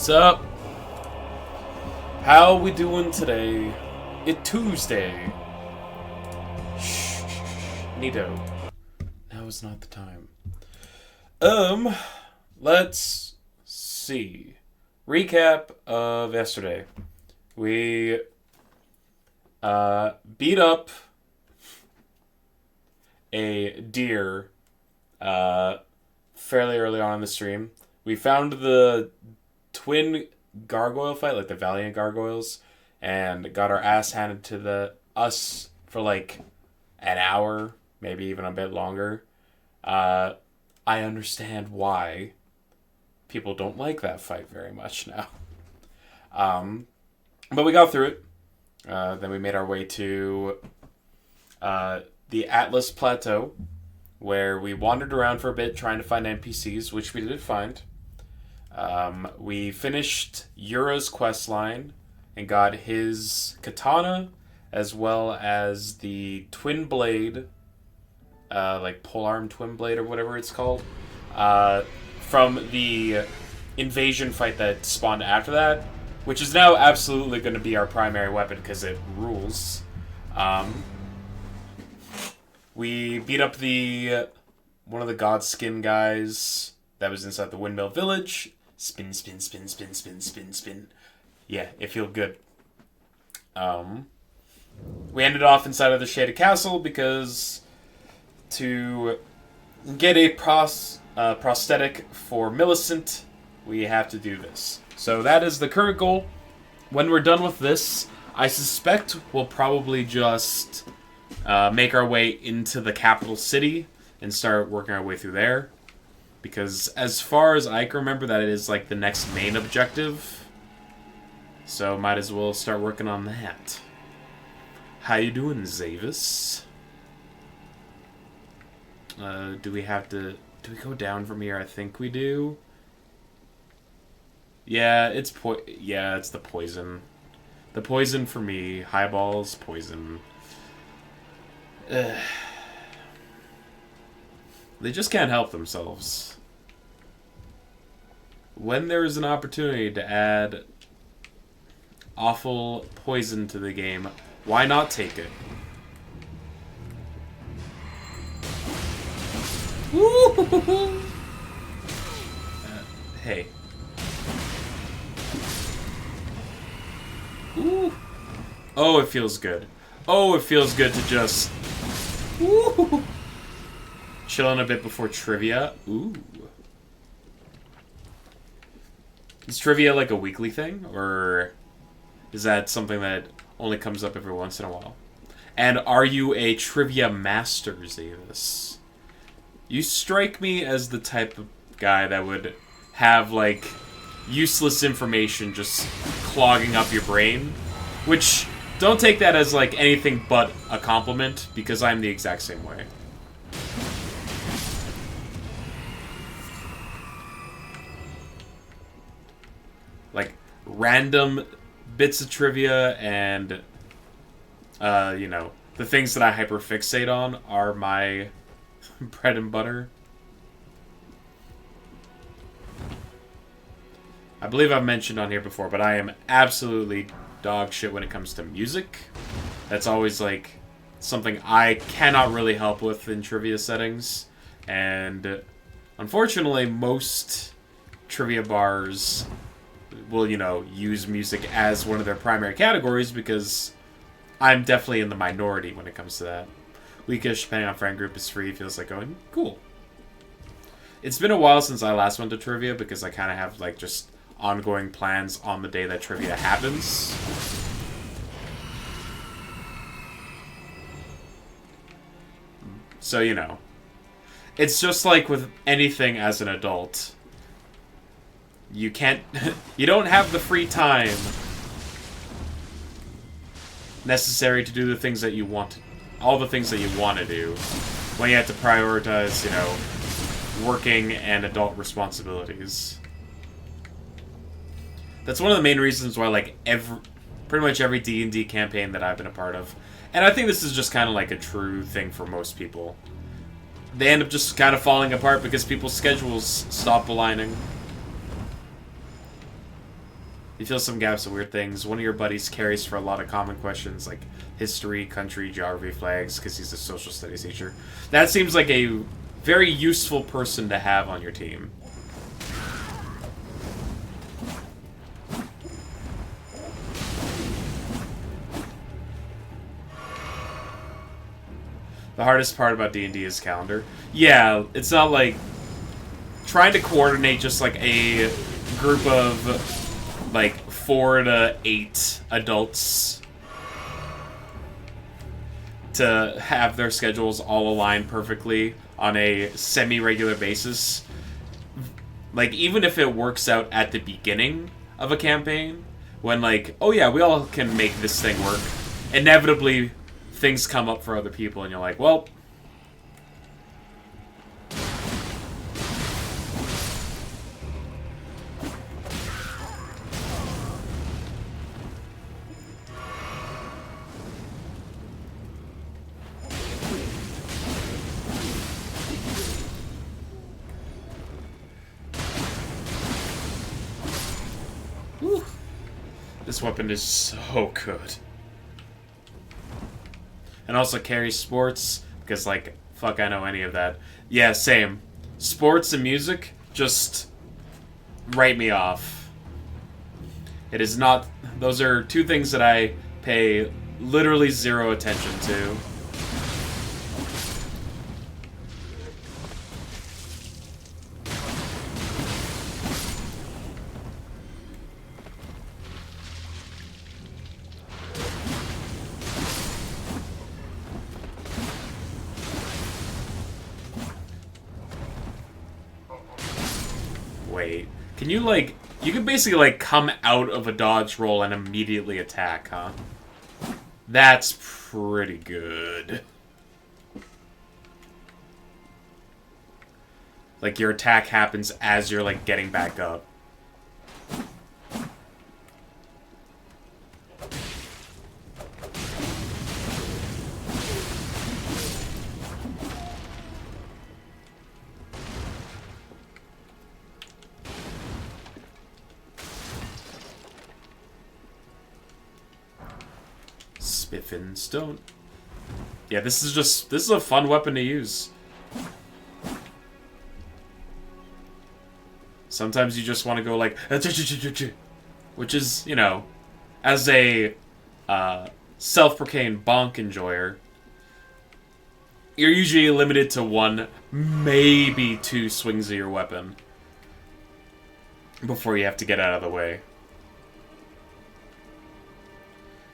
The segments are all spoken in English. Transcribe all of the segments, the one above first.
What's up? How we doing today? It's Tuesday. Shh. Neato. Now is not the time. Let's see. Recap of yesterday. We beat up a deer fairly early on in the stream. We found the twin gargoyle fight, like the Valiant gargoyles, and got our ass handed to us for like an hour, maybe even a bit longer. I understand why people don't like that fight very much now. But we got through it. Then we made our way to the Atlas Plateau, where we wandered around for a bit trying to find NPCs, which we did find. We finished Yura's questline and got his katana, as well as the twin blade, like polearm twin blade or whatever it's called, from the invasion fight that spawned after that, which is now absolutely going to be our primary weapon because it rules. We beat up one of the Godskin guys that was inside the Windmill Village. Spin, spin, spin, spin, spin, spin, spin. Yeah, it felt good. We ended off inside of the Shaded Castle because to get a prosthetic for Millicent, we have to do this. So that is the current goal. When we're done with this, I suspect we'll probably just make our way into the capital city and start working our way through there. Because as far as I can remember, that is like the next main objective. So might as well start working on that. How you doing, Zavis? Do we go down from here? I think we do. Yeah, it's the poison. The poison for me. Highballs, poison. They just can't help themselves. When there is an opportunity to add awful poison to the game, why not take it? Hey. Ooh. Oh, it feels good. Oh, it feels good to just... Ooh. Chilling a bit before trivia. Ooh. Is trivia like a weekly thing? Or is that something that only comes up every once in a while? And are you a trivia master, Zavis? You strike me as the type of guy that would have, like, useless information just clogging up your brain. Which, don't take that as, like, anything but a compliment, because I'm the exact same way. Like, random bits of trivia and, the things that I hyperfixate on are my bread and butter. I believe I've mentioned on here before, but I am absolutely dog shit when it comes to music. That's always, like, something I cannot really help with in trivia settings. And, unfortunately, most trivia bars will, use music as one of their primary categories because I'm definitely in the minority when it comes to that. Weekish, depending on friend group, is free. Feels like going, cool. It's been a while since I last went to trivia because I kind of have, like, just ongoing plans on the day that trivia happens. So, it's just like with anything as an adult. You can't... you don't have the free time necessary to do the things that you want to... all the things that you want to do when you have to prioritize, working and adult responsibilities. That's one of the main reasons why, like, pretty much every D&D campaign that I've been a part of, and I think this is just kind of like a true thing for most people, they end up just kind of falling apart because people's schedules stop aligning. You fill some gaps of weird things. One of your buddies carries for a lot of common questions like history, country, geography, flags, because he's a social studies teacher. That seems like a very useful person to have on your team. The hardest part about D&D is calendar. Yeah, it's not like trying to coordinate just like a group of like 4 to 8 adults to have their schedules all aligned perfectly on a semi-regular basis. Like, even if it works out at the beginning of a campaign, when like, oh yeah, we all can make this thing work, inevitably things come up for other people and you're like, well, whew. This weapon is so good. And also carry sports, because, like, fuck, I know any of that. Yeah, same. Sports and music, just write me off. It is not... Those are two things that I pay literally zero attention to. Wait, can you, like... You can basically, like, come out of a dodge roll and immediately attack, huh? That's pretty good. Like, your attack happens as you're, like, getting back up. Spiffin Stone. Yeah, this is a fun weapon to use. Sometimes you just want to go like, which is, you know, as a self-proclaimed bonk enjoyer, you're usually limited to 1, maybe 2 swings of your weapon before you have to get out of the way.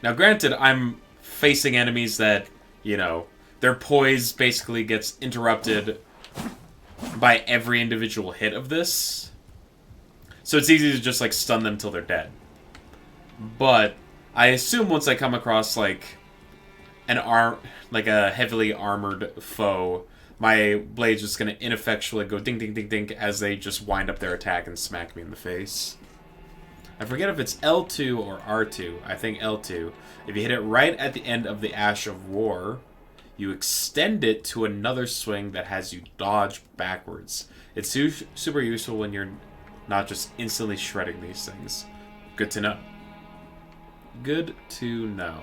Now, granted, I'm facing enemies that, you know, their poise basically gets interrupted by every individual hit of this. So it's easy to just, like, stun them till they're dead. But I assume once I come across, like, a heavily armored foe, my blade's just gonna ineffectually go ding, ding, ding, ding as they just wind up their attack and smack me in the face. I forget if it's L2 or R2. I think L2. If you hit it right at the end of the Ash of War, you extend it to another swing that has you dodge backwards. It's super useful when you're not just instantly shredding these things. Good to know. Good to know.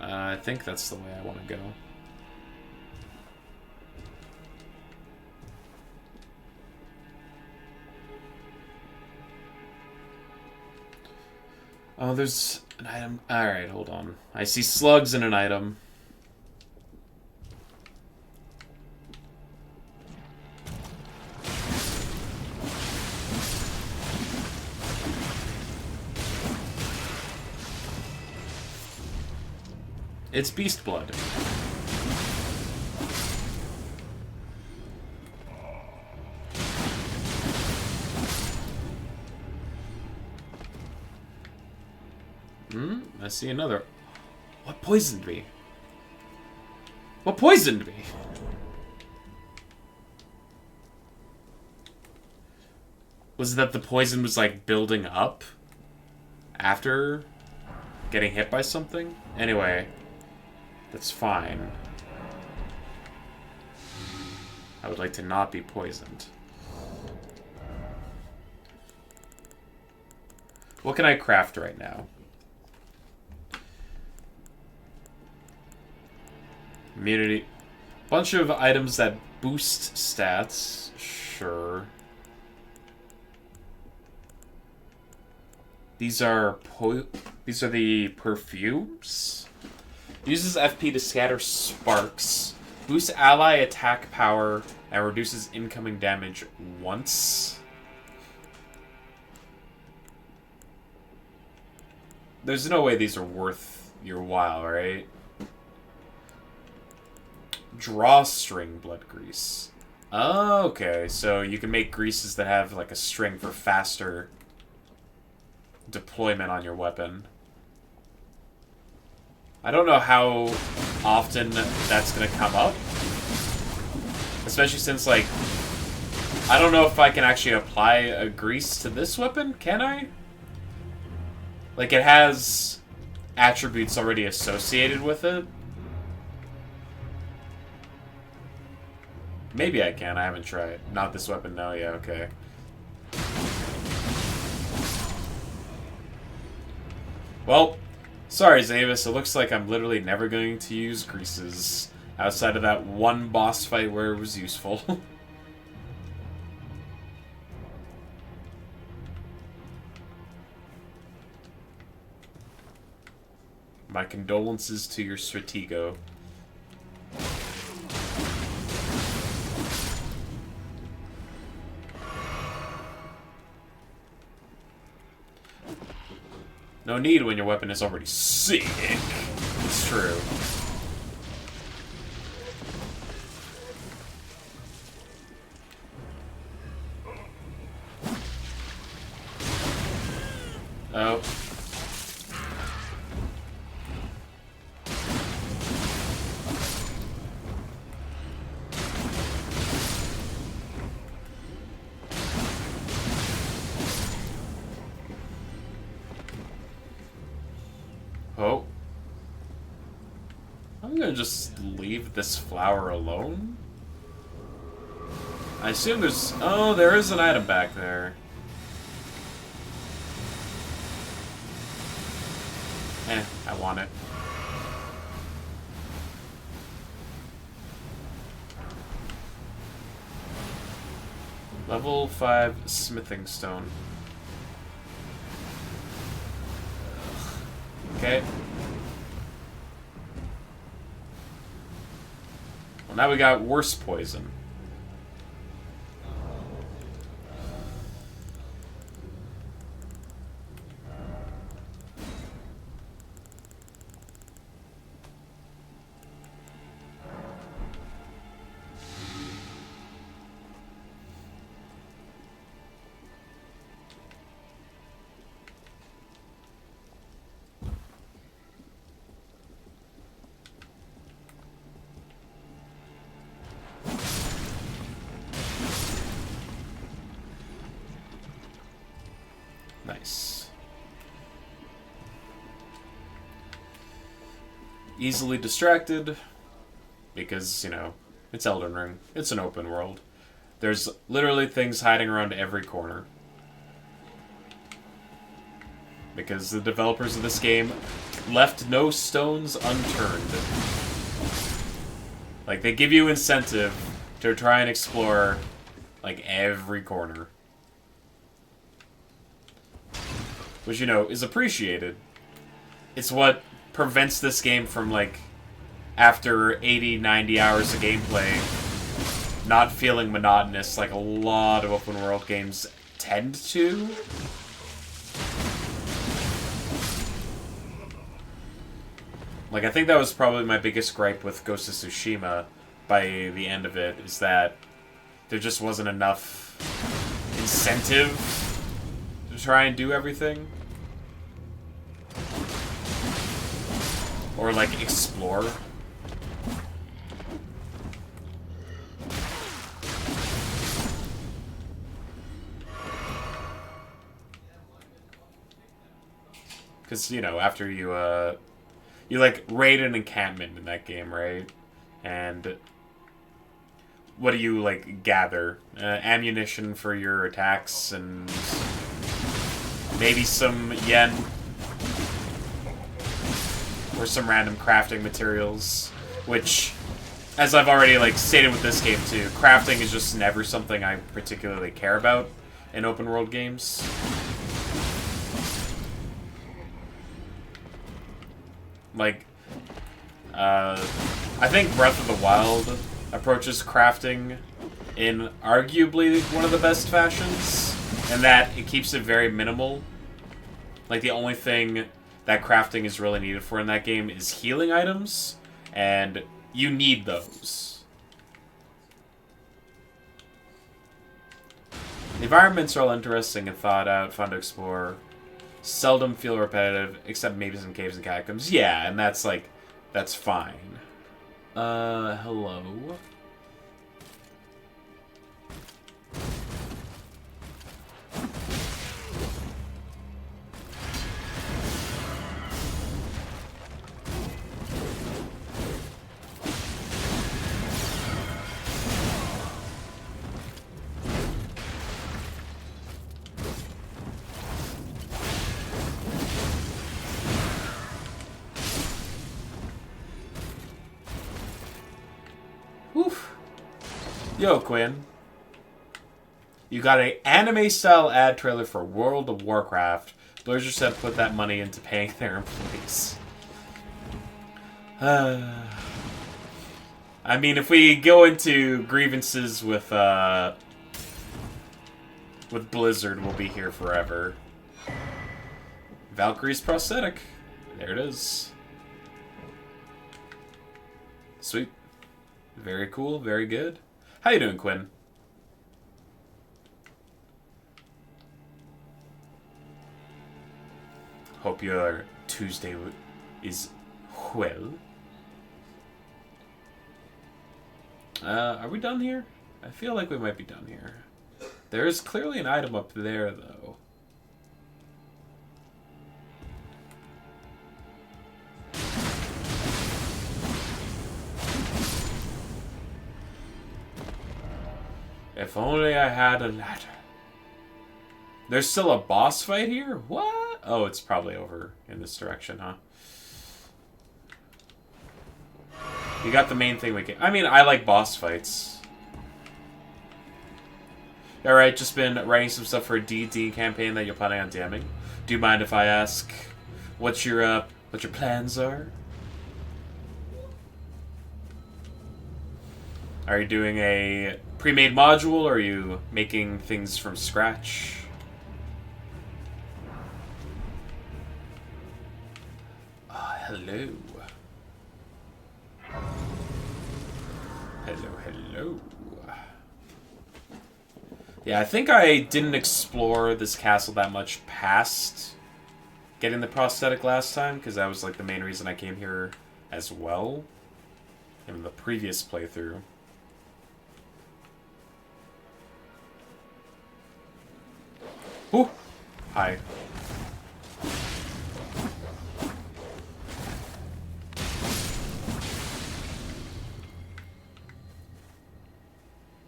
I think that's the way I want to go. Oh, there's an item. Alright, hold on. I see slugs in an item. It's beast blood. I see another. What poisoned me? What poisoned me? Was it that the poison was, like, building up after getting hit by something? Anyway, that's fine. I would like to not be poisoned. What can I craft right now? Immunity. Bunch of items that boost stats. Sure. These are the perfumes. Uses FP to scatter sparks. Boosts ally attack power and reduces incoming damage once. There's no way these are worth your while, right? Drawstring blood grease. Oh, okay, so you can make greases that have like a string for faster deployment on your weapon. I don't know how often that's going to come up. Especially since, like, I don't know if I can actually apply a grease to this weapon. Can I? Like, it has attributes already associated with it. Maybe I can. I haven't tried. Not this weapon. No, yeah, okay. Well, sorry, Zavis. It looks like I'm literally never going to use greases outside of that one boss fight where it was useful. My condolences to your Stratego. No need when your weapon is already sick. It's true. Oh. Oh. I'm gonna just leave this flower alone. I assume there's... Oh, there is an item back there. I want it. Level 5 smithing stone. Okay. Well, now we got worse poison. Nice. Easily distracted, because, you know, it's Elden Ring. It's an open world. There's literally things hiding around every corner. Because the developers of this game left no stones unturned. Like, they give you incentive to try and explore, like, every corner. Which, you know, is appreciated. It's what prevents this game from, like, after 80, 90 hours of gameplay, not feeling monotonous like a lot of open world games tend to. Like, I think that was probably my biggest gripe with Ghost of Tsushima by the end of it, is that there just wasn't enough incentive to try and do everything. Or, like, explore. Because, you know, after you, you, like, raid an encampment in that game, right? And what do you, like, gather? Ammunition for your attacks and Maybe some yen. Or some random crafting materials. Which, as I've already like stated with this game too, crafting is just never something I particularly care about in open world games. Like, I think Breath of the Wild approaches crafting in arguably one of the best fashions, in that it keeps it very minimal. Like, the only thing that crafting is really needed for in that game is healing items, and you need those. The environments are all interesting and thought out, fun to explore. Seldom feel repetitive, except maybe some caves and catacombs. Yeah, and that's like, that's fine. Hello? Oof. Yo, Quinn. You got an anime-style ad trailer for World of Warcraft. Blizzard said put that money into paying their employees. I mean, if we go into grievances with Blizzard, we'll be here forever. Valkyrie's prosthetic. There it is. Sweet. Very cool, very good. How you doing, Quinn? Hope your Tuesday is well. Are we done here? I feel like we might be done here. There is clearly an item up there, though. If only I had a ladder. There's still a boss fight here? What? Oh, it's probably over in this direction, huh? You got the main thing we can... I mean, I like boss fights. Alright, just been writing some stuff for a D&D campaign that you're planning on DMing. Do you mind if I ask what your plans are? Are you doing a pre-made module, or are you making things from scratch? Hello. Hello. Yeah, I think I didn't explore this castle that much past getting the prosthetic last time, because that was like the main reason I came here as well in the previous playthrough. Ooh! Hi.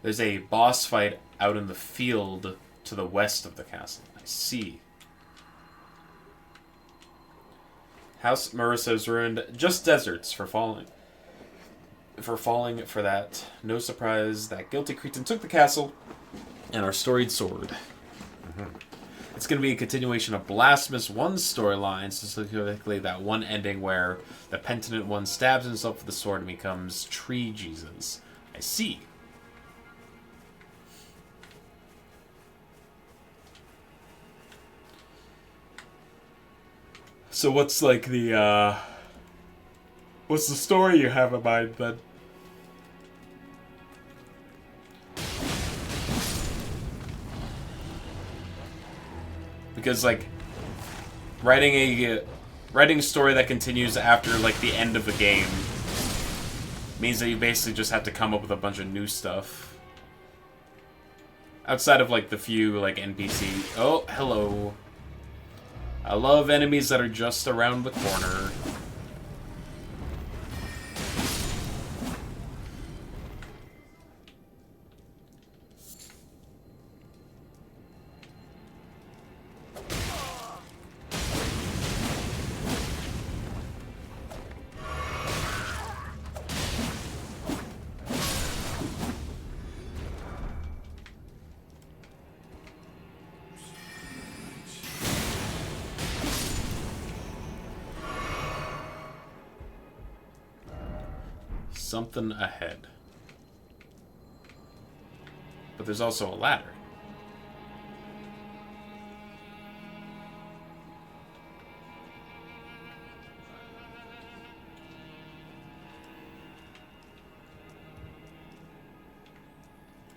There's a boss fight out in the field to the west of the castle. I see. House Marissa is ruined. Just deserts for falling. For that. No surprise that guilty Cretan took the castle and our storied sword. It's going to be a continuation of Blasphemous 1's storyline, specifically that one ending where the penitent one stabs himself with the sword and becomes Tree Jesus. I see. So what's like the, what's the story you have in mind then? Because, like, writing a story that continues after, like, the end of a game means that you basically just have to come up with a bunch of new stuff. Outside of, like, the few, like, NPC... Oh, hello. I love enemies that are just around the corner. something ahead. But there's also a ladder.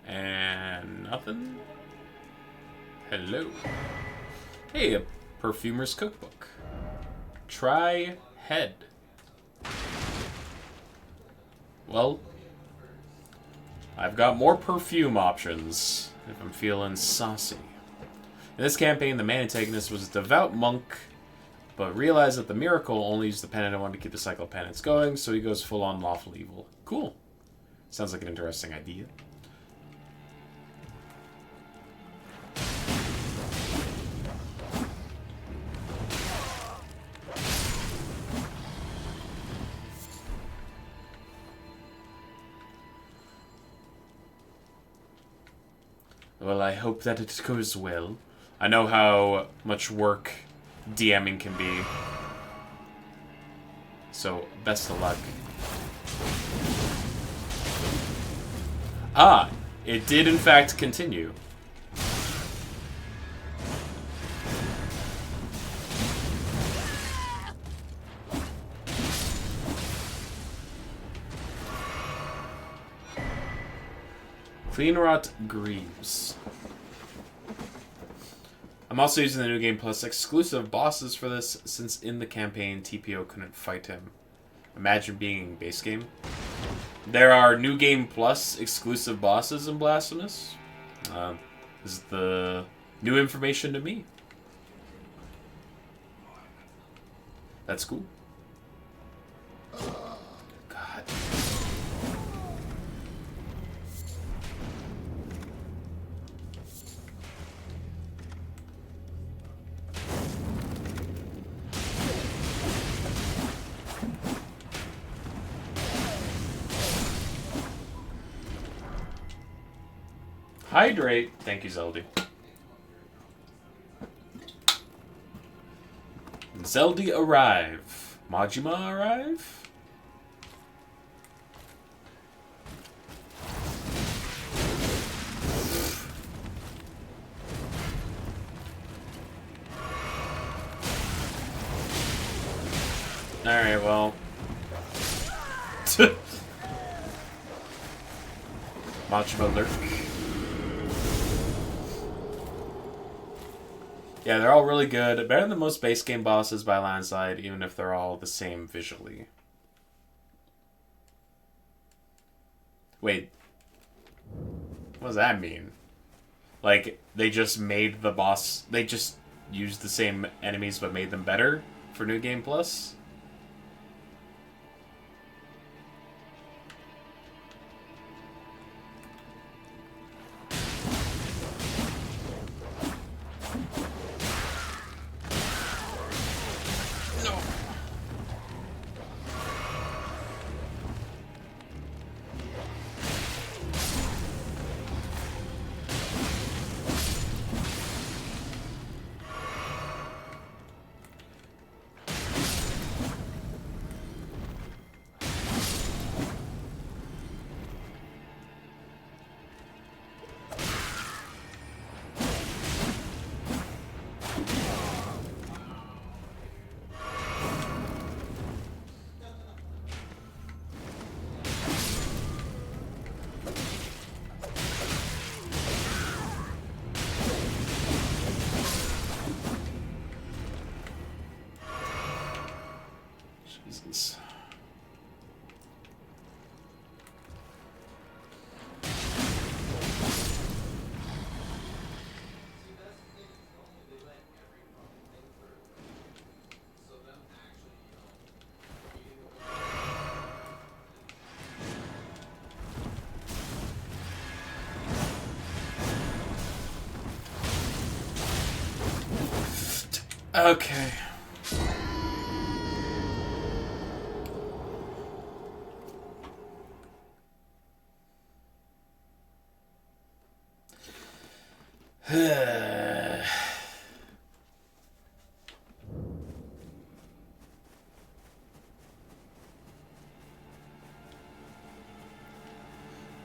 And nothing. Hello. Hey, a perfumer's cookbook. Try head. Well, I've got more perfume options if I'm feeling saucy. In this campaign, the main antagonist was a devout monk, but realized that the miracle only used the penitent one to keep the cycle of penance going, so he goes full-on lawful evil. Cool. Sounds like an interesting idea. Well, I hope that it goes well. I know how much work DMing can be. So, best of luck. Ah, it did in fact continue. Cleanrot Greaves. I'm also using the New Game Plus exclusive bosses for this, since in the campaign, TPO couldn't fight him. Imagine being in base game. There are New Game Plus exclusive bosses in Blasphemous. This is the new information to me. That's cool. God. Hydrate. Thank you, Zeldy. Zeldy arrive. Majima arrive? Alright, well. Majima lurk. Yeah, they're all really good. Better than most base game bosses by landslide, even if they're all the same visually. Wait. What does that mean? Like, they just made the boss... They just used the same enemies but made them better for New Game Plus? Jesus. Okay.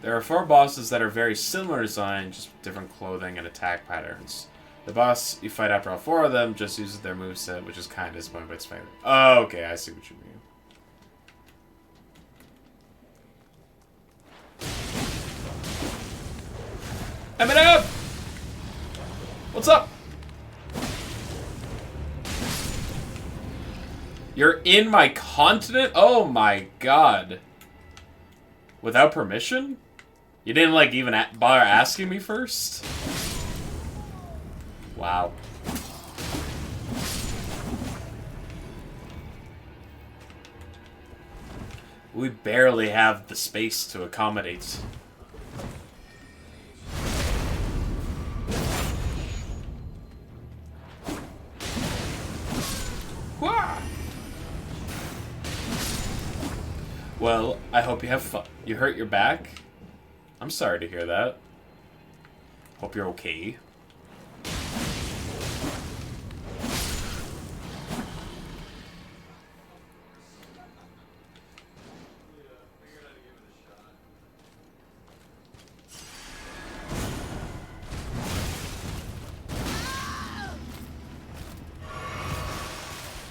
There are 4 bosses that are very similar design, just with different clothing and attack patterns. The boss you fight after all 4 of them just uses their moveset, which is kind of disappointing, but it's favorite. Oh, okay, I see what you mean. Eminem! What's up? You're in my continent? Oh my god. Without permission? You didn't, like, even bother asking me first? Wow. We barely have the space to accommodate. Well, I hope you have fun. You hurt your back? I'm sorry to hear that. Hope you're okay.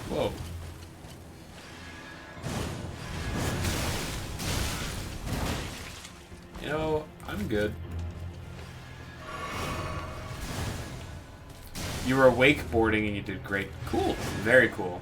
Whoa. You know, I'm good. You were wakeboarding and you did great. Cool. Very cool.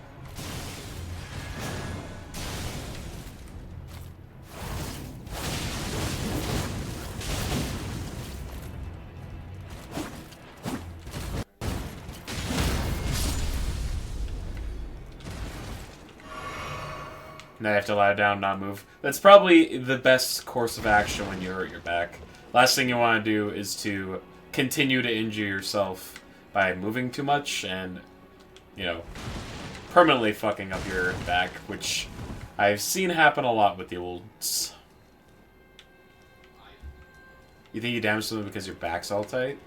Now you have to lie down, not move. That's probably the best course of action when you hurt your back. Last thing you want to do is to continue to injure yourself by moving too much and, you know, permanently fucking up your back, which I've seen happen a lot with the olds. You think you damaged something because your back's all tight?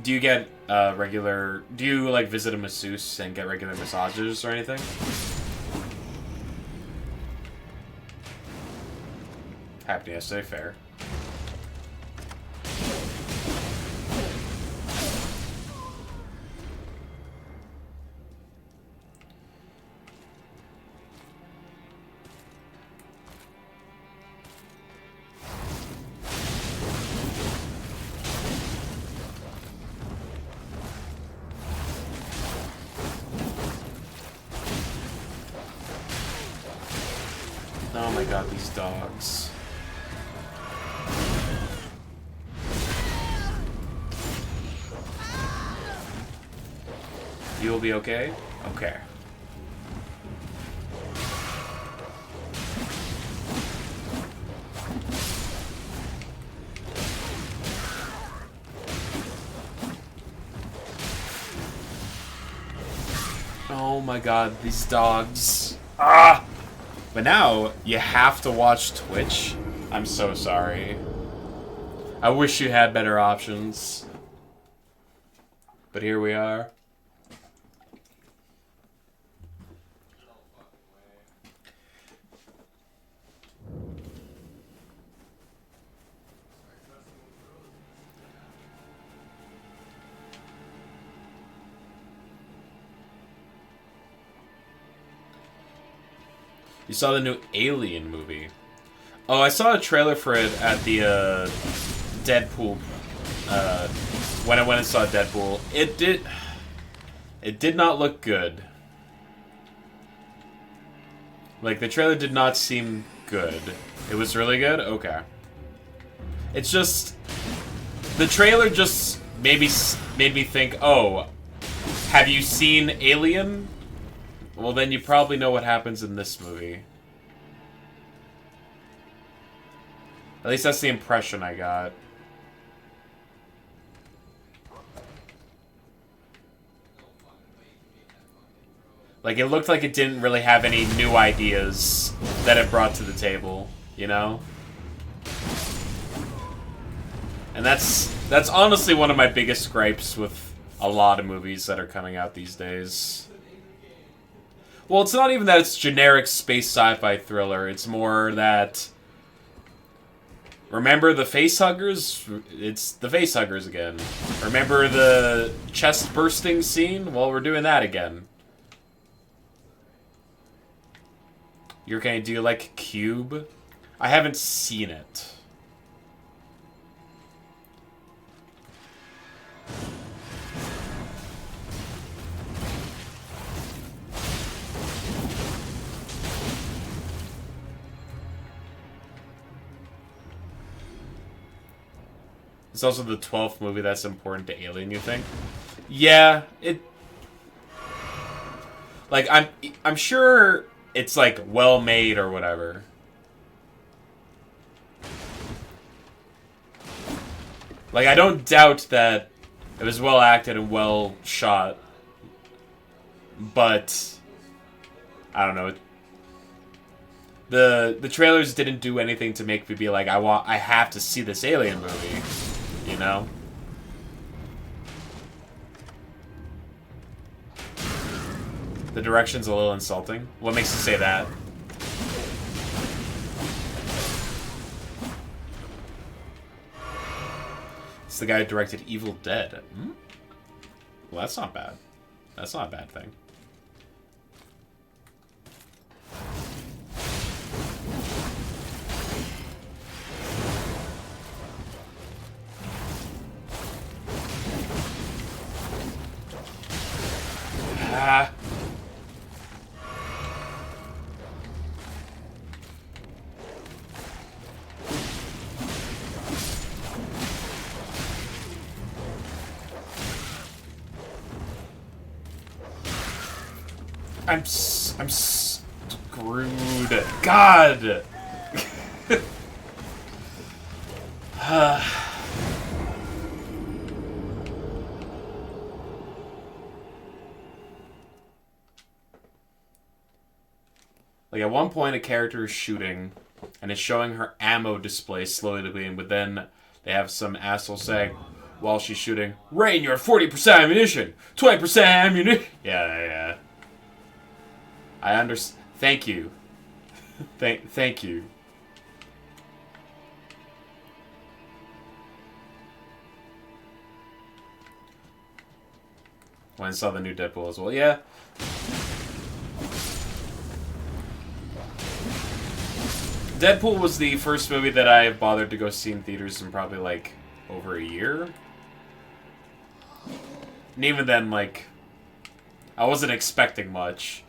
Do you get regular... Do you, like, visit a masseuse and get regular massages or anything? Happened yesterday, fair. Oh my god, these dogs. You'll be okay? Okay. Oh my god, these dogs. Ah! But now, you have to watch Twitch? I'm so sorry. I wish you had better options. But here we are. You saw the new Alien movie. Oh, I saw a trailer for it at the Deadpool. When I went and saw Deadpool, it did not look good. Like, the trailer did not seem good. It was really good? Okay. It's just... The trailer just made me think, oh, have you seen Alien? Well, then you probably know what happens in this movie. At least that's the impression I got. Like, it looked like it didn't really have any new ideas that it brought to the table, you know? And that's honestly one of my biggest gripes with a lot of movies that are coming out these days. Well, it's not even that it's generic space sci-fi thriller. It's more that Remember the face huggers? It's the face huggers again. Remember the chest bursting scene? Well, we're doing that again. You're okay, do you like Cube? I haven't seen it. It's also the 12th movie that's important to Alien, you think? Yeah, it... Like, I'm sure it's, like, well-made or whatever. Like, I don't doubt that it was well-acted and well-shot. But... I don't know. The trailers didn't do anything to make me be like, I have to see this Alien movie. You know? The direction's a little insulting. What makes you say that? It's the guy who directed Evil Dead. Hmm? Well, that's not bad. That's not a bad thing. Ah. I'm screwed. God. Like, at one point, a character is shooting, and it's showing her ammo display slowly depleting, but then they have some asshole saying, while she's shooting, Rain, you're at 40% ammunition! 20% ammunition! Yeah. I understand. Thank you. Thank you. When I saw the new Deadpool as well. Yeah. Deadpool was the first movie that I have bothered to go see in theaters in probably, like, over a year. And even then, like, I wasn't expecting much.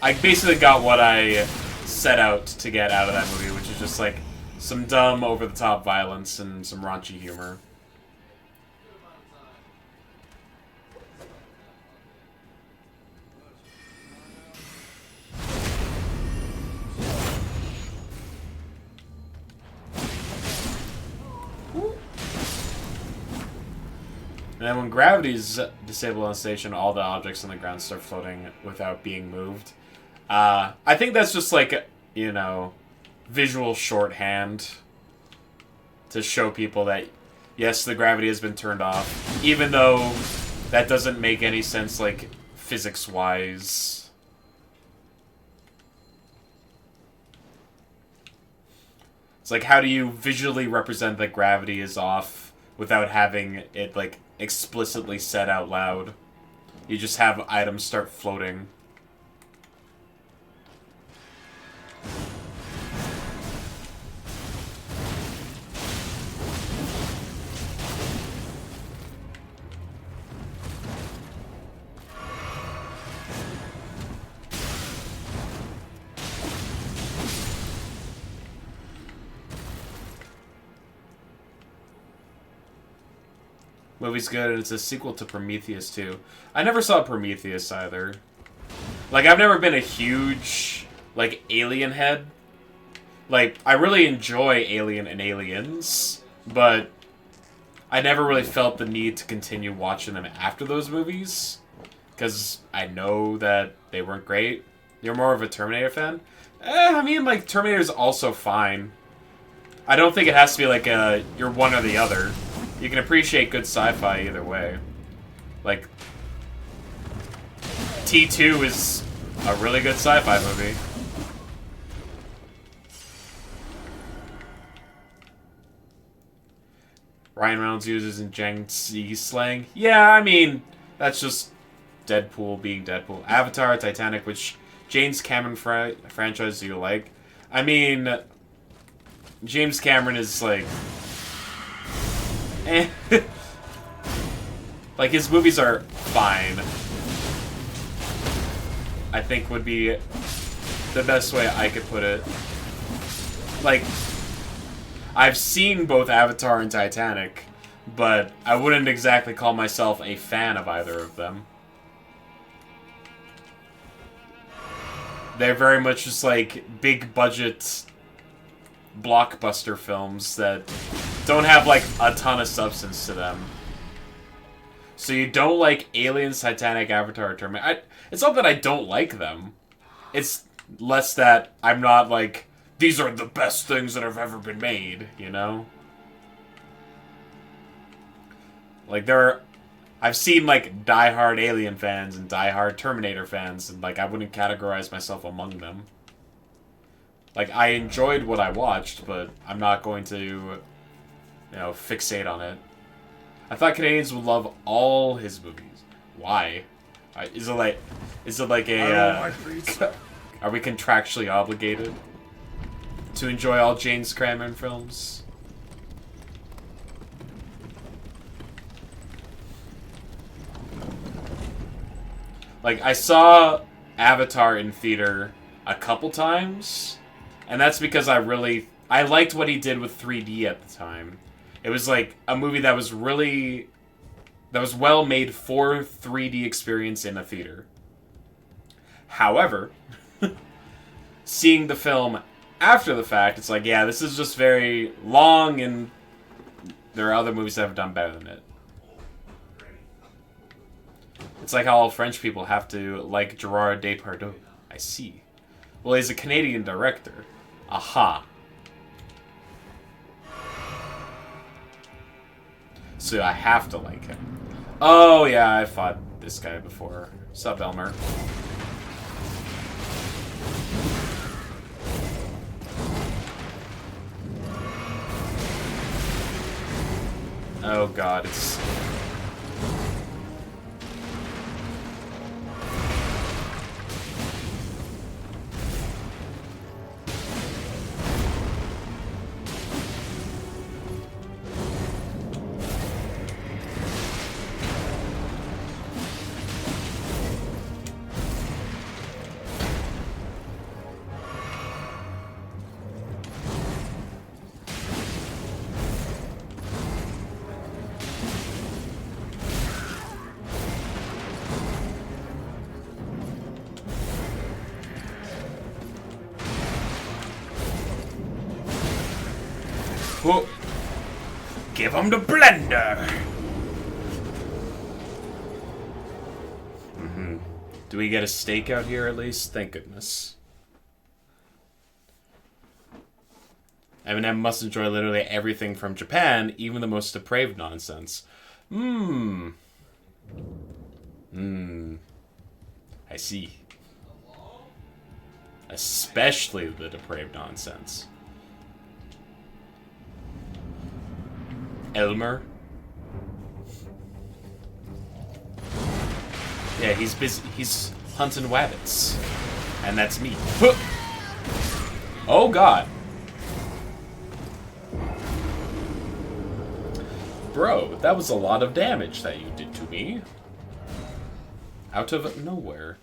I basically got what I set out to get out of that movie, which is just, like, some dumb, over-the-top violence and some raunchy humor. And then when gravity's disabled on the station, all the objects on the ground start floating without being moved. I think that's just like, you know, visual shorthand to show people that, yes, the gravity has been turned off, even though that doesn't make any sense, like, physics-wise. It's like, how do you visually represent that gravity is off without having it, like, explicitly said out loud? You just have items start floating. Movie's good, and it's a sequel to Prometheus, too. I never saw Prometheus, either. Like, I've never been a huge, like, Alien head. Like, I really enjoy Alien and Aliens, but I never really felt the need to continue watching them after those movies, because I know that they weren't great. You're more of a Terminator fan? I mean, like, Terminator's also fine. I don't think it has to be, like, you're one or the other. You can appreciate good sci-fi either way. Like, T2 is a really good sci-fi movie. Ryan Reynolds uses in Gen Z slang. Yeah, I mean, that's just Deadpool being Deadpool. Avatar, Titanic, which James Cameron franchise do you like? I mean, James Cameron is like... eh. Like, his movies are fine. I think would be the best way I could put it. Like, I've seen both Avatar and Titanic, but I wouldn't exactly call myself a fan of either of them. They're very much just like big budget blockbuster films that don't have like a ton of substance to them. So you don't like Aliens, Titanic, Avatar, Terminator. It's not that I don't like them. It's less that I'm not like, these are the best things that have ever been made, you know? Like, I've seen, like, die-hard Alien fans and die-hard Terminator fans, and, like, I wouldn't categorize myself among them. Like, I enjoyed what I watched, but I'm not going to, you know, fixate on it. I thought Canadians would love all his movies. Why? Is it like a, are we contractually obligated to enjoy all James Cameron films? Like, I saw Avatar in theater a couple times, and that's because I liked what he did with 3D at the time. It was like a movie that was well made for 3D experience in a theater. However, seeing the film after the fact, it's like, yeah, this is just very long, and there are other movies that have done better than it. It's like how all French people have to like Gerard Depardieu. I see. Well, he's a Canadian director. Aha. So I have to like him. Oh, yeah, I fought this guy before. Sup, Elmer? Oh, God, it's... Whoa. Give him the blender! Mm-hmm. Do we get a steak out here at least? Thank goodness. Eminem must enjoy literally everything from Japan, even the most depraved nonsense. I see. Especially the depraved nonsense. Elmer. Yeah, he's busy. He's hunting wabbits. And that's me. Oh, God. Bro, that was a lot of damage that you did to me. Out of nowhere.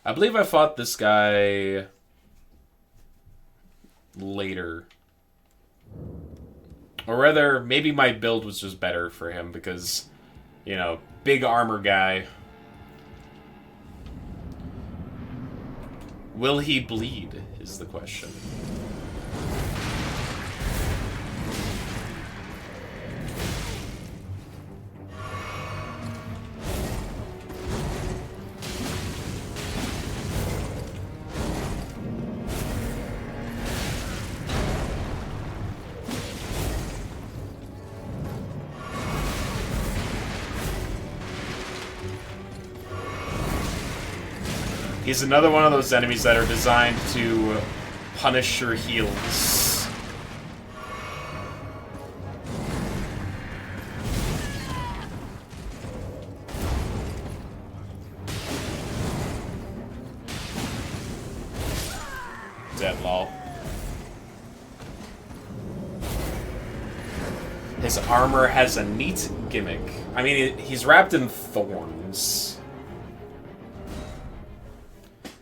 I believe I fought this guy later. Or rather, maybe my build was just better for him because, you know, big armor guy. Will he bleed, is the question. He's another one of those enemies that are designed to punish your heals. Dead lol. His armor has a neat gimmick. I mean, he's wrapped in thorns.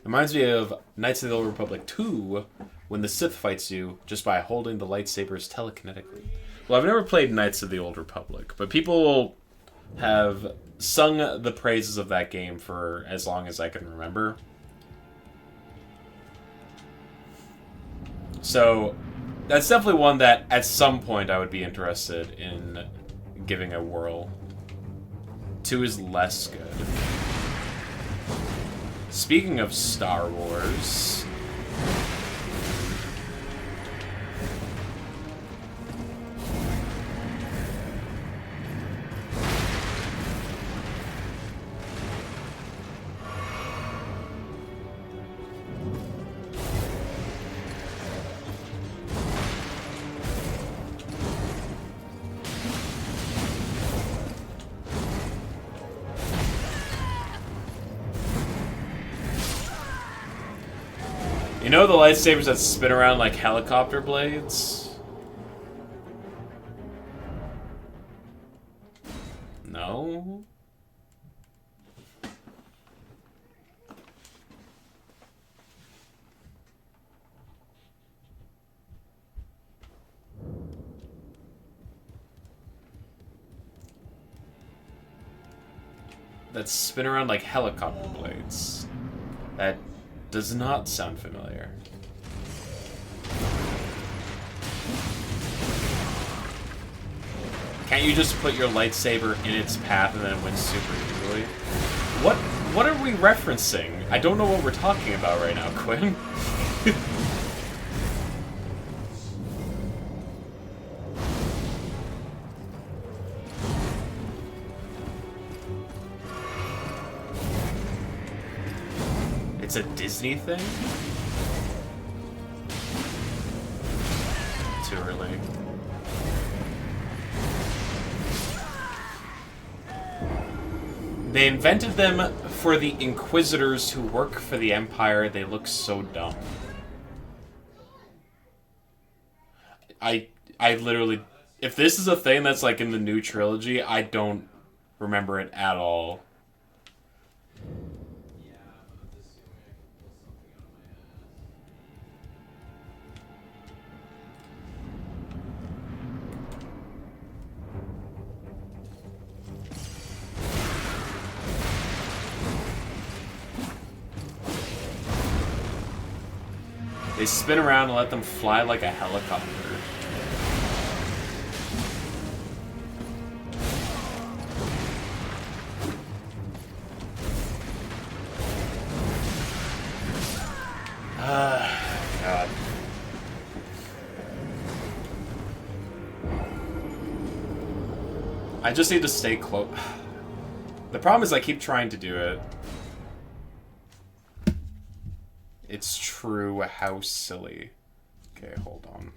Reminds me of Knights of the Old Republic 2, when the Sith fights you just by holding the lightsabers telekinetically. Well, I've never played Knights of the Old Republic, but people have sung the praises of that game for as long as I can remember. So, that's definitely one that at some point I would be interested in giving a whirl. 2 is less good. Speaking of Star Wars... You know the lightsabers that spin around like helicopter blades? No? That spin around like helicopter blades. That does not sound familiar. Can't you just put your lightsaber in its path and then it wins super easily? What are we referencing? I don't know what we're talking about right now, Quinn. It's a Disney thing? Too early. They invented them for the Inquisitors who work for the Empire. They look so dumb. I literally... If this is a thing that's like in the new trilogy, I don't remember it at all. They spin around and let them fly like a helicopter. God. I just need to stay close. The problem is I keep trying to do it. It's true, how silly. Okay, hold on.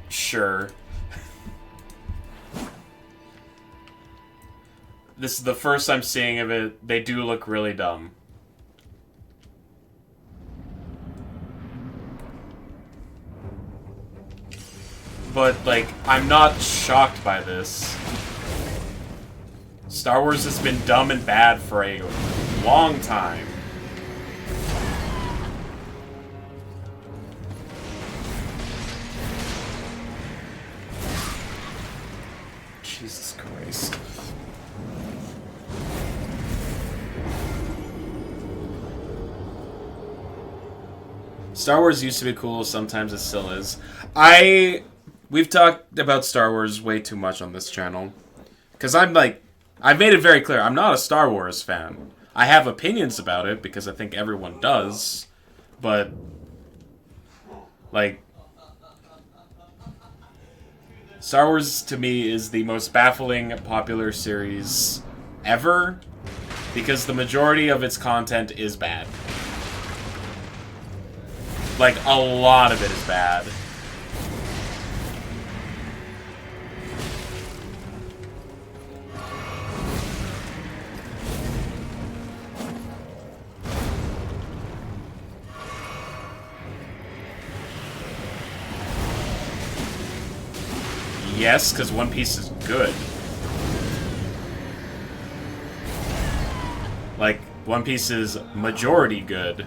Sure. This is the first I'm seeing of it. They do look really dumb. But, like, I'm not shocked by this. Star Wars has been dumb and bad for a long time. Jesus Christ. Star Wars used to be cool, sometimes it still is. We've talked about Star Wars way too much on this channel. Because I've made it very clear, I'm not a Star Wars fan. I have opinions about it, because I think everyone does. But, like, Star Wars, to me, is the most baffling popular series ever, because the majority of its content is bad. Like, a lot of it is bad. Yes, because One Piece is good. Like, One Piece is majority good.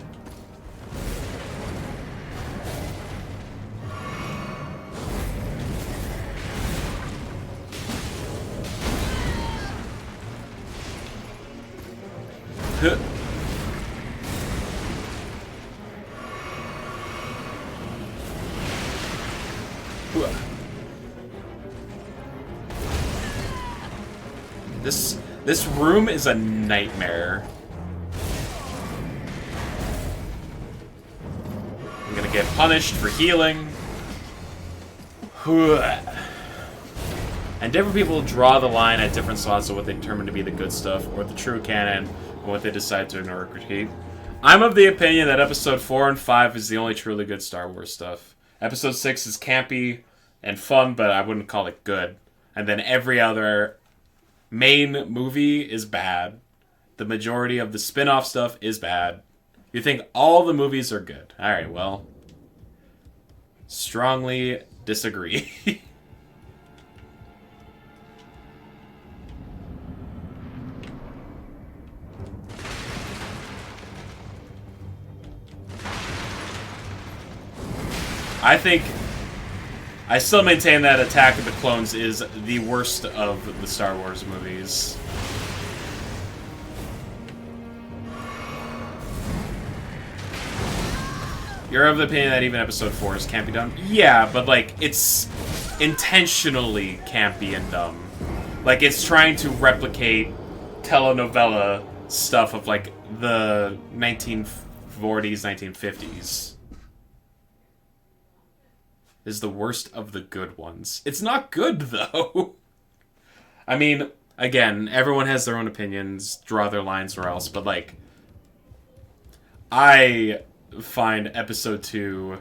This room is a nightmare. I'm gonna get punished for healing. And different people draw the line at different slots of what they determine to be the good stuff, or the true canon, and what they decide to ignore or critique. I'm of the opinion that Episode 4 and 5 is the only truly good Star Wars stuff. Episode 6 is campy and fun, but I wouldn't call it good. And then every other main movie is bad. The majority of the spin-off stuff is bad. You think all the movies are good. Alright, well, strongly disagree. I still maintain that Attack of the Clones is the worst of the Star Wars movies. You're of the opinion that even Episode 4 can't be done? Yeah, but, like, it's intentionally campy and dumb. Like, it's trying to replicate telenovela stuff of, like, the 1940s, 1950s. Is the worst of the good ones. It's not good, though. I mean, again, everyone has their own opinions, draw their lines or else, but, like, I find Episode 2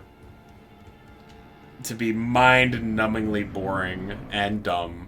to be mind-numbingly boring and dumb.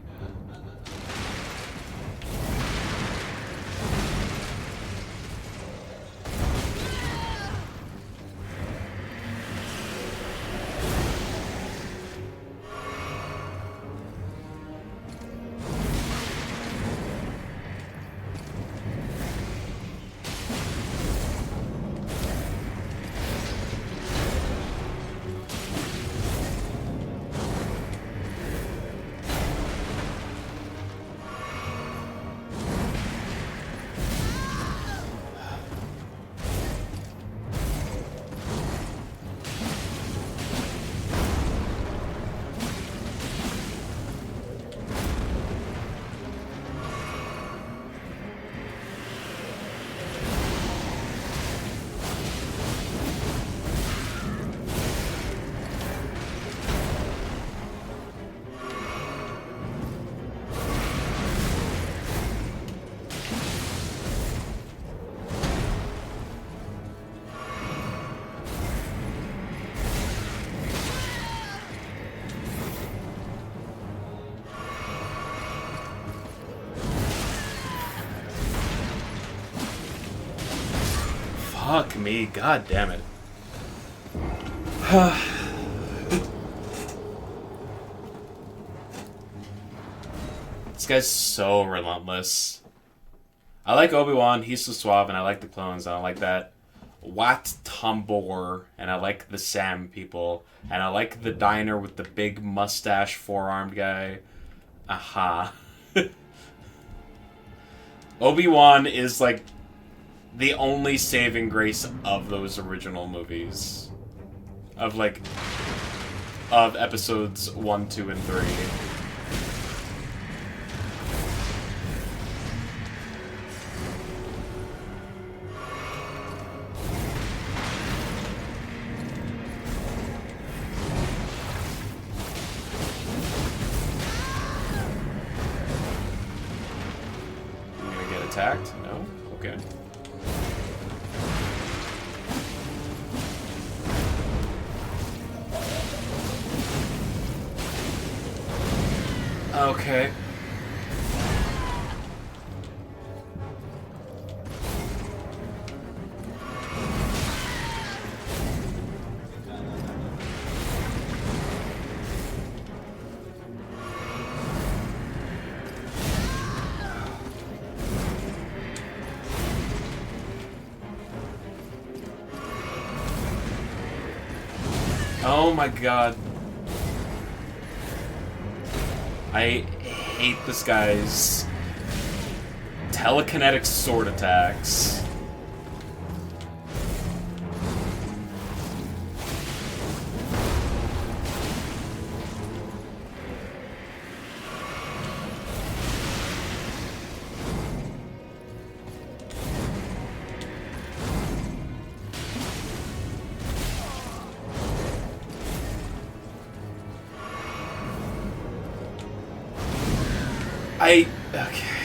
Fuck me, god damn it. This guy's so relentless. I like Obi-Wan, he's so suave, and I like the clones, and I like that Wat Tambor, and I like the Sam people, and I like the diner with the big mustache four-armed guy. Aha. Obi-Wan is like the only saving grace of those original movies. Of episodes 1, 2, and 3. I'm gonna get attacked? No? Okay. Okay. Oh my god. I hate this guy's telekinetic sword attacks. Okay.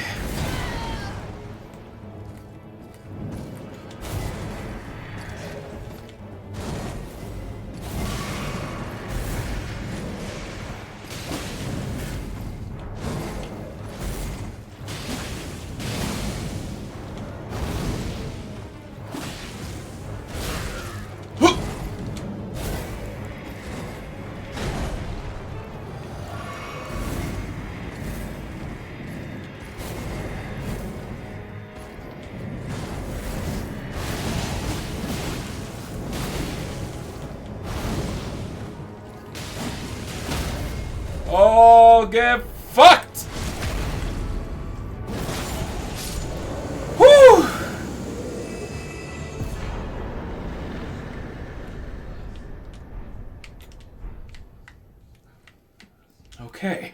Oh, get fucked! Whew! Okay.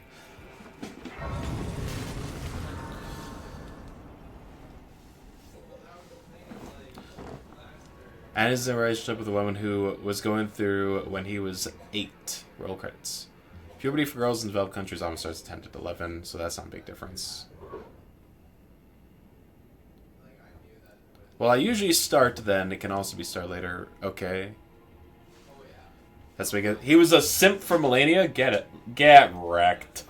And is in a relationship with a woman who was going through when he was 8. Roll credits. Puberty for girls in developed countries often starts at 10 to 11, so that's not a big difference. Well, I usually start then. It can also be start later. Okay. That's because he was a simp for Melania? Get it. Get wrecked.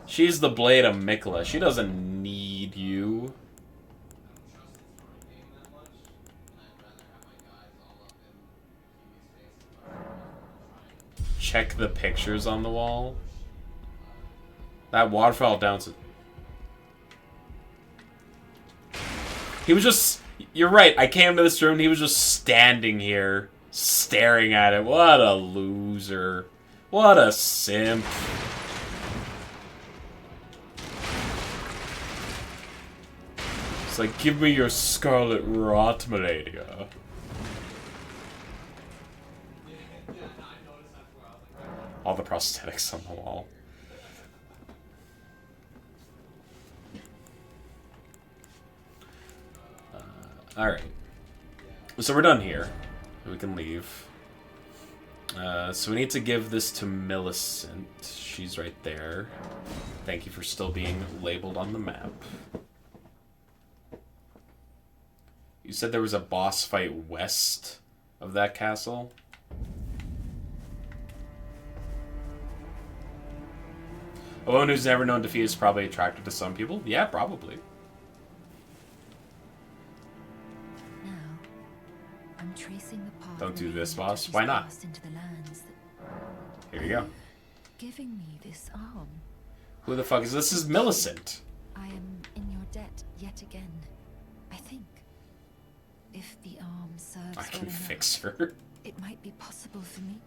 She's the blade of Mikla. She doesn't need you. Check the pictures on the wall. That waterfall down to... He was just... You're right. I came to this room and he was just standing here, staring at it. What a loser. What a simp. It's like, give me your scarlet rot, Melania. All the prosthetics on the wall. Alright. So we're done here. We can leave. So we need to give this to Millicent. She's right there. Thank you for still being labeled on the map. You said there was a boss fight west of that castle? A woman who's never known defeat is probably attracted to some people? Yeah, probably. Now, I'm tracing the path. Don't do this, boss. Why not? Into the lands Here you go. giving me this arm. Who the fuck is this? This is Millicent. I am in your debt yet again. I think if the arm serves I can well enough, fix her. it might be possible for me.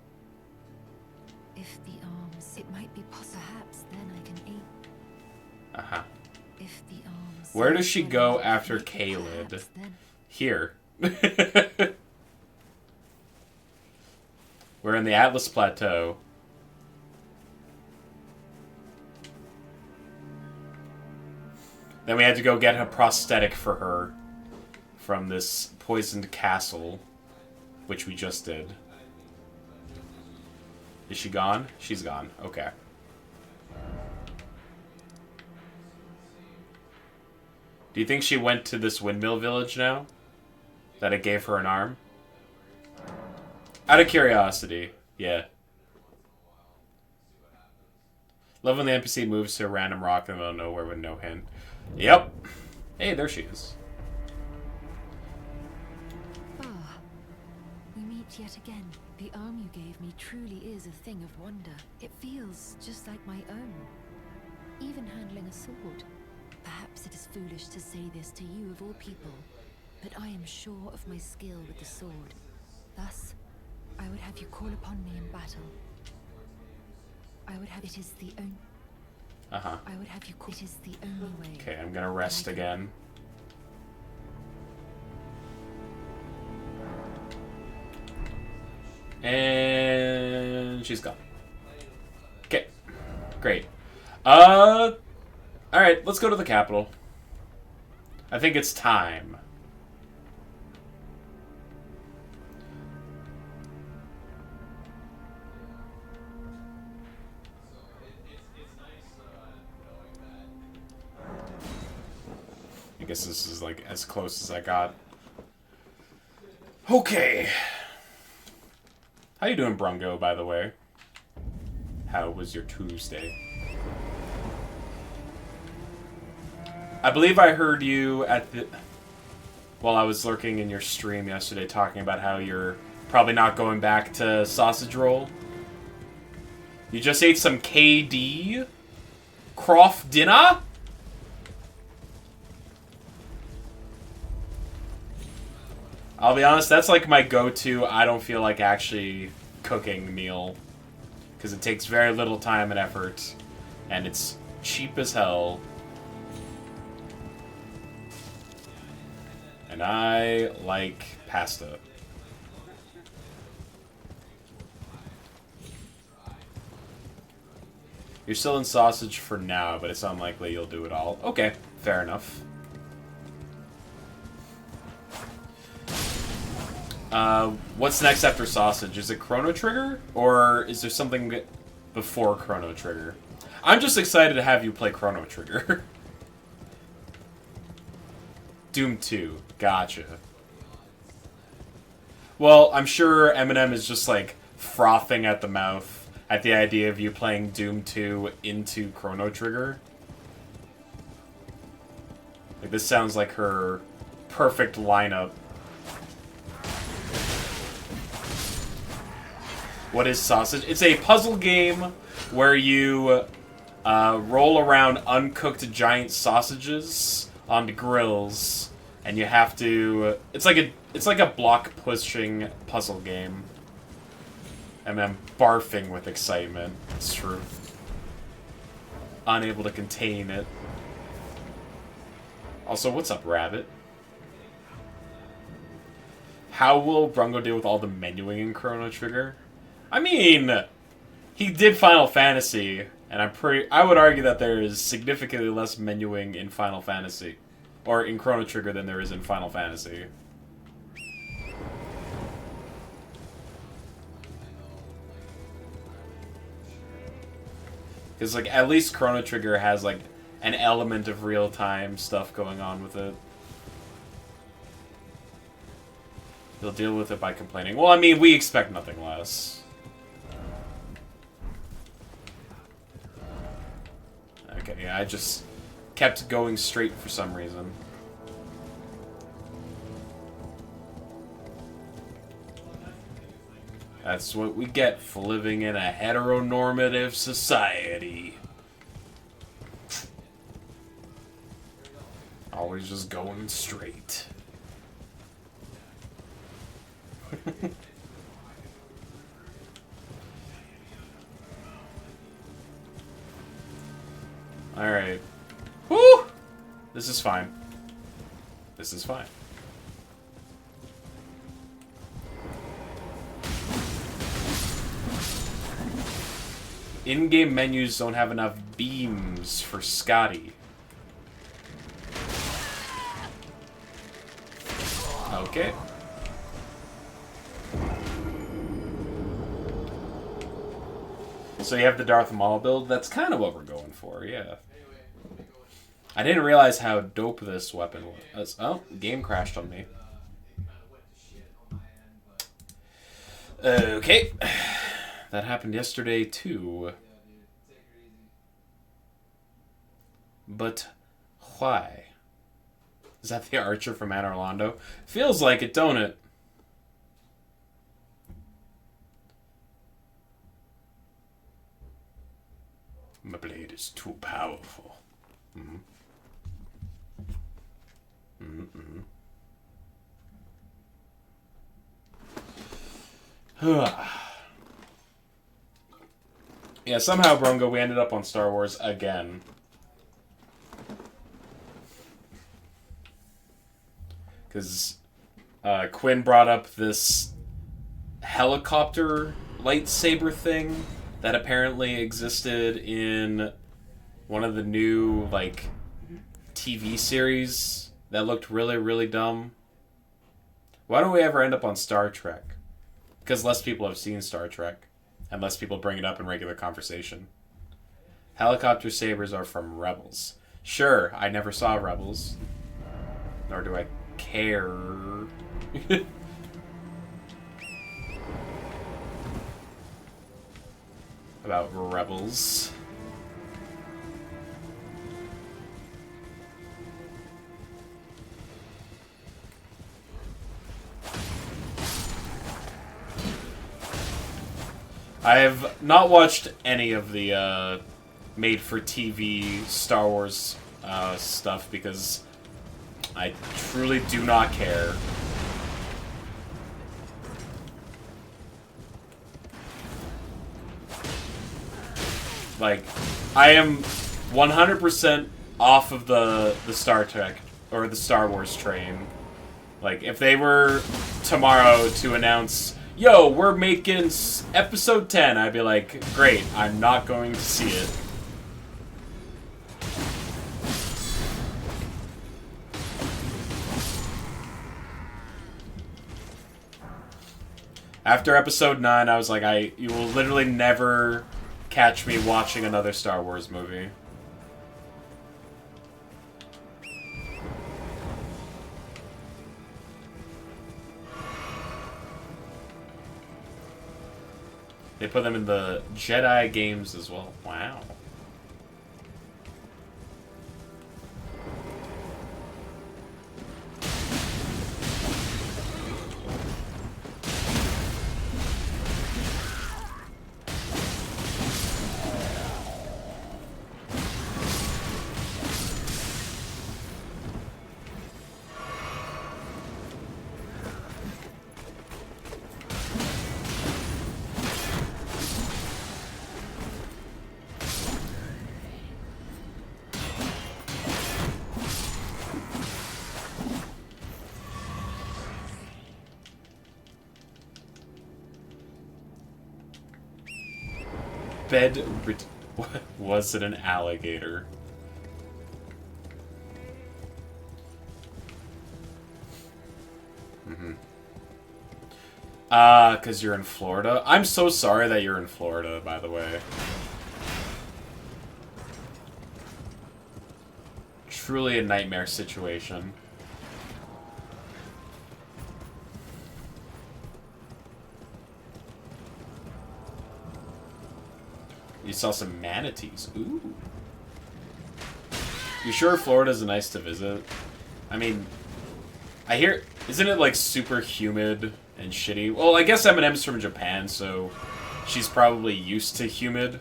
If the arms, it might be possible. Perhaps then I can aid. Uh-huh. If the arms. Where does she serves go well enough, after maybe Caleb? perhaps then. Here. We're in the Atlas Plateau. Then we had to go get a prosthetic for her from this poisoned castle, which we just did. Is she gone? She's gone. Okay. Do you think she went to this windmill village now? That it gave her an arm? Out of curiosity, yeah. Love when the NPC moves to a random rock in the middle of nowhere with no hint. Yep. Hey, there she is. Ah, we meet yet again. The arm you gave me truly is a thing of wonder. It feels just like my own. Even handling a sword. Perhaps it is foolish to say this to you of all people, but I am sure of my skill with the sword. Thus, I would have you call upon me in battle. I would have it is the only. I would have you call it is the only way. Okay, I'm gonna rest again. And she's gone. Okay, great. All right, let's go to the capital. I think it's time. I guess this is like as close as I got. Okay. How you doing, Brungo, by the way? How was your Tuesday? I believe I heard you at the... while I was lurking in your stream yesterday talking about how you're probably not going back to sausage roll. You just ate some KD? Croft dinner? I'll be honest, that's like my go-to I don't feel like actually cooking meal. Because it takes very little time and effort. And it's cheap as hell. And I like pasta. You're still in sausage for now, but it's unlikely you'll do it all. Okay, fair enough. What's next after sausage? Is it Chrono Trigger? Or is there something before Chrono Trigger? I'm just excited to have you play Chrono Trigger. Doom 2. Gotcha. Well, I'm sure Eminem is just, like, frothing at the mouth at the idea of you playing Doom 2 into Chrono Trigger. Like, this sounds like her perfect lineup. What is sausage? It's a puzzle game where you roll around uncooked giant sausages onto grills, and you have to. It's like a block pushing puzzle game. And I'm barfing with excitement. It's true. Unable to contain it. Also, what's up, Rabbit? How will Brungo deal with all the menuing in Chrono Trigger? I mean, he did Final Fantasy, and I would argue that there is significantly less menuing in Final Fantasy, or in Chrono Trigger than there is in Final Fantasy. Because, like, at least Chrono Trigger has, like, an element of real-time stuff going on with it. He'll deal with it by complaining. Well, I mean, we expect nothing less. Okay, yeah, I just kept going straight for some reason. That's what we get for living in a heteronormative society. Always just going straight. Alright. Woo! This is fine. This is fine. In-game menus don't have enough beams for Scotty. Okay. So you have the Darth Maul build? That's kind of what we're going for, yeah. I didn't realize how dope this weapon was. Oh, game crashed on me. Okay. That happened yesterday too. But why? Is that the archer from Anne Orlando? Feels like it, don't it? My blade is too powerful. Mm-hmm. Mm-hmm. Yeah, somehow, Brongo, we ended up on Star Wars again. Because Quinn brought up this helicopter lightsaber thing that apparently existed in one of the new, like, TV series that looked really, really dumb. Why don't we ever end up on Star Trek? Because less people have seen Star Trek, and less people bring it up in regular conversation. Helicopter sabers are from Rebels. Sure, I never saw Rebels. Nor do I care. About Rebels. I have not watched any of the made-for-TV Star Wars stuff because I truly do not care. Like, I am 100% off of the Star Trek or the Star Wars train. Like, if they were tomorrow to announce, yo, we're making episode 10, I'd be like, great, I'm not going to see it. After episode 9, I was like, you will literally never catch me watching another Star Wars movie. They put them in the Jedi games as well. Wow. Was it an alligator? Mm-hmm. Because you're in Florida? I'm so sorry that you're in Florida, by the way. Truly a nightmare situation. You saw some manatees. Ooh. You sure Florida's nice to visit? I mean, I hear... Isn't it, like, super humid and shitty? Well, I guess Eminem's from Japan, so she's probably used to humid.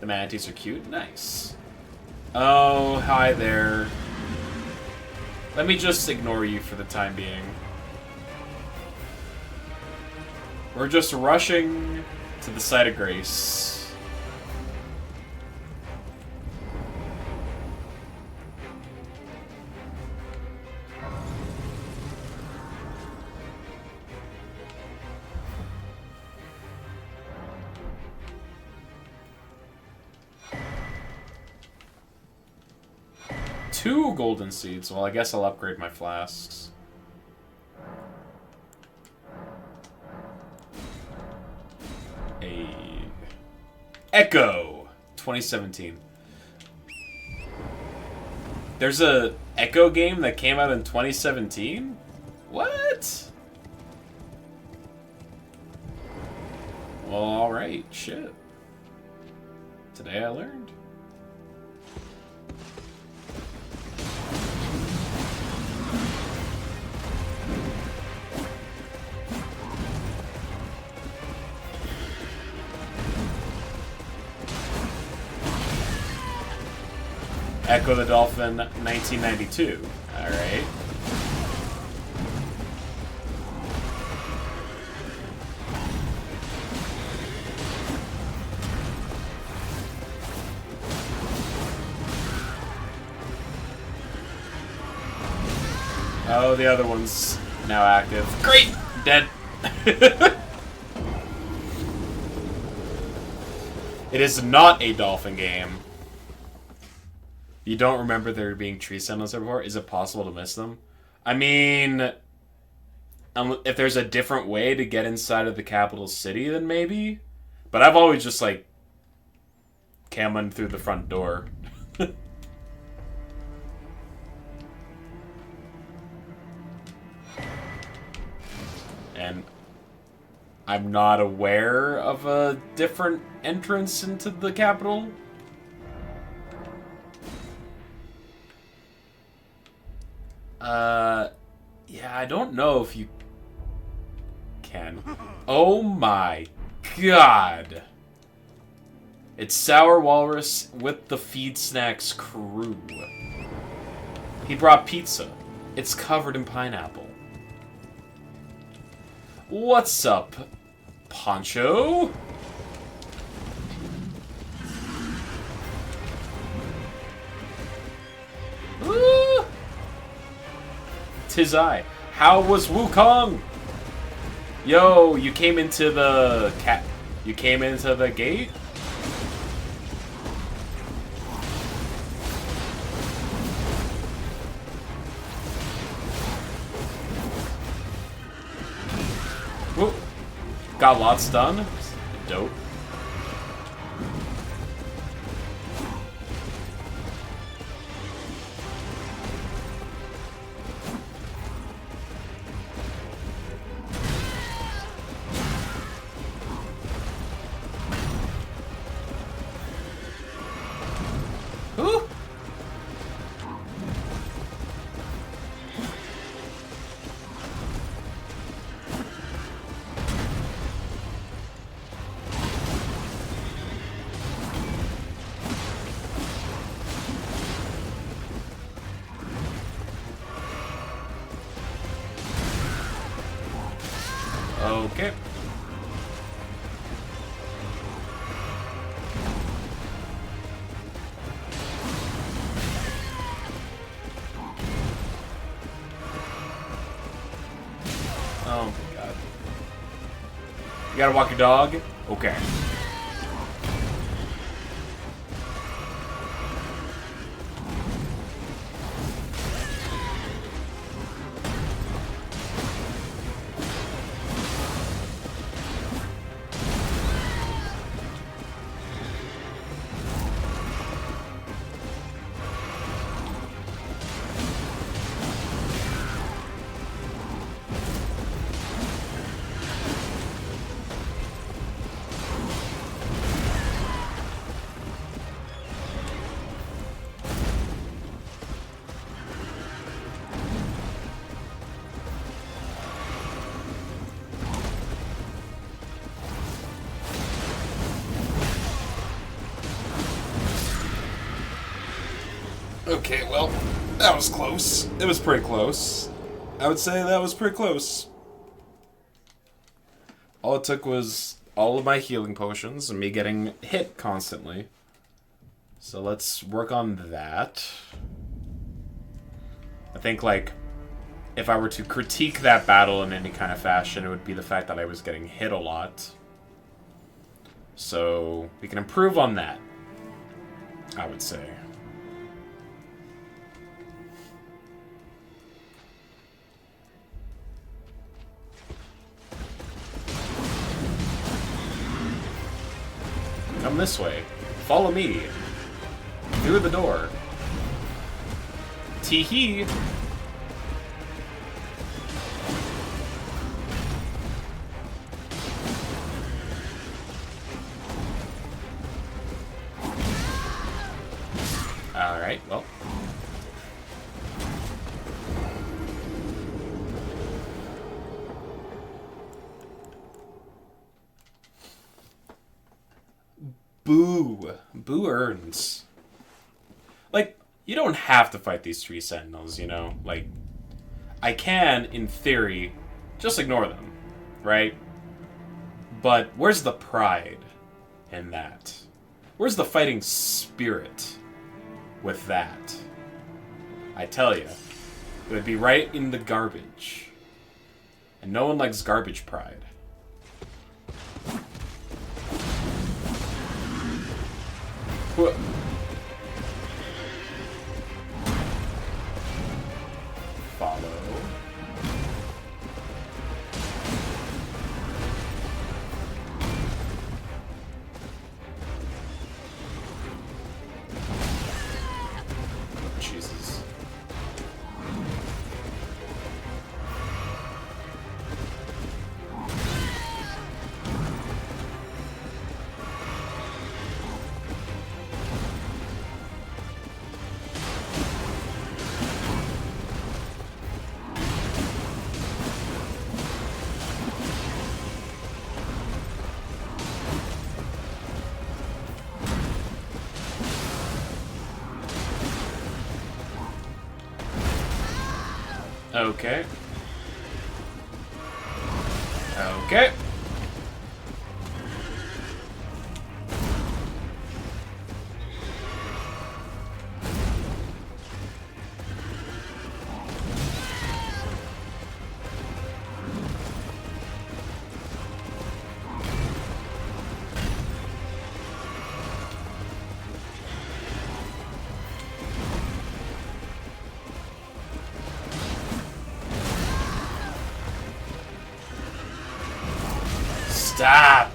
The manatees are cute. Nice. Oh, hi there. Let me just ignore you for the time being. We're just rushing to the site of grace. Two golden seeds. Well, I guess I'll upgrade my flasks. Hey. Echo, 2017. There's a Echo game that came out in 2017? What? Well, alright, shit. Today I learned. Echo the Dolphin, 1992. Alright. Oh, the other one's now active. Great! Dead. It is not a dolphin game. You don't remember there being tree sentinels there before? Is it possible to miss them? I mean, if there's a different way to get inside of the capital city, then maybe. But I've always just, like, camoed through the front door. And I'm not aware of a different entrance into the capital. Yeah, I don't know if you can. Oh my god. It's Sour Walrus with the Feed Snacks crew. He brought pizza. It's covered in pineapple. What's up, Poncho? Ooh. 'Tis I. How was Wukong? Yo, you came into the You came into the gate? Whoop. Got lots done. Dope. Ooh. Okay. Oh my god. You gotta walk your dog? Okay. Okay, well, that was close. It was pretty close. I would say that was pretty close. All it took was all of my healing potions and me getting hit constantly. So let's work on that. I think, like, if I were to critique that battle in any kind of fashion, it would be the fact that I was getting hit a lot. So we can improve on that, I would say. Come this way. Follow me. Through the door. Tee-hee. Alright, well. Boo. Boo earns. Like, you don't have to fight these 3 sentinels, you know? Like, I can, in theory, just ignore them, right? But where's the pride in that? Where's the fighting spirit with that? I tell you, it would be right in the garbage. And no one likes garbage pride. Follow. Jesus. Okay. Okay. Stop!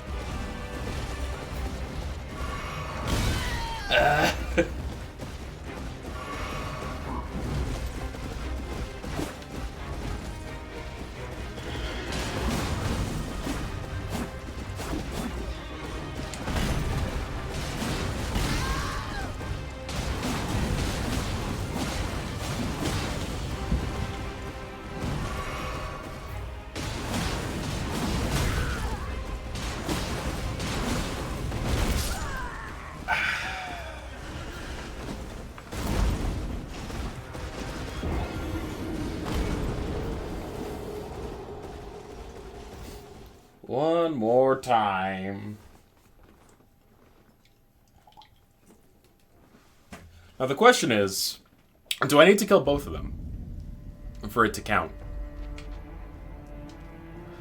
One more time. Now the question is, do I need to kill both of them for it to count?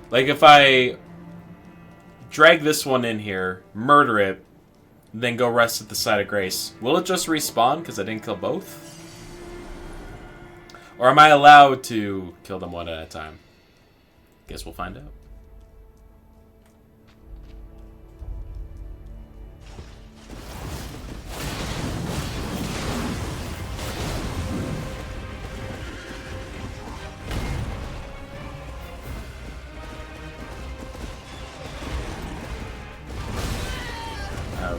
Like if I drag this one in here, murder it, then go rest at the site of grace, will it just respawn because I didn't kill both? Or am I allowed to kill them one at a time? Guess we'll find out.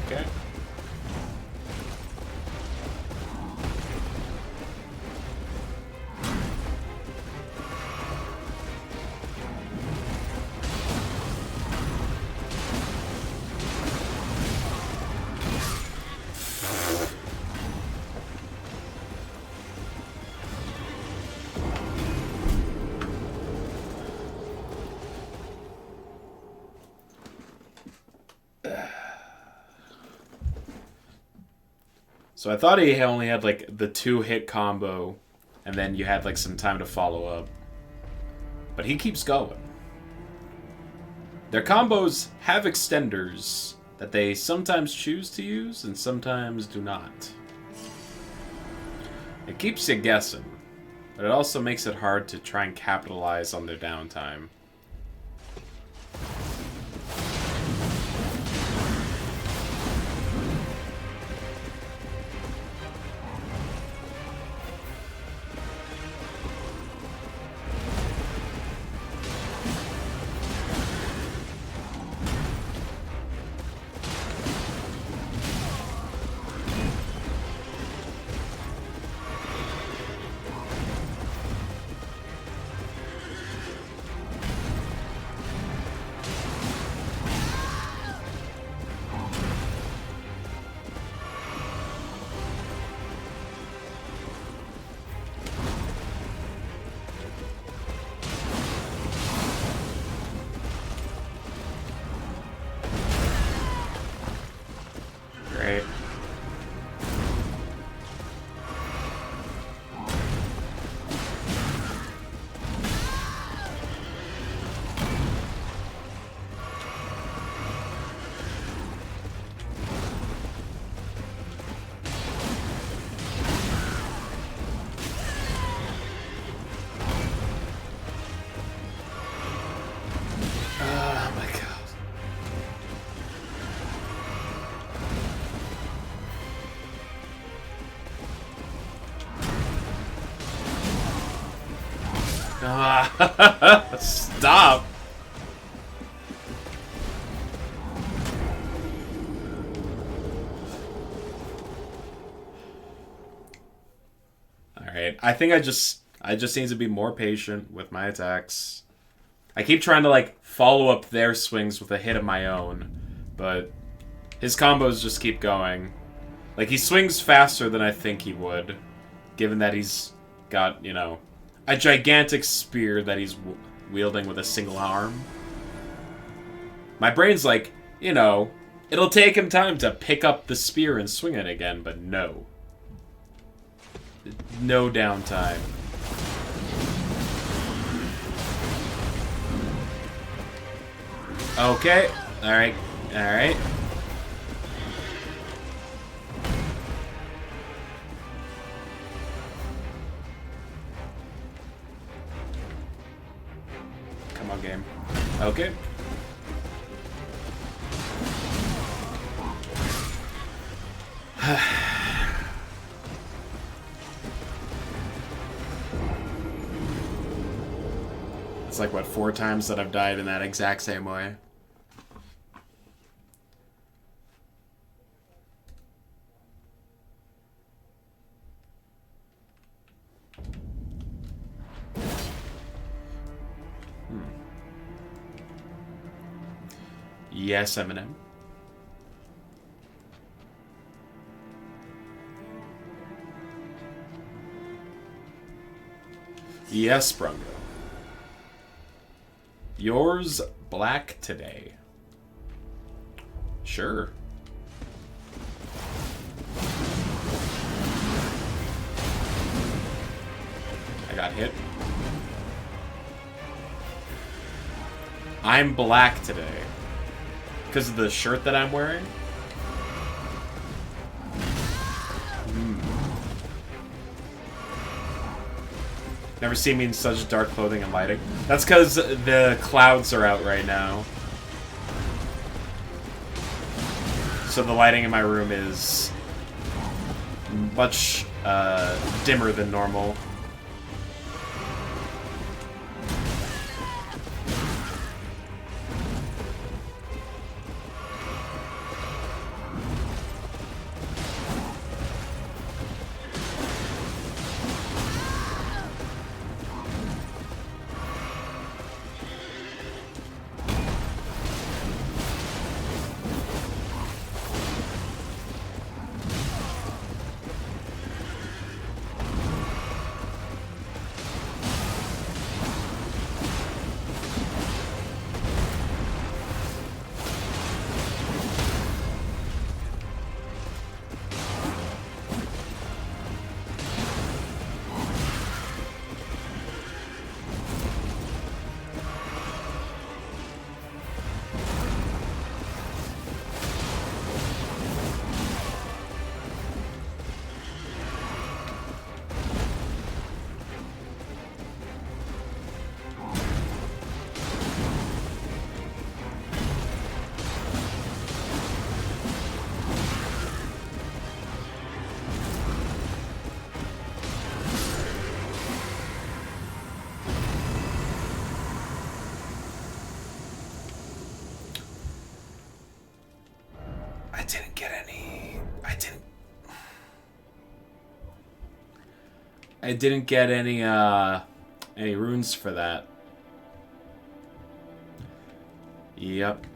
Okay. So I thought he only had like the 2-hit combo, and then you had like some time to follow up. But he keeps going. Their combos have extenders that they sometimes choose to use and sometimes do not. It keeps you guessing, but it also makes it hard to try and capitalize on their downtime. Right. Oh my god. Ah, stop. All right. I think I just need to be more patient with my attacks. I keep trying to like follow up their swings with a hit of my own, but his combos just keep going. Like he swings faster than I think he would, given that he's got, you know, a gigantic spear that he's wielding with a single arm. My brain's like, you know, it'll take him time to pick up the spear and swing it again, but no. No downtime. Okay. Alright. Alright. Come on, game. Okay. It's like, what, 4 times that I've died in that exact same way? Yes, Eminem. Yes, Brungo. Yours black today. Sure. I got hit. I'm black today. Because of the shirt that I'm wearing? Never seen me in such dark clothing and lighting. That's because the clouds are out right now. So the lighting in my room is much dimmer than normal. I didn't get any runes for that. Yep.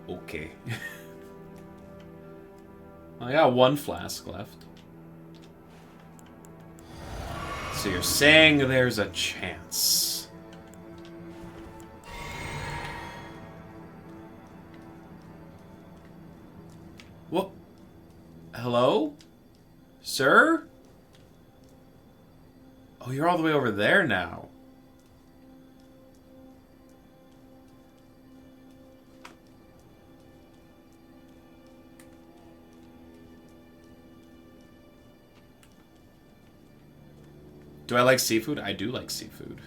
Okay. I got 1 flask left. So you're saying there's a chance. What? Hello? Sir? Oh, you're all the way over there now. Do I like seafood? I do like seafood.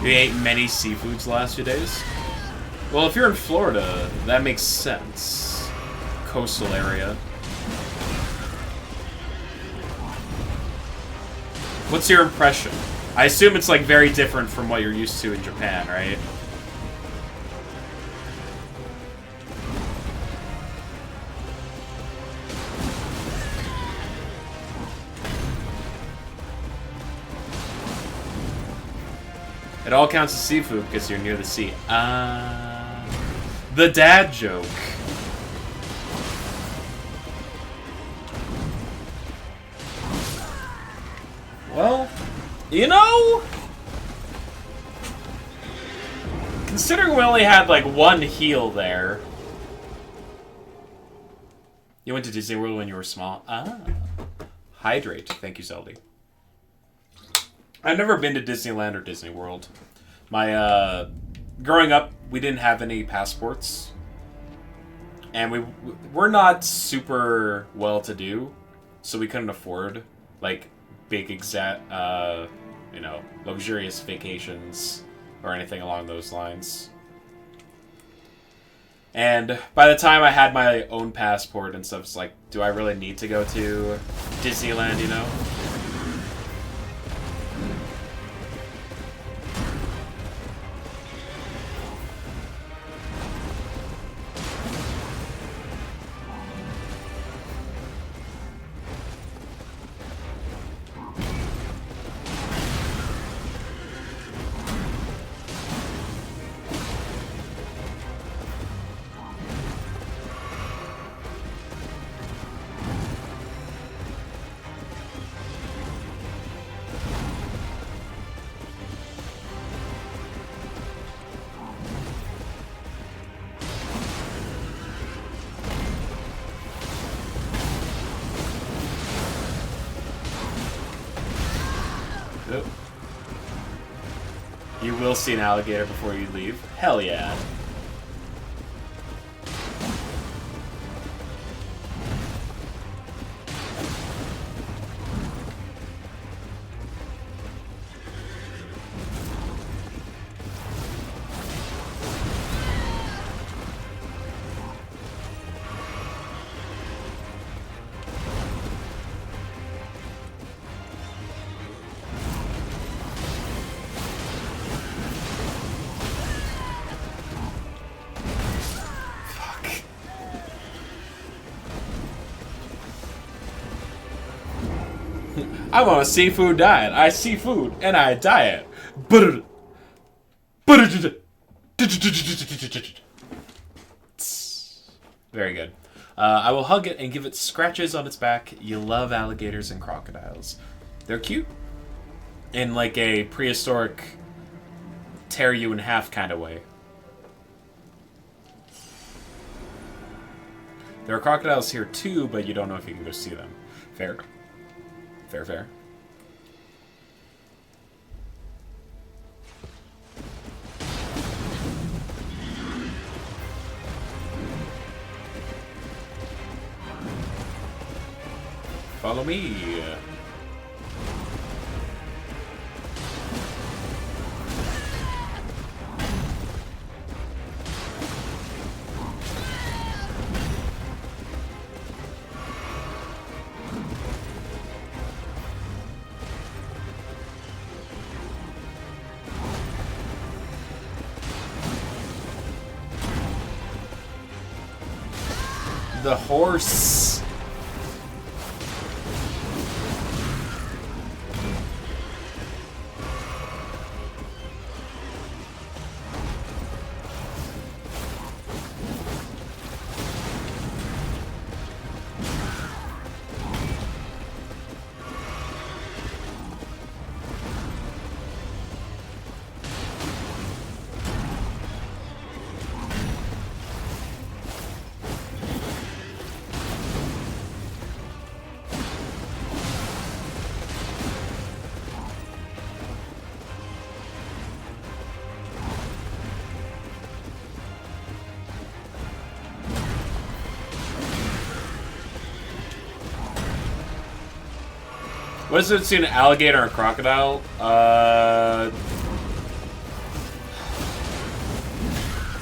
You ate many seafoods the last few days? Well, if you're in Florida, that makes sense. Coastal area. What's your impression? I assume it's like very different from what you're used to in Japan, right? It all counts as seafood because you're near the sea. The dad joke. Well, you know, considering we only had like one heal there. You went to Disney World when you were small? Ah. Hydrate. Thank you, Zeldy. I've never been to Disneyland or Disney World. My, growing up, we didn't have any passports. And we're not super well-to-do, so we couldn't afford, like, big you know, luxurious vacations or anything along those lines. And by the time I had my own passport and stuff, it's like, do I really need to go to Disneyland, you know? You will see an alligator before you leave. Hell yeah. I'm on a seafood diet. I see food and I diet. Very good. I will hug it and give it scratches on its back. You love alligators and crocodiles. They're cute. In like a prehistoric tear you in half kind of way. There are crocodiles here too, but you don't know if you can go see them. Fair. Fair, fair. Follow me. The horse. What is it between an alligator and a crocodile?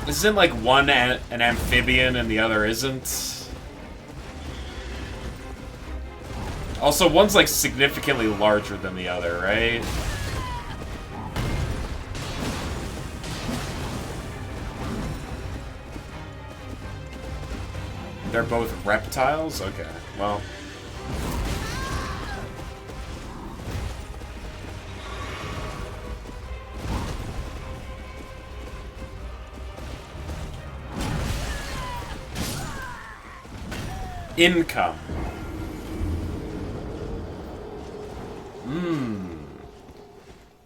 Isn't like one an amphibian and the other isn't? Also, one's like significantly larger than the other, right? They're both reptiles? Okay, well. Income.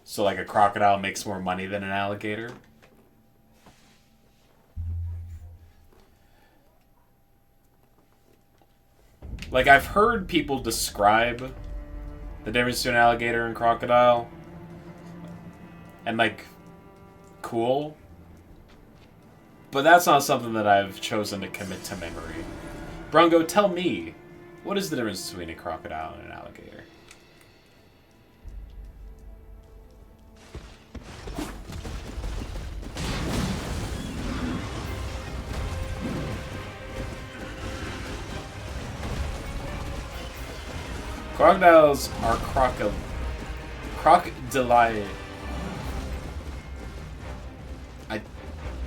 So like a crocodile makes more money than an alligator? Like, I've heard people describe the difference between an alligator and crocodile. And, like, cool. But that's not something that I've chosen to commit to memory. Brungo, tell me, what is the difference between a crocodile and an alligator? Crocodiles are crocodili.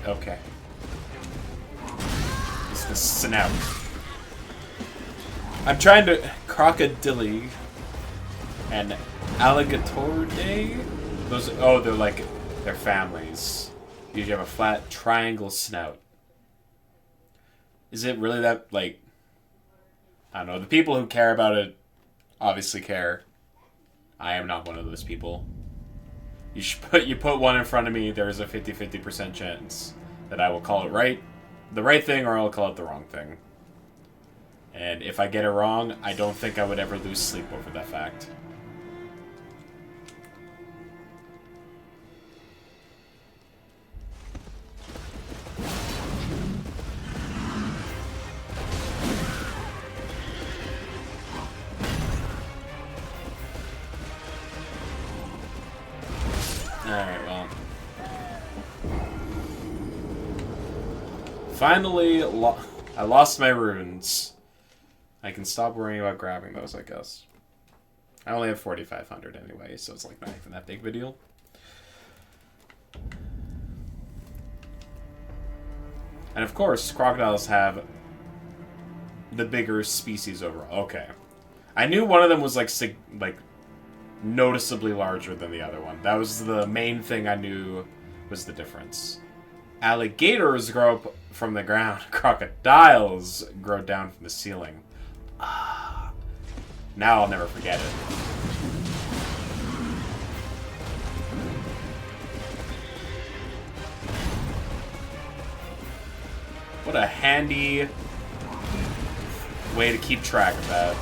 Okay. It's the snout. I'm trying to crocodili and alligatoridae. Those they're like they're families. Usually have a flat triangle snout. Is it really that like? I don't know. The people who care about it obviously care. I am not one of those people. You put one in front of me, there is a 50-50% chance that I will call it the right thing, or I'll call it the wrong thing. And if I get it wrong, I don't think I would ever lose sleep over that fact. Alright, well. Finally, I lost my runes. I can stop worrying about grabbing those, I guess. I only have 4,500 anyway, so it's like not even that big of a deal. And of course, crocodiles have the bigger species overall. Okay. I knew one of them was like noticeably larger than the other one. That was the main thing I knew was the difference. Alligators grow up from the ground. Crocodiles grow down from the ceiling. Now I'll never forget it. What a handy way to keep track of that.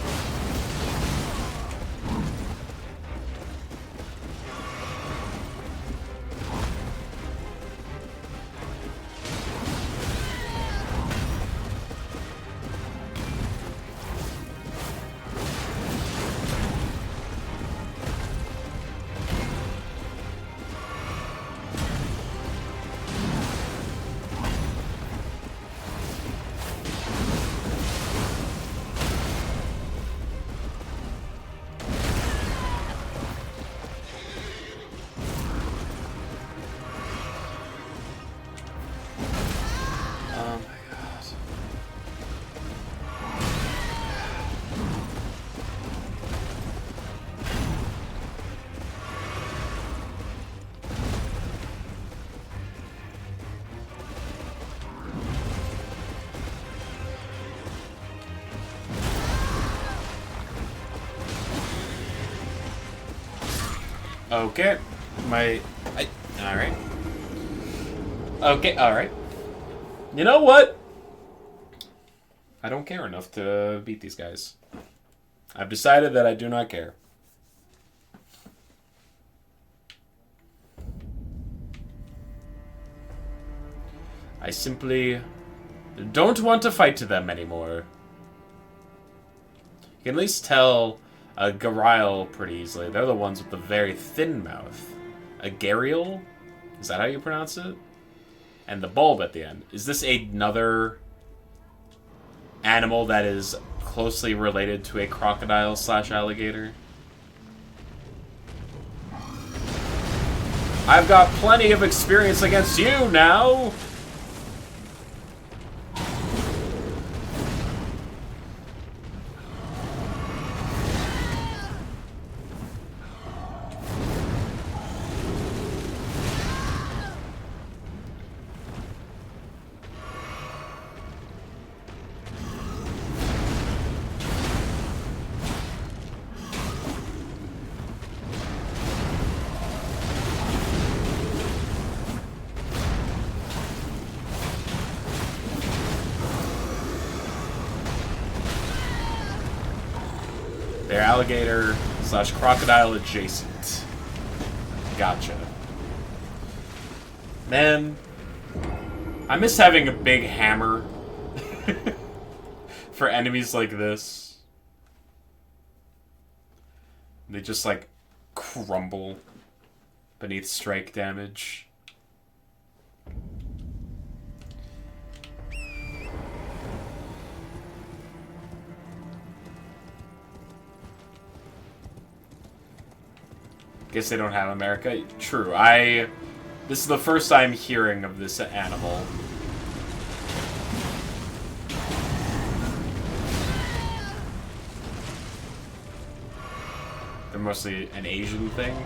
Okay. Alright. Okay, alright. You know what? I don't care enough to beat these guys. I've decided that I do not care. I simply don't want to fight to them anymore. You can at least tell A Garile pretty easily. They're the ones with the very thin mouth. A Gharial? Is that how you pronounce it? And the bulb at the end. Is this another animal that is closely related to a crocodile slash alligator? I've got plenty of experience against you now! They're alligator slash crocodile adjacent. Gotcha. Man, I miss having a big hammer for enemies like this. They just, like, crumble beneath strike damage. Guess they don't have America. True. This is the first time hearing of this animal. They're mostly an Asian thing.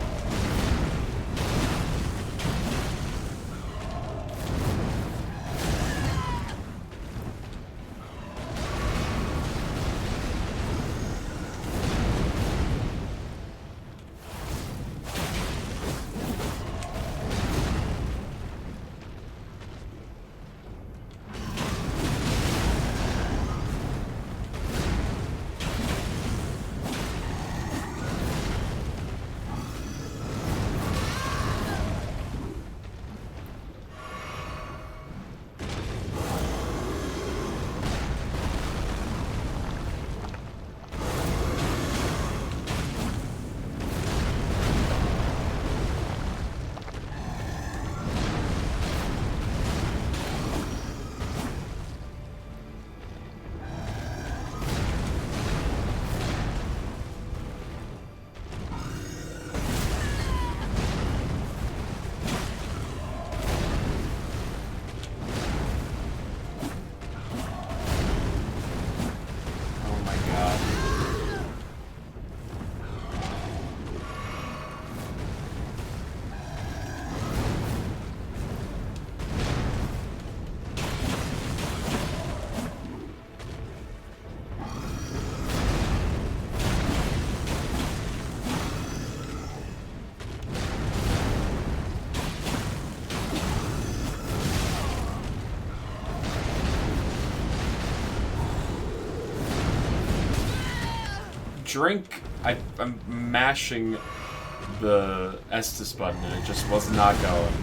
Drink. I'm mashing the Estus button and it just was not going.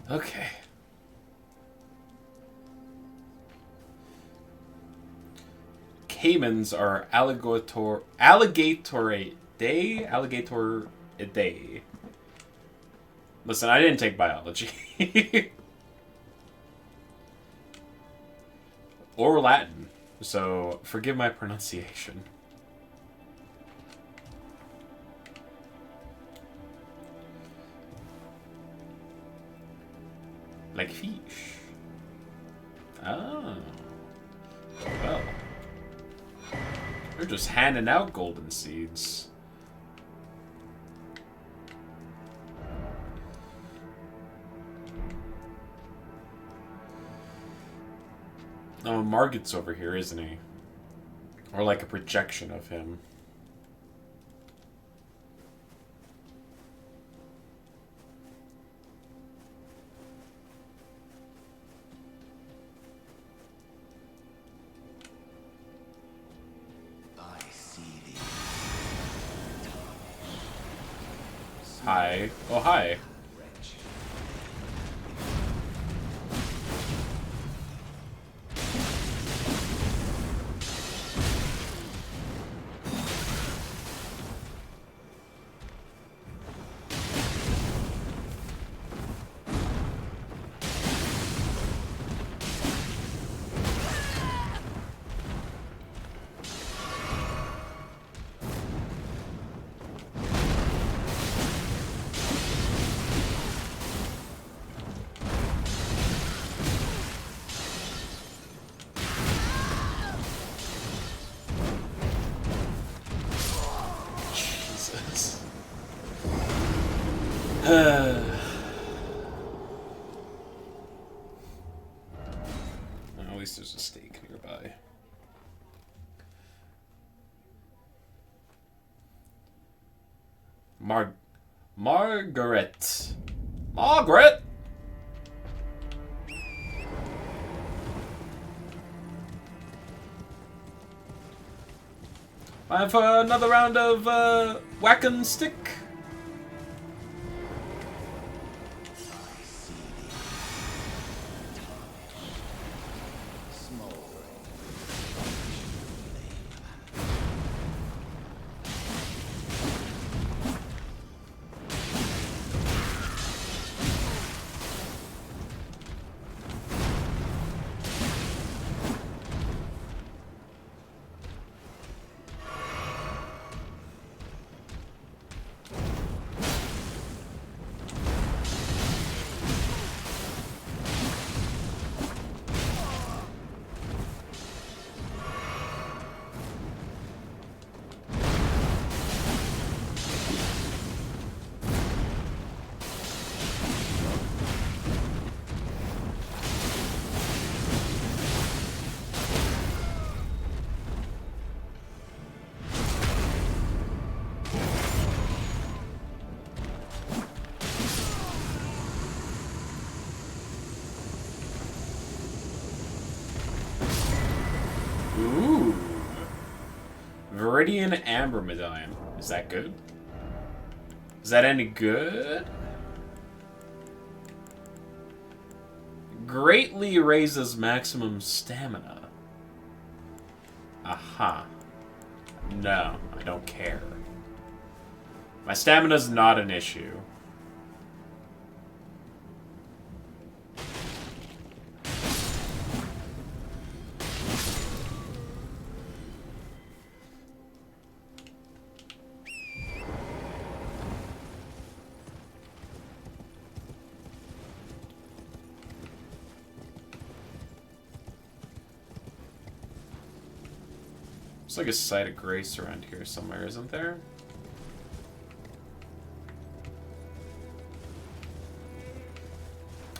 Okay. Caimans are alligatoridea. Listen, I didn't take biology. Or Latin, so forgive my pronunciation. Like fish. Oh. Well. They're just handing out golden seeds. Oh, Margit's over here, isn't he? Or like a projection of him. Hi. Oh, hi. Jesus. Well, at least there's a steak nearby. Margaret. Margaret! Time for another round of whack and stick. Ooh. Viridian Amber Medallion. Is that good? Is that any good? Greatly raises maximum stamina. Aha. No, I don't care. My stamina's not an issue. There's like a site of grace around here somewhere, isn't there?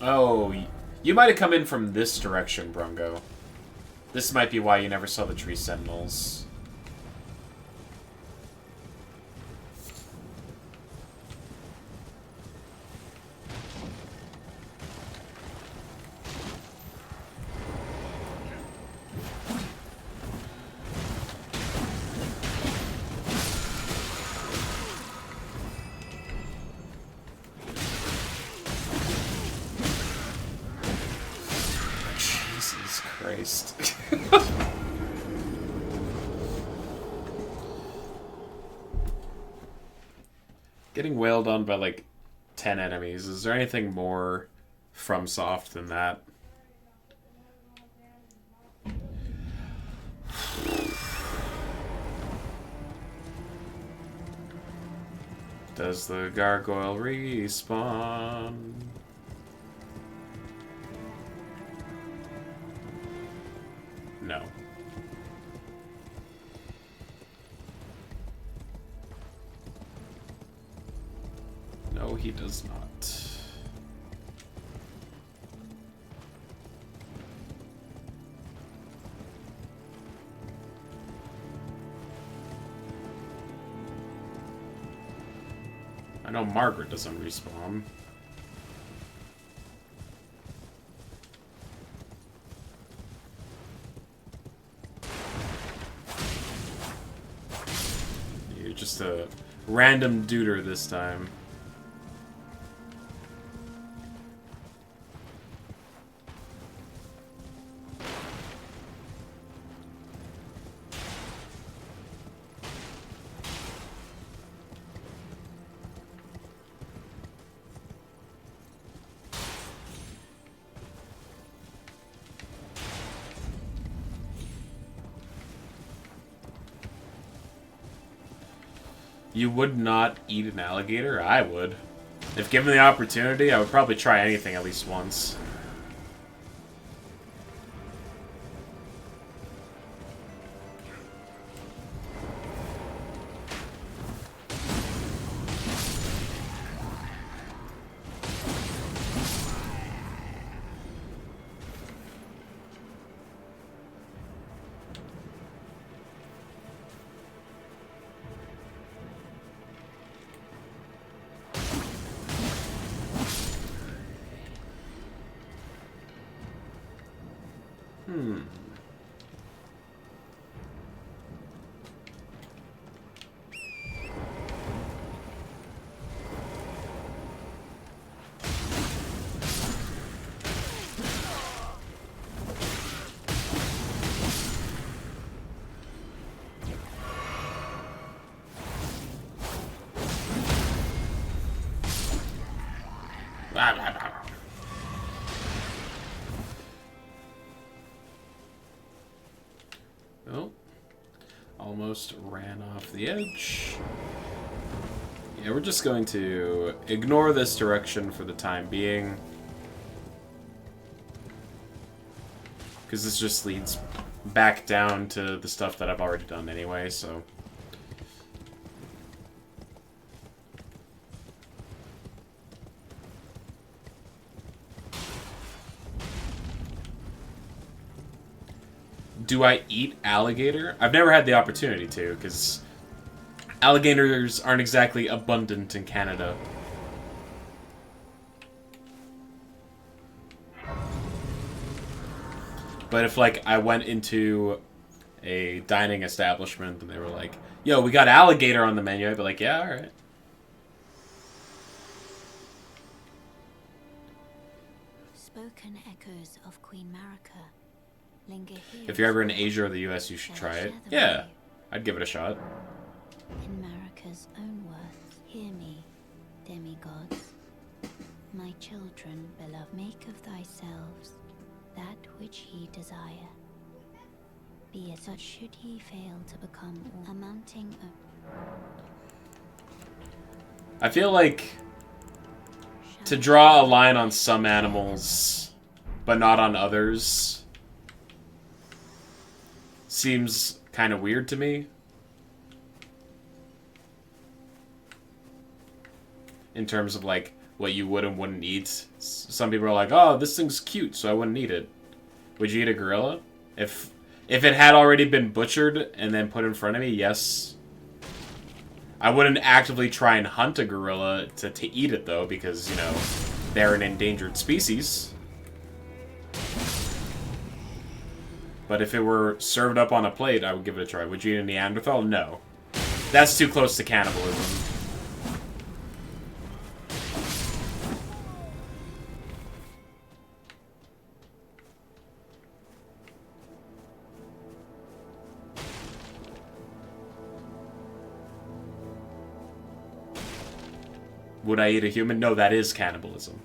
Oh, you might have come in from this direction, Brungo. This might be why you never saw the tree sentinels. Christ. Getting wailed on by like 10 enemies. Is there anything more FromSoft than that? Does the gargoyle respawn? No. No, he does not. I know Margaret doesn't respawn. You're just a random duder this time. You would not eat an alligator? I would. If given the opportunity, I would probably try anything at least once. Oh. Almost ran off the edge. Yeah, we're just going to ignore this direction for the time being. Because this just leads back down to the stuff that I've already done anyway, so... Do I eat alligator? I've never had the opportunity to, because alligators aren't exactly abundant in Canada. But if, like, I went into a dining establishment and they were like, yo, we got alligator on the menu, I'd be like, yeah, alright. Spoken echoes of Queen Marika linger here. If you're ever in Asia or the US, you should try it. Yeah, I'd give it a shot. In Marika's own words, hear me, demigods. My children, beloved, make of thyselves that which ye desire. Be it such should ye fail to become amounting of... I feel like to draw a line on some animals, but not on others, seems kind of weird to me. In terms of, like, what you would and wouldn't eat. Some people are like, oh, this thing's cute, so I wouldn't eat it. Would you eat a gorilla? If it had already been butchered and then put in front of me, yes. I wouldn't actively try and hunt a gorilla to eat it, though, because, you know, they're an endangered species. But if it were served up on a plate, I would give it a try. Would you eat a Neanderthal? No. That's too close to cannibalism. Would I eat a human? No, that is cannibalism.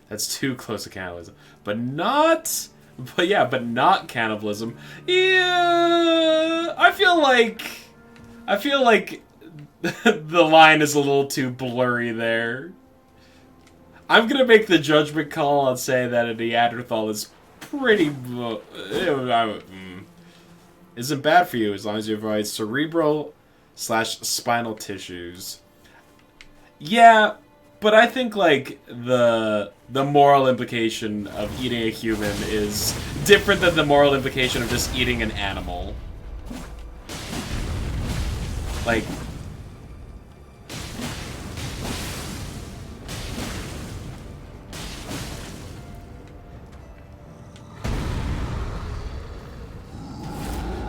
That's too close to cannibalism. But not But yeah, but not cannibalism. Yeah, I feel like the line is a little too blurry there. I'm gonna make the judgment call and say that a Neanderthal is pretty... isn't bad for you as long as you avoid cerebral / spinal tissues. Yeah, but I think, like, the moral implication of eating a human is different than the moral implication of just eating an animal. Like...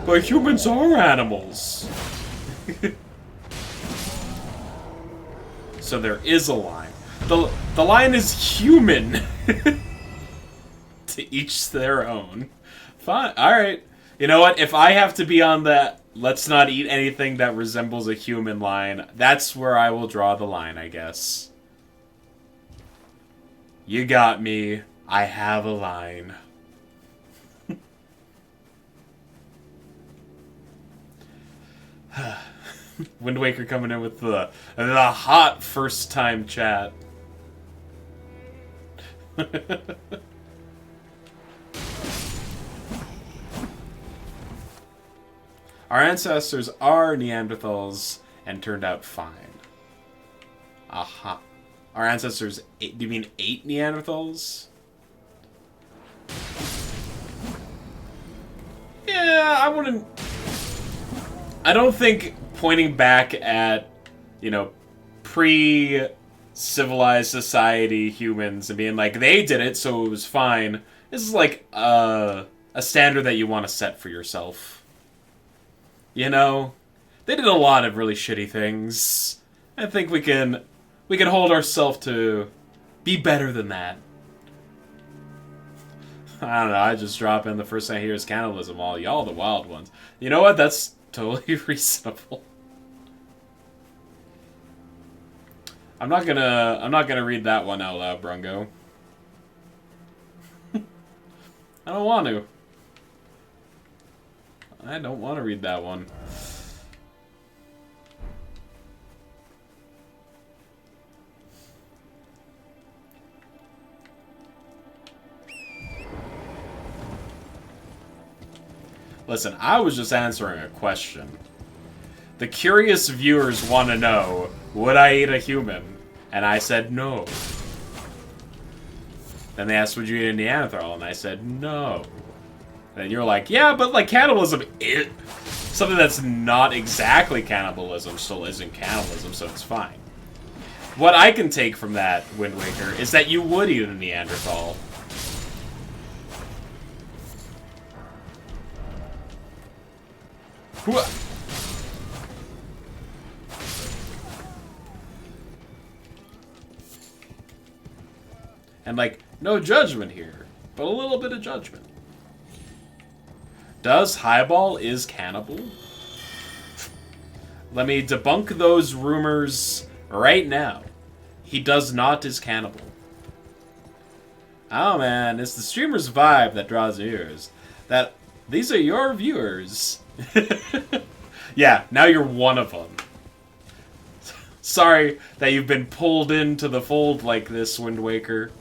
But humans are animals! So there is a line. The line is human! To each their own. Fine, alright. You know what, if I have to be on that let's not eat anything that resembles a human line, that's where I will draw the line, I guess. You got me. I have a line. Wind Waker coming in with the hot first time chat. Our ancestors are Neanderthals and turned out fine. Aha. Our ancestors, do you mean 8 Neanderthals? Yeah, I wouldn't... I don't think pointing back at, you know, pre-civilized society humans and being like, they did it, so it was fine. This is like a standard that you want to set for yourself. You know? They did a lot of really shitty things. I think we can hold ourselves to be better than that. I don't know, I just drop in the first thing I hear is cannibalism. All y'all the wild ones. You know what? That's totally reasonable. I'm not gonna read that one out loud, Brungo. I don't want to. I don't want to read that one. Listen, I was just answering a question. The curious viewers want to know, would I eat a human? And I said no. Then they asked, would you eat a Neanderthal? And I said no. And you're like, yeah, but like cannibalism is something that's not exactly cannibalism still isn't cannibalism, so it's fine. What I can take from that, Wind Waker, is that you would eat a Neanderthal. And like, no judgment here, but a little bit of judgment. Does Highball is cannibal? Let me debunk those rumors right now. He does not is cannibal. Oh man, it's the streamer's vibe that draws ears. That these are your viewers. Yeah, now you're one of them. Sorry that you've been pulled into the fold like this, Wind Waker.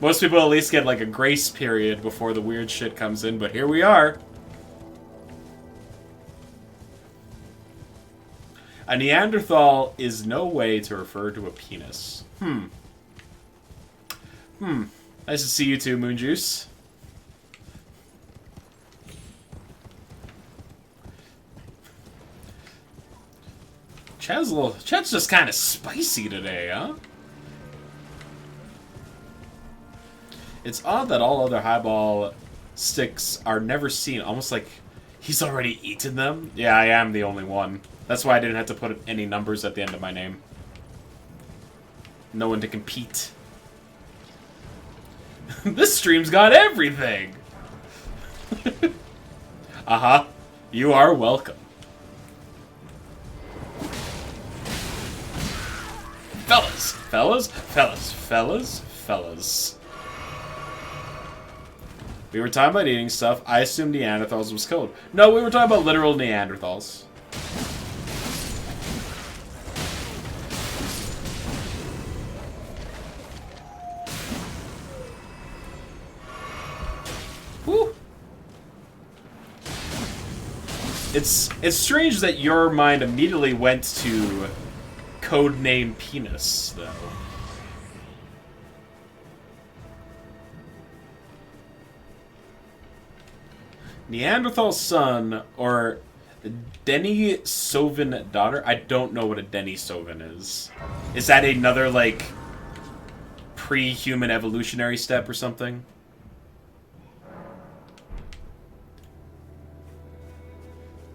Most people at least get like a grace period before the weird shit comes in, but here we are. A Neanderthal is no way to refer to a penis. Nice to see you too, Moonjuice. Chad's just kind of spicy today, huh? It's odd that all other Highball sticks are never seen, almost like he's already eaten them. Yeah, I am the only one. That's why I didn't have to put any numbers at the end of my name. No one to compete. This stream's got everything! Uh-huh. You are welcome. Fellas! Fellas! Fellas! Fellas! Fellas! We were talking about eating stuff. I assumed Neanderthals was code. No, we were talking about literal Neanderthals. Whew. It's strange that your mind immediately went to codename penis, though. Neanderthal son, or Denisovin daughter? I don't know what a Denisovin is. Is that another, like, pre-human evolutionary step or something?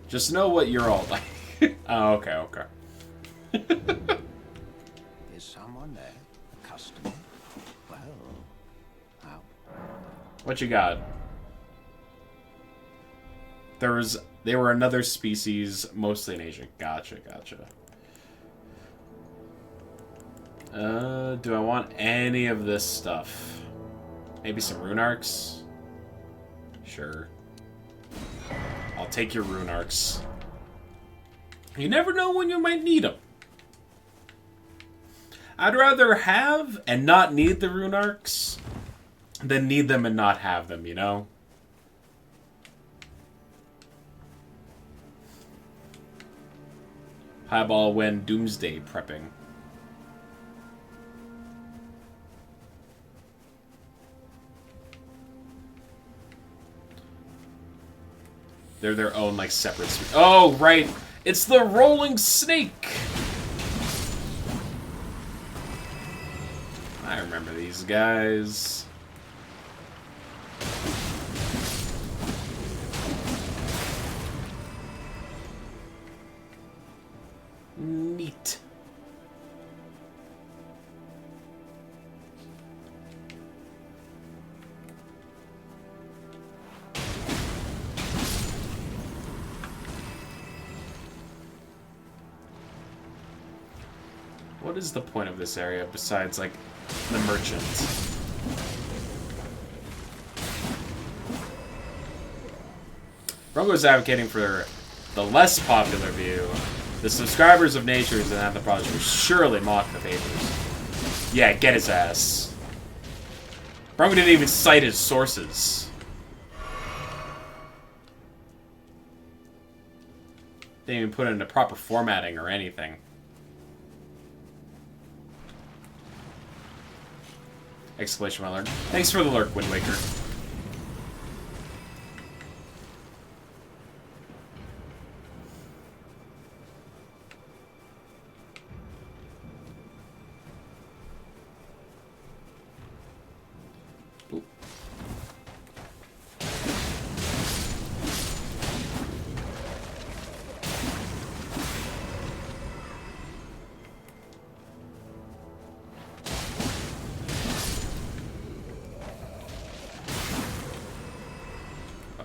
Just know what you're all like. Oh, okay, okay. Is someone there? A customer? Well, how? What you got? They were another species, mostly in Asia. Gotcha, gotcha. Do I want any of this stuff? Maybe some rune arcs? Sure. I'll take your rune arcs. You never know when you might need them. I'd rather have and not need the rune arcs than need them and not have them, you know? Highball when doomsday prepping. They're their own, like, separate... Oh, right! It's the rolling snake! I remember these guys. Neat. What is the point of this area besides, like, the merchant? Rongo's advocating for the less popular view. The subscribers of Natures and Anthropology will surely mock the papers. Yeah, get his ass. Bronco didn't even cite his sources. Didn't even put it into proper formatting or anything. Exclamation mark. Thanks for the lurk, Wind Waker. Ooh.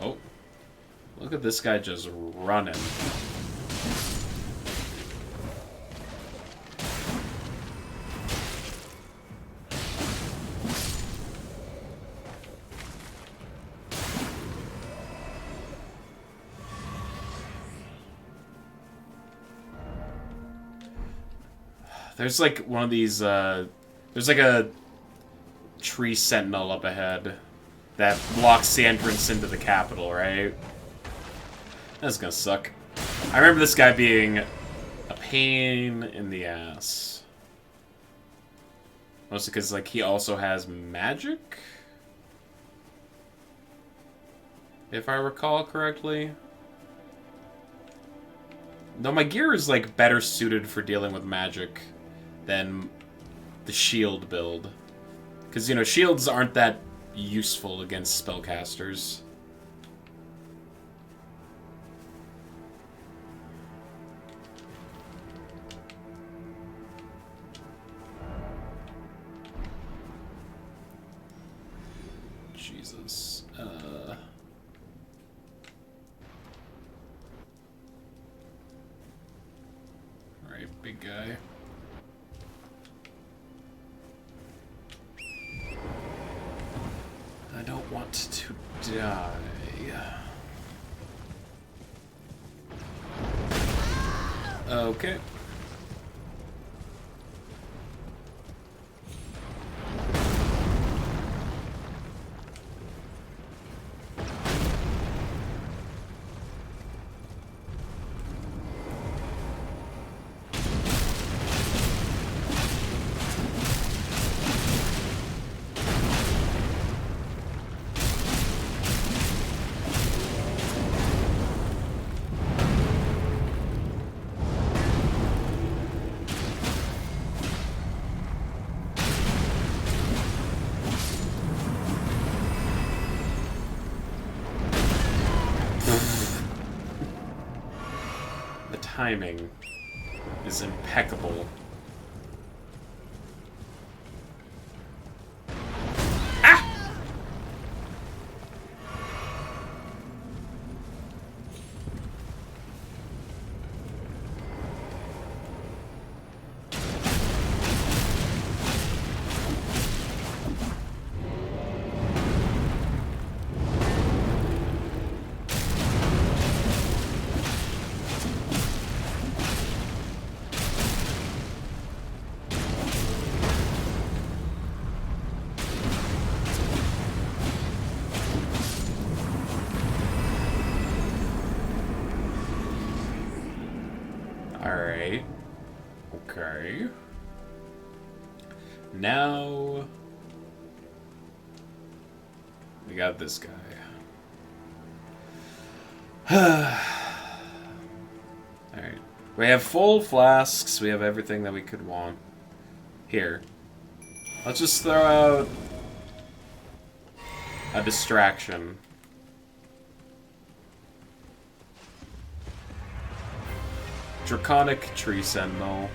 Oh. Look at this guy just running. There's like one of these, there's like a tree sentinel up ahead that blocks the entrance into the capital, right? That's gonna suck. I remember this guy being a pain in the ass. Mostly because, like, he also has magic? If I recall correctly. Though my gear is, like, better suited for dealing with magic than the shield build. Because, you know, shields aren't that useful against spellcasters. Jesus. Alright, big guy. I don't want to die. Okay. The timing is impeccable. Alright. Okay. Now... we got this guy. Alright. We have full flasks. We have everything that we could want. Here. Let's just throw out a distraction. Draconic Tree Sentinel.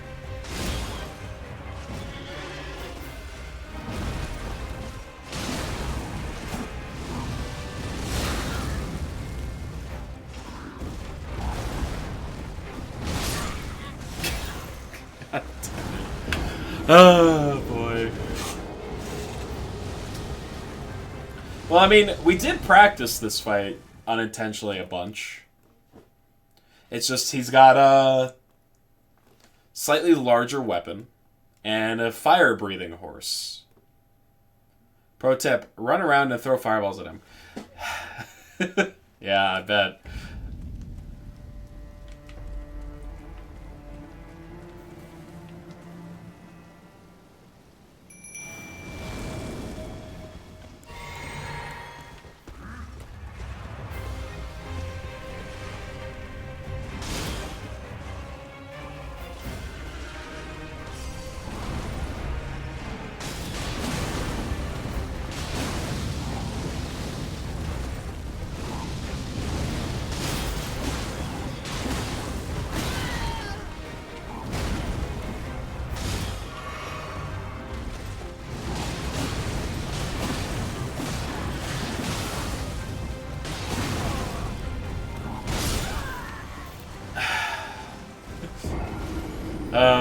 God damn it. Oh, boy. Well, I mean, we did practice this fight unintentionally a bunch. It's just he's got a slightly larger weapon and a fire-breathing horse. Pro tip, run around and throw fireballs at him. Yeah, I bet.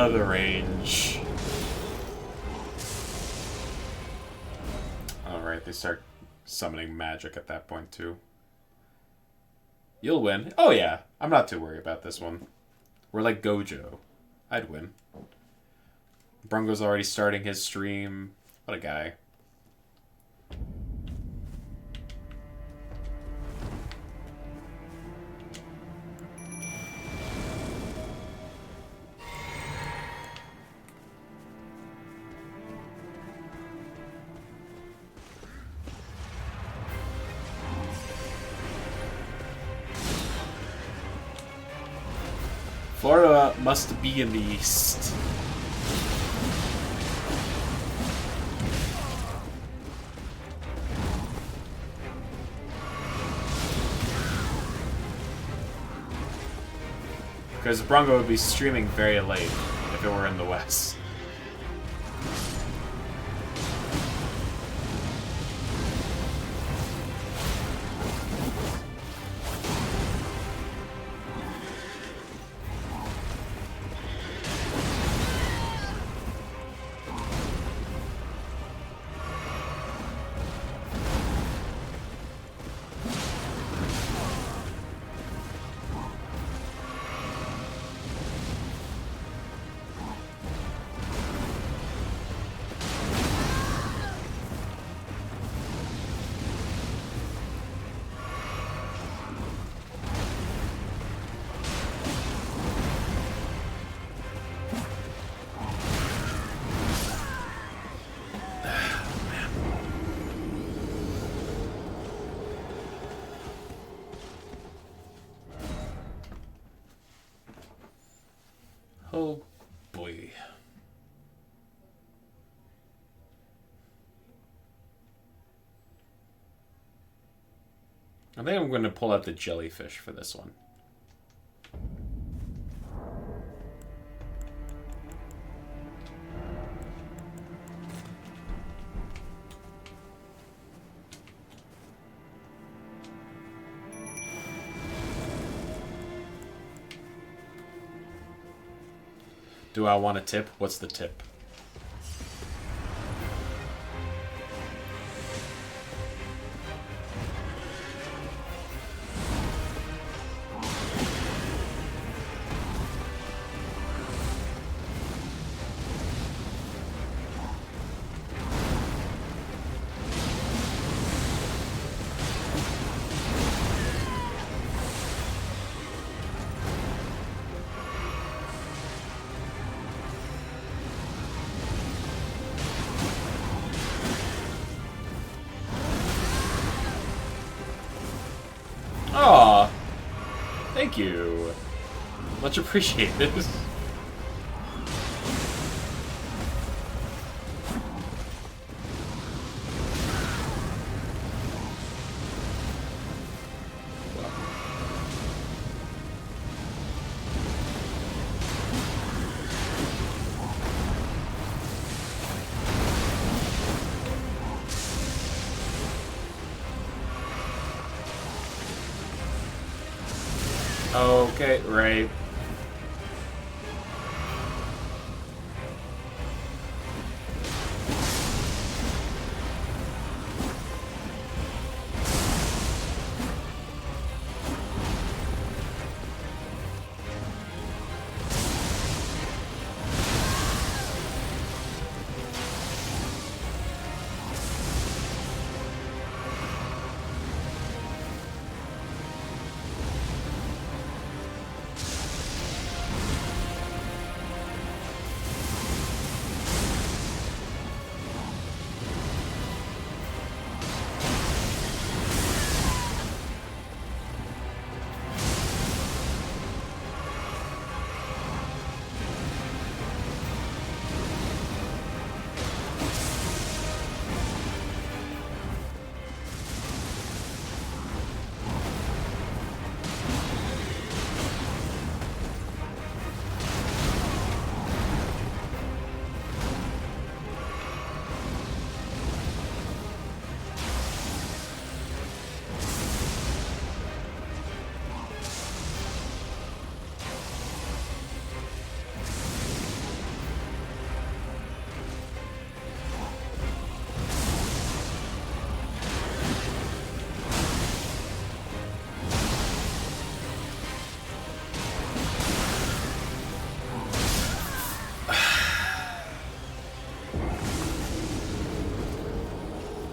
The range. Alright, they start summoning magic at that point, too. You'll win. Oh, yeah. I'm not too worried about this one. We're like Gojo. I'd win. Brungo's already starting his stream. What a guy. Florida must be in the east. Because Brongo would be streaming very late if it were in the west. Oh, boy. I think I'm going to pull out the jellyfish for this one. Do I want a tip? What's the tip? Aw, thank you. Much appreciated. Okay, right.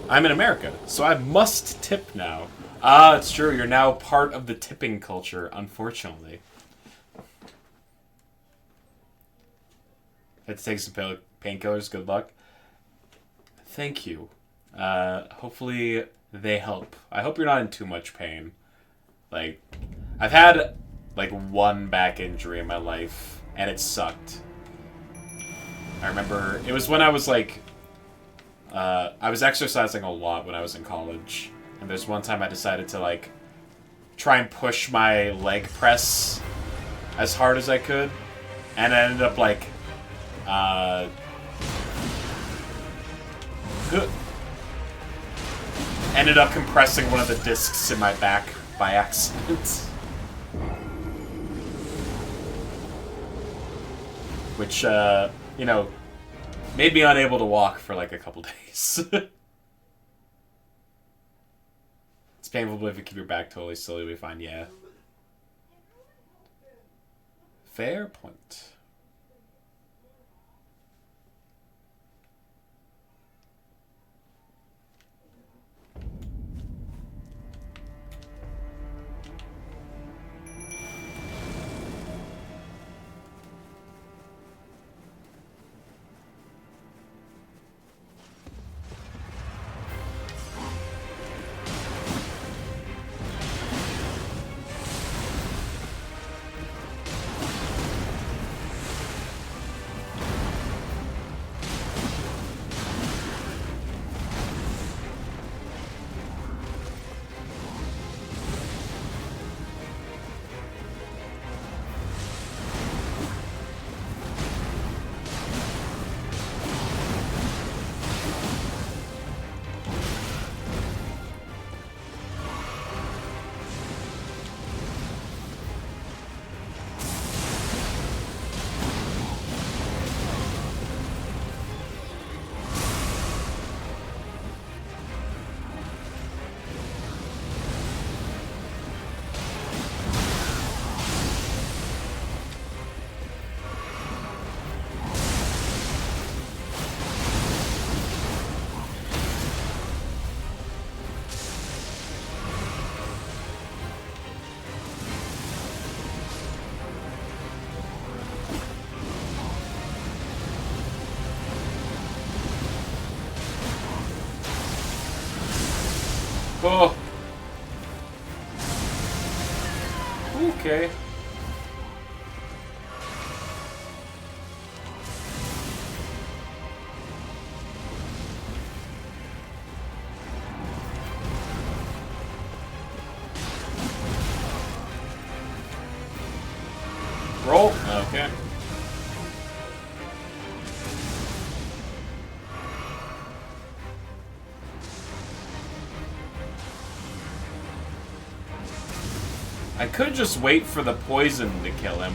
I'm in America, so I must tip now. Ah, it's true. You're now part of the tipping culture, unfortunately. Had to take some painkillers. Good luck. Thank you. Hopefully they help. I hope you're not in too much pain. Like, I've had, like, one back injury in my life, and it sucked. I remember, it was when I was, like, I was exercising a lot when I was in college, and there's one time I decided to, like, try and push my leg press as hard as I could, and I ended up, like, ended up compressing one of the discs in my back by accident. Which, you know, made me unable to walk for like a couple days. It's painful, but if you keep your back totally still, you'll be fine. Yeah. Fair point. Oh. Okay. Roll. Okay. I could just wait for the poison to kill him.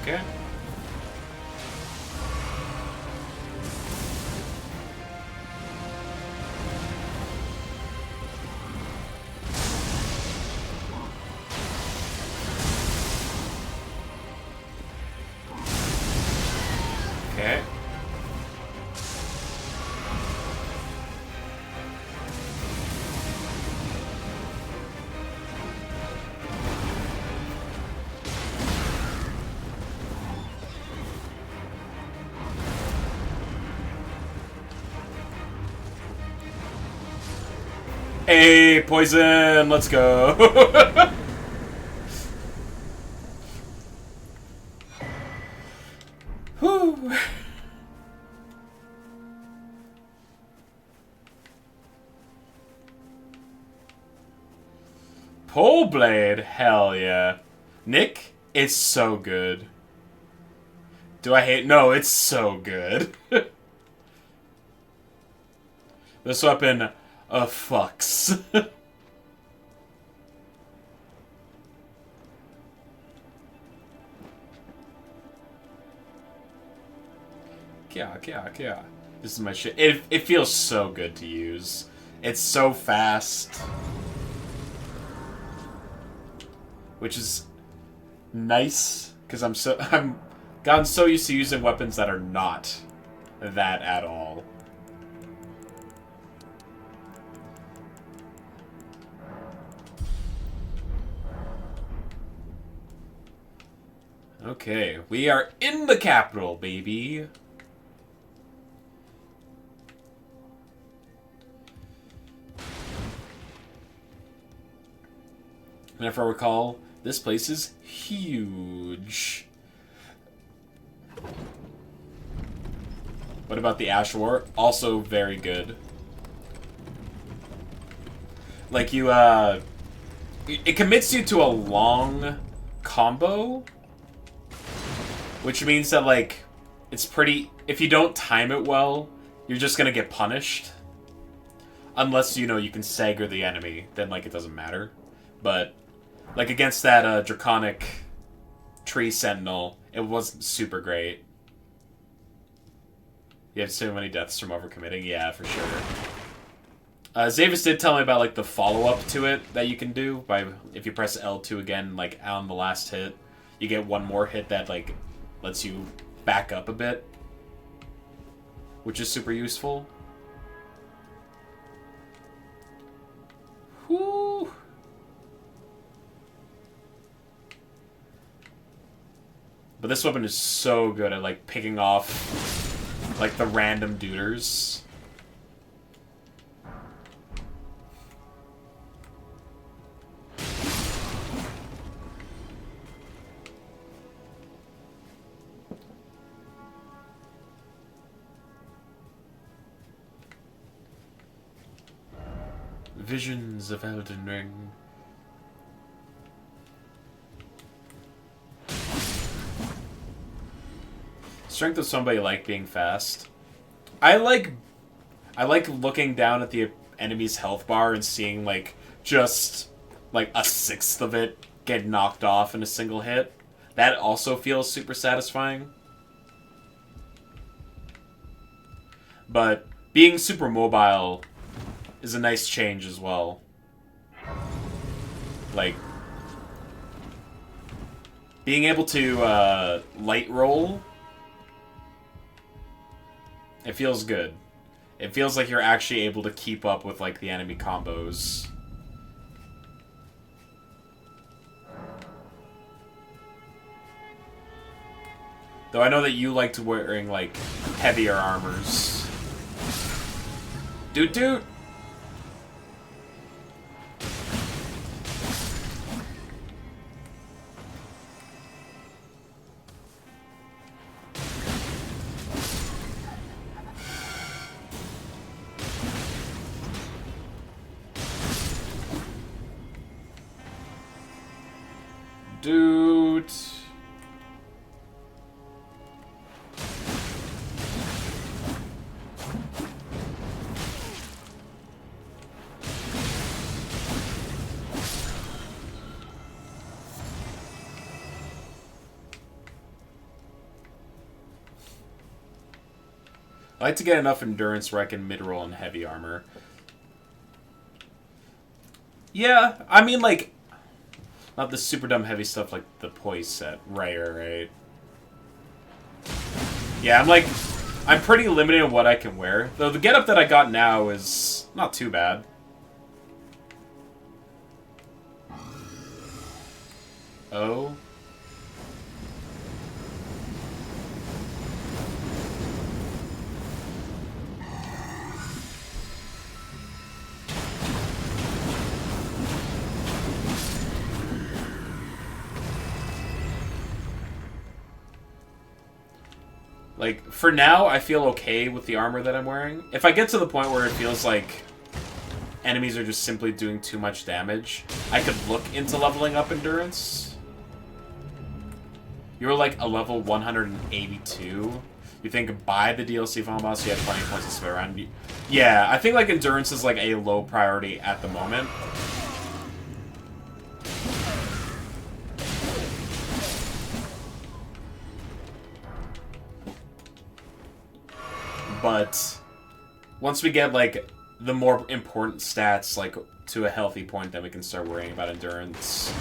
Okay. Okay. Hey, poison! Let's go! Whew. Pole Blade? Hell yeah. Nick? It's so good. Do I hate? No, it's so good. This weapon fucks. Yeah. This is my shit. It feels so good to use. It's so fast. Which is nice, because I'm gotten so used to using weapons that are not that at all. Okay, we are in the capital, baby. And if I recall, this place is huge. What about the Ash War? Also very good. Like it commits you to a long combo, which means that, like, it's pretty... If you don't time it well, you're just gonna get punished. Unless, you know, you can stagger the enemy, then, like, it doesn't matter. But, like, against that Draconic Tree Sentinel, it wasn't super great. You have so many deaths from overcommitting? Yeah, for sure. Zavis did tell me about, like, the follow-up to it that you can do. By if you press L2 again, like, on the last hit, you get one more hit that, like, lets you back up a bit. Which is super useful. Whoo! But this weapon is so good at, like, picking off, like, the random duders. Visions of Elden Ring. Strength of somebody like being fast. I like looking down at the enemy's health bar and seeing, like, just like a sixth of it get knocked off in a single hit. That also feels super satisfying. But being super mobile is a nice change as well. Like, being able to light roll, it feels good. It feels like you're actually able to keep up with, like, the enemy combos. Though I know that you liked wearing, like, heavier armors. Doot doot! Doot! I like to get enough endurance where I can mid-roll in heavy armor. Yeah, I mean, like, not the super dumb heavy stuff like the poise set. Right. Yeah, I'm pretty limited in what I can wear. Though the getup that I got now is not too bad. Oh. Like, for now, I feel okay with the armor that I'm wearing. If I get to the point where it feels like enemies are just simply doing too much damage, I could look into leveling up endurance. You were like a level 182. You think by the DLC final boss you had plenty of points to spare around? Yeah, I think like endurance is like a low priority at the moment. But once we get, like, the more important stats, like, to a healthy point, then we can start worrying about endurance.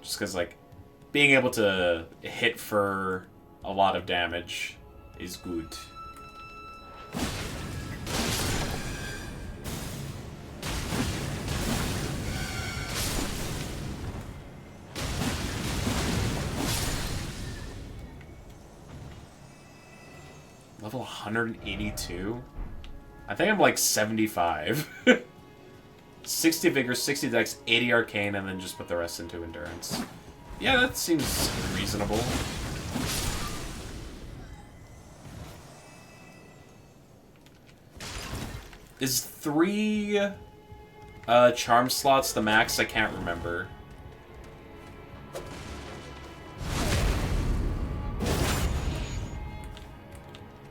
Just because, like, being able to hit for a lot of damage is good. Level 182? I think I'm like 75. 60 Vigor, 60 Dex, 80 Arcane, and then just put the rest into Endurance. Yeah, that seems reasonable. Is 3 charm slots the max? I can't remember.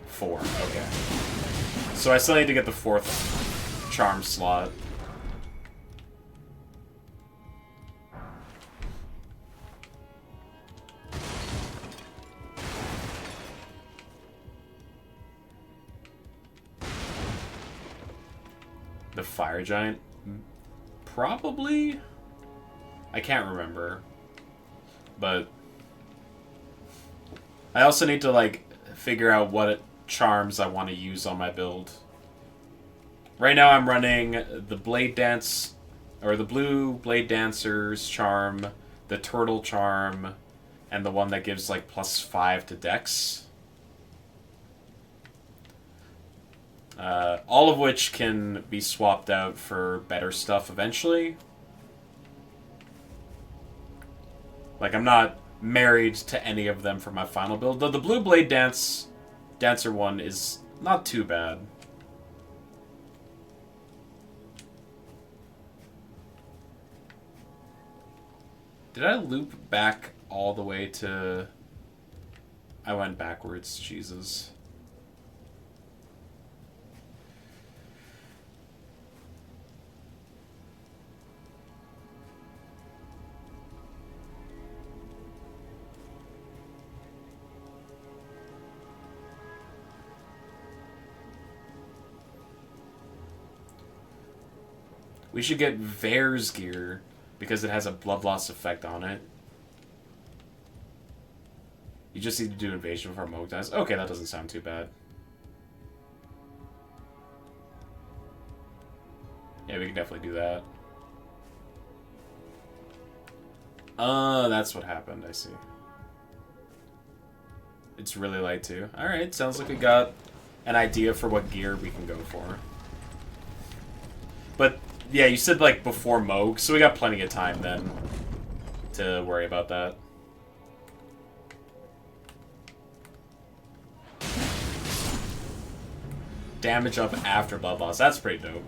Four, okay. So I still need to get the 4th charm slot. The Fire Giant? Probably? I can't remember. But I also need to, like, figure out what charms I want to use on my build. Right now I'm running the Blade Dance, or the Blue Blade Dancer's charm, the Turtle charm, and the one that gives, like, +5 to Dex. All of which can be swapped out for better stuff eventually. Like, I'm not married to any of them for my final build, though the Blue Blade Dancer one is not too bad. Did I loop back all the way to... I went backwards, Jesus. We should get Vare's gear because it has a blood loss effect on it. You just need to do invasion before Moog dies. Okay, that doesn't sound too bad. Yeah, we can definitely do that. That's what happened, I see. It's really light too. Alright, sounds like we got an idea for what gear we can go for. But, yeah, you said, like, before Moog, so we got plenty of time then to worry about that. Damage up after blood loss. That's pretty dope.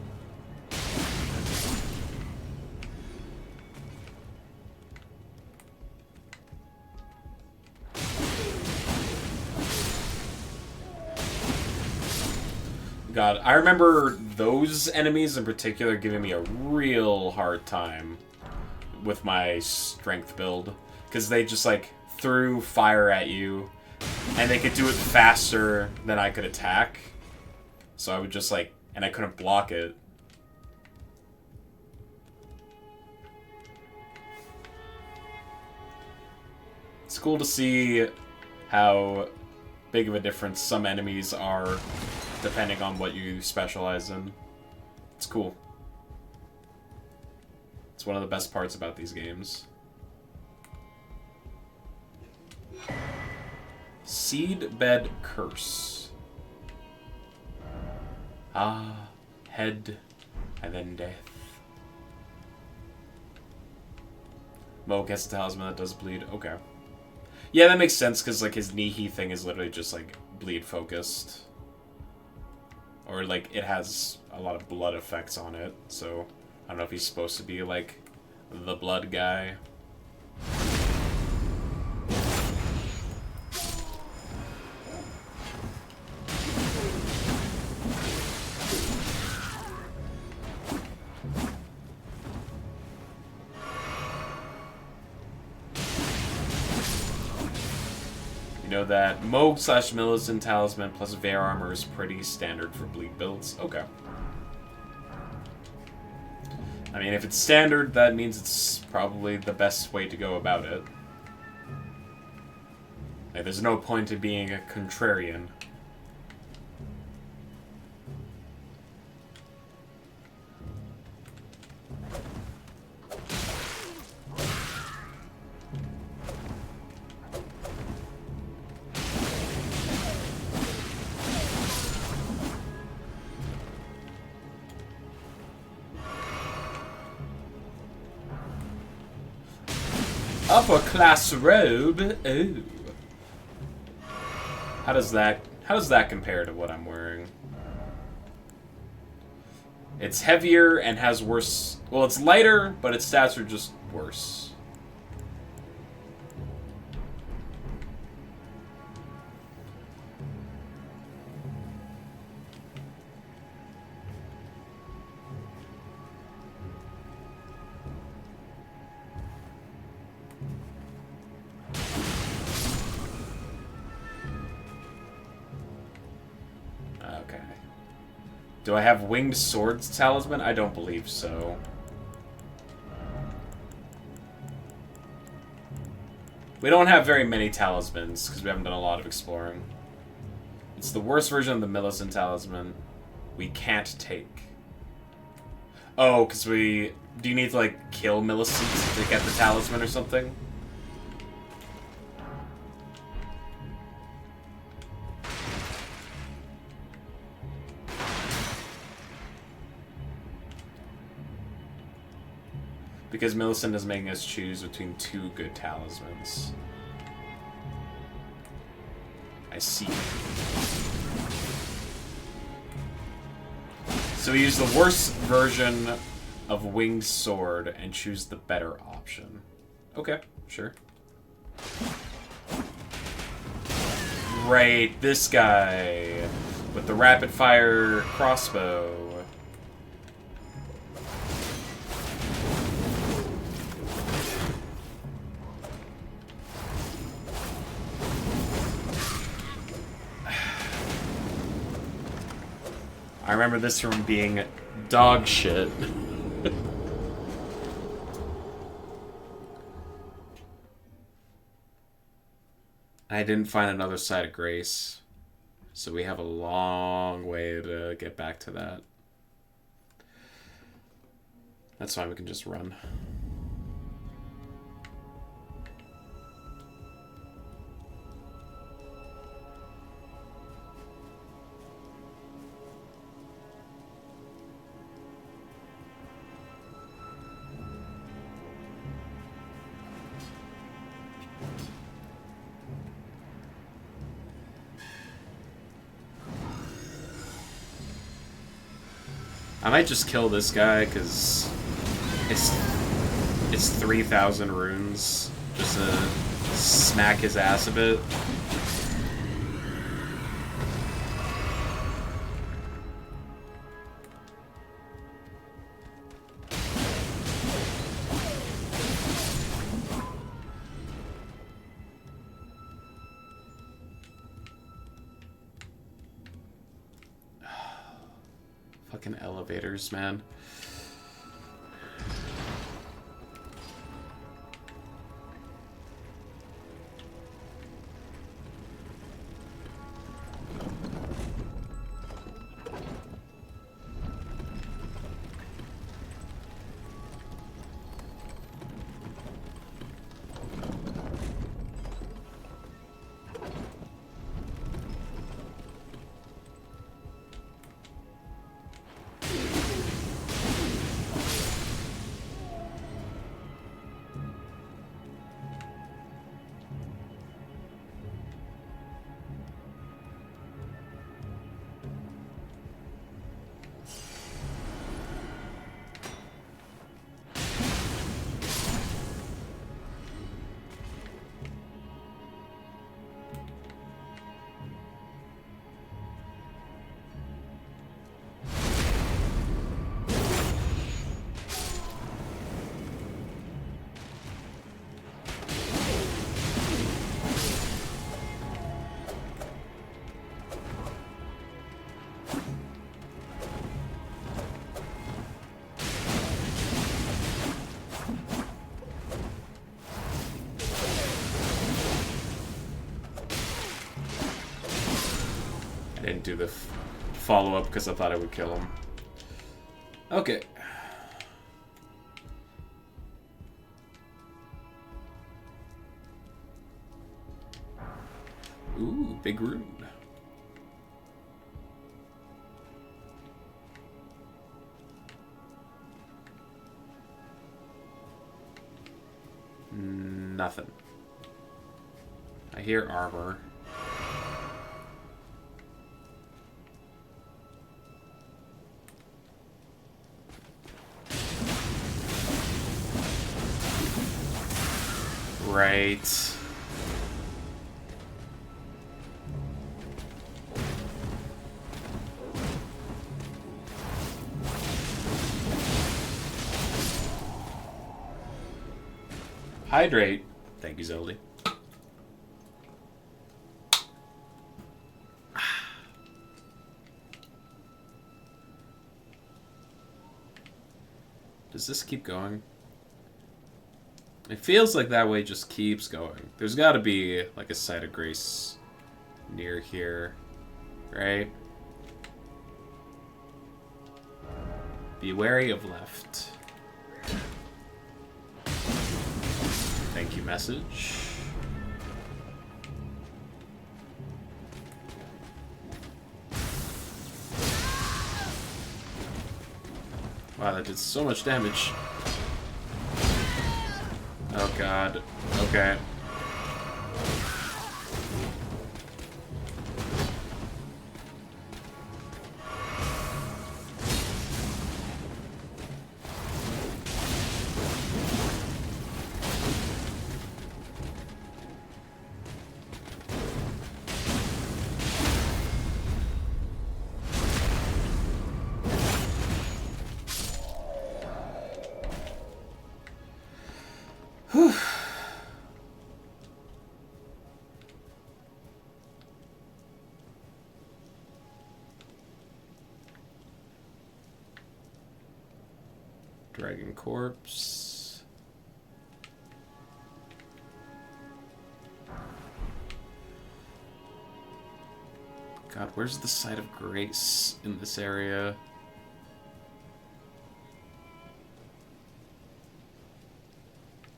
God, I remember those enemies in particular giving me a real hard time with my strength build. Because they just, like, threw fire at you, and they could do it faster than I could attack. So I would just, like, and I couldn't block it. It's cool to see how big of a difference some enemies are depending on what you specialize in. It's cool. It's one of the best parts about these games. Seedbed Curse. Ah, head, and then death. Mo gets a talisman that does bleed. Okay. Yeah, that makes sense, because, like, his Nihi thing is literally just, like, bleed-focused. Or, like, it has a lot of blood effects on it, so I don't know if he's supposed to be, like, the blood guy. You know that Moog / Millicent Talisman plus Vare Armor is pretty standard for bleed builds. Okay. I mean, if it's standard, that means it's probably the best way to go about it. Like, there's no point in being a contrarian. Upper class robe. Ooh. How does that compare to what I'm wearing? It's heavier and has worse. Well, it's lighter, but its stats are just worse. Do I have Winged Swords Talisman? I don't believe so. We don't have very many talismans, because we haven't done a lot of exploring. It's the worst version of the Millicent Talisman. We can't take. Oh, because we... Do you need to, like, kill Millicent to get the talisman or something? Because Millicent is making us choose between two good talismans. I see. So we use the worst version of Winged Sword and choose the better option. Okay, sure. Right, this guy with the rapid fire crossbow. I remember this from being dog shit. I didn't find another side of grace. So we have a long way to get back to that. That's fine, we can just run. I might just kill this guy, because it's 3,000 runes. Just to smack his ass a bit. Fucking elevators, man. I didn't do the follow-up because I thought I would kill him. Okay. Ooh, big rune. Nothing. I hear armor. Right. Hydrate. Thank you, Zelda. Does this keep going? It feels like that way just keeps going. There's got to be like a site of grace near here, right? Be wary of left. Thank you, message. Wow, that did so much damage. Oh god. Okay. Whew. Dragon corpse. God, where's the site of grace in this area?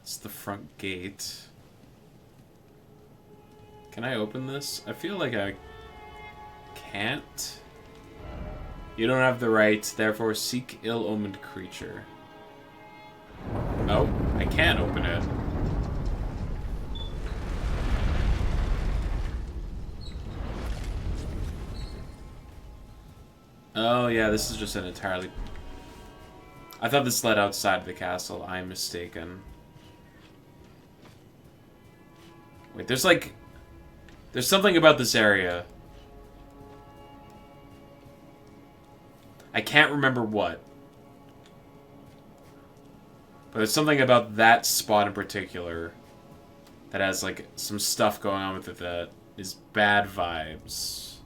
It's the front gate. Can I open this? I feel like I can't. You don't have the right, therefore seek ill-omened creature. Oh, I can open it. Oh yeah, this is just an entirely... I thought this led outside of the castle. I'm mistaken. Wait, there's like... There's something about this area. I can't remember what. But there's something about that spot in particular that has like some stuff going on with it that is bad vibes.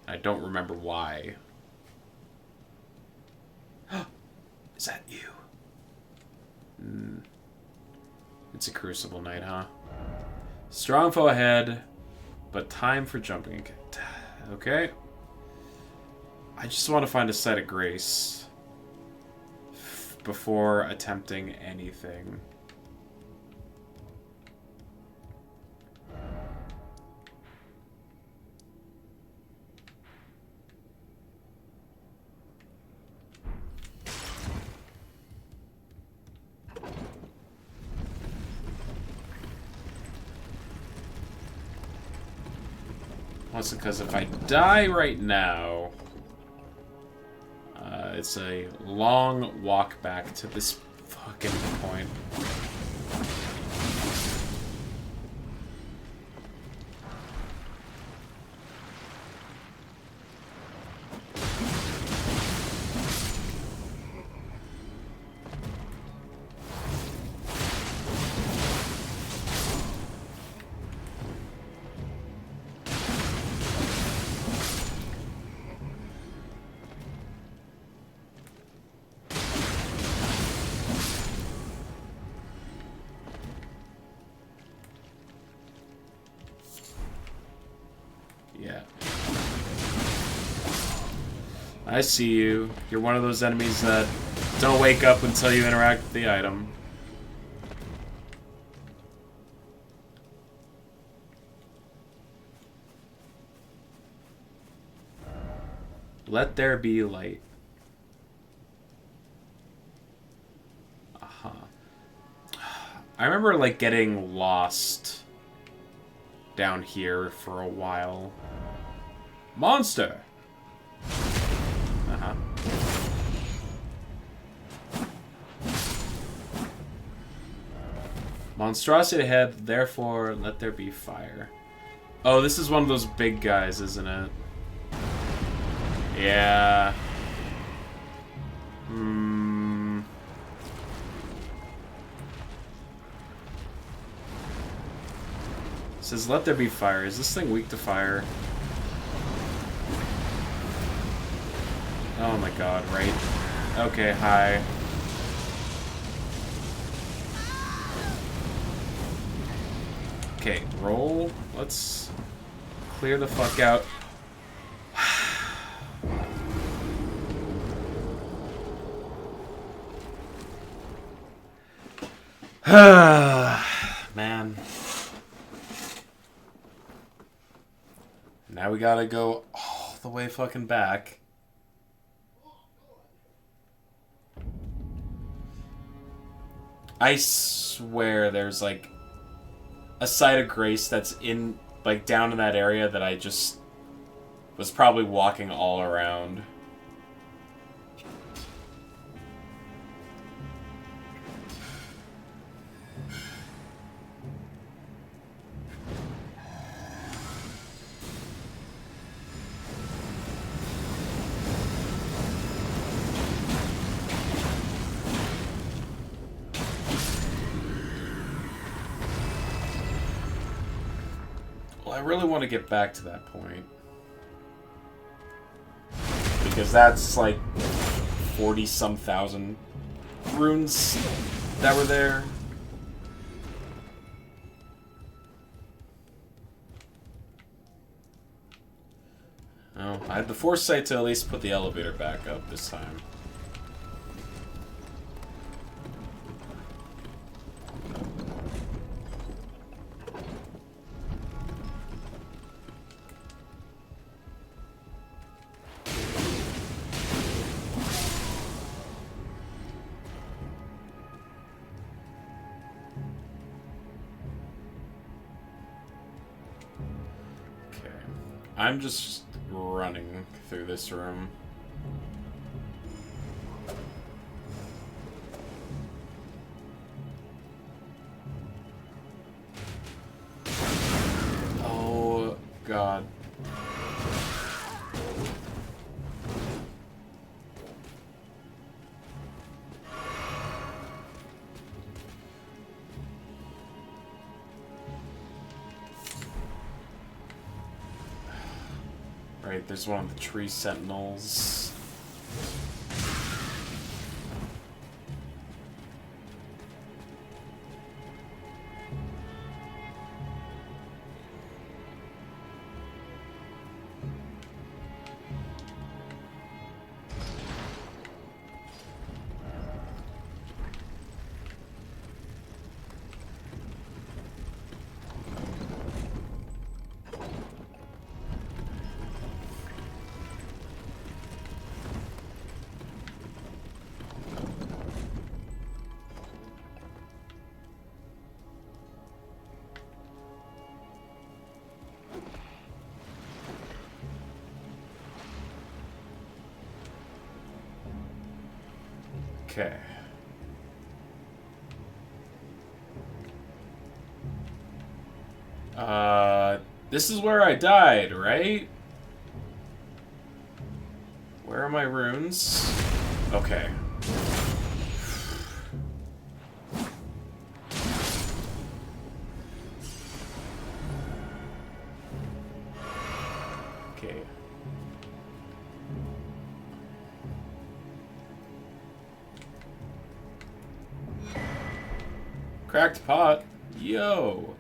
I don't remember why. Is that you? It's a Crucible Knight, huh? Strong foe ahead, but time for jumping. Okay. I just want to find a site of grace before attempting anything. Mostly because if I die right now, it's a long walk back to this fucking point. I see you. You're one of those enemies that don't wake up until you interact with the item. Let there be light. Uh-huh. I remember, like, getting lost down here for a while. Monster! Uh-huh. Monstrosity ahead, therefore let there be fire. Oh, this is one of those big guys, isn't it? Yeah. It says let there be fire. Is this thing weak to fire? Oh my god, right. Okay, hi. Okay, roll. Let's clear the fuck out. Man. Now we gotta go all the way fucking back. I swear there's like a site of grace that's in, like, down in that area that I just was probably walking all around. I really want to get back to that point. Because that's like 40-some thousand runes that were there. Oh, I had the foresight to at least put the elevator back up this time. I'm just running through this room. Oh, God. Right, there's one of the tree sentinels. Okay. This is where I died, right? Where are my runes? Okay. Okay. Cracked pot. Yo.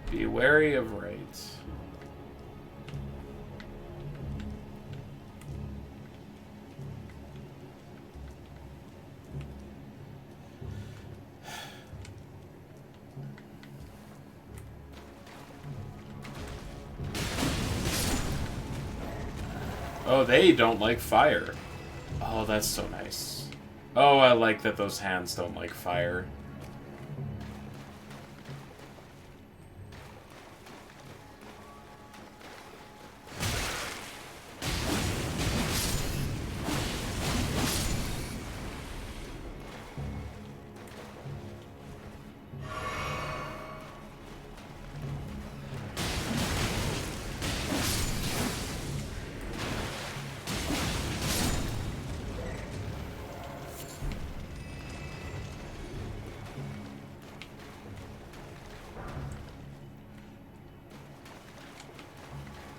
Be wary of raids. Oh, they don't like fire. Oh, that's so nice. Oh, I like that those hands don't like fire.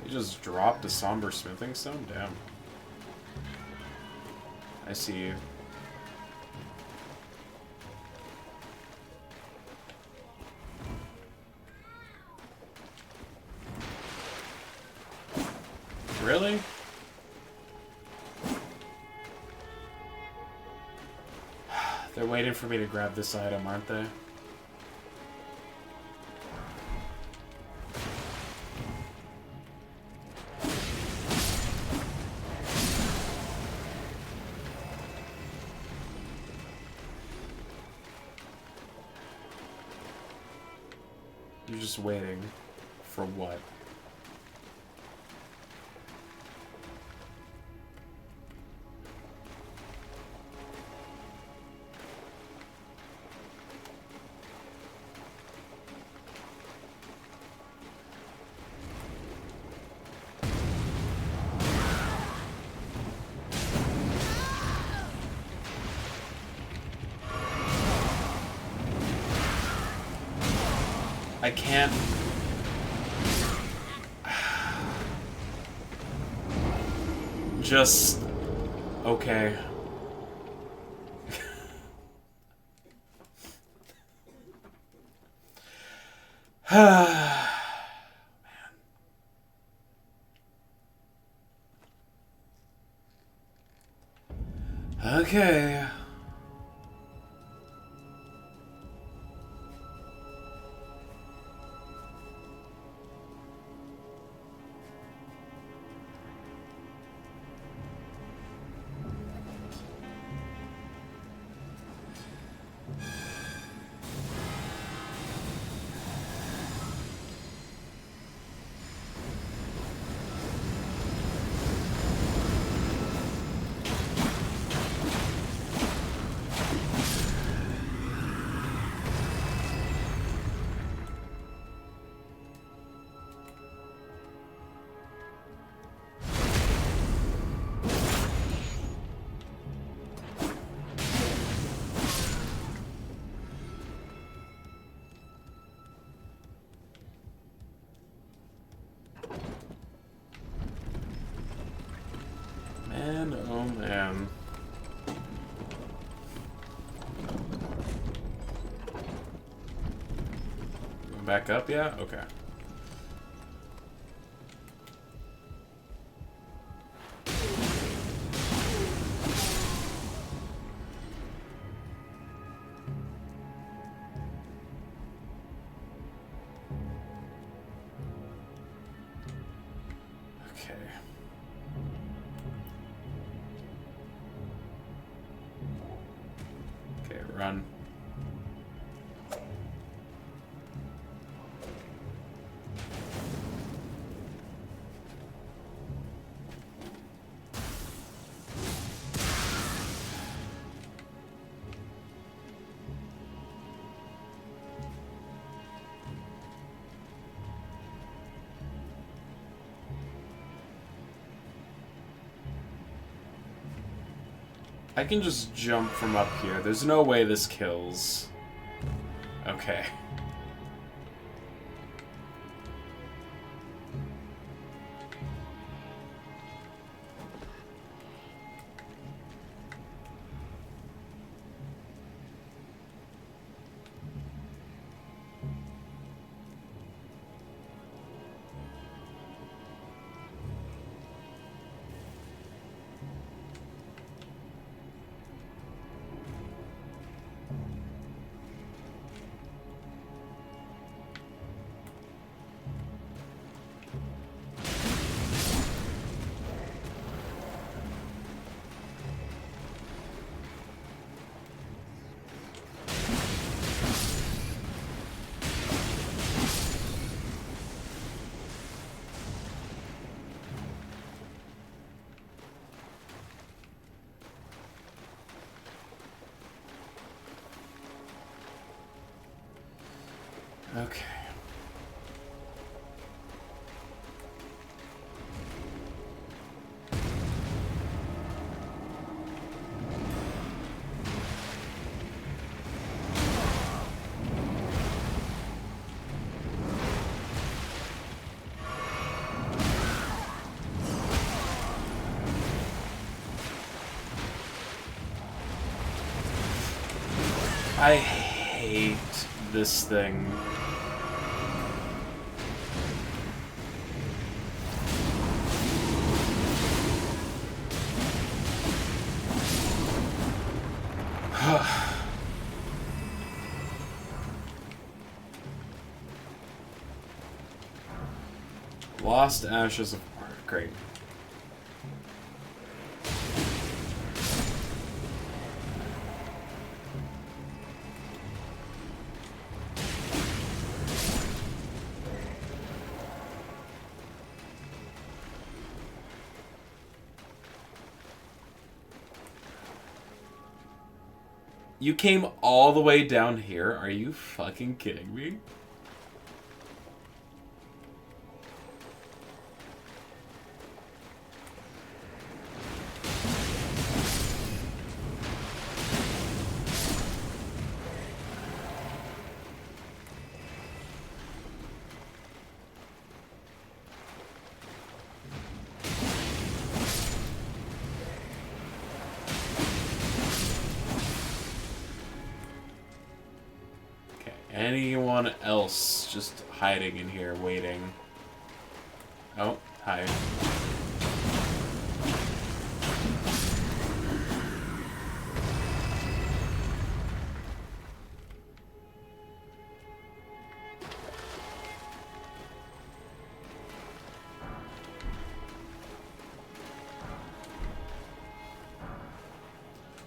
He just dropped a somber smithing stone? Damn. I see you. Really? They're waiting for me to grab this item, aren't they? You're just waiting for what? I can't... Just... Okay. Okay. Man, oh man. Going back up, yeah? Okay. Okay. Okay, run. I can just jump from up here. There's no way this kills. Okay. Okay. I hate this thing. Lost Ashes of War. Great. You came all the way down here? Are you fucking kidding me? anyone else just hiding in here, waiting? Oh, hi.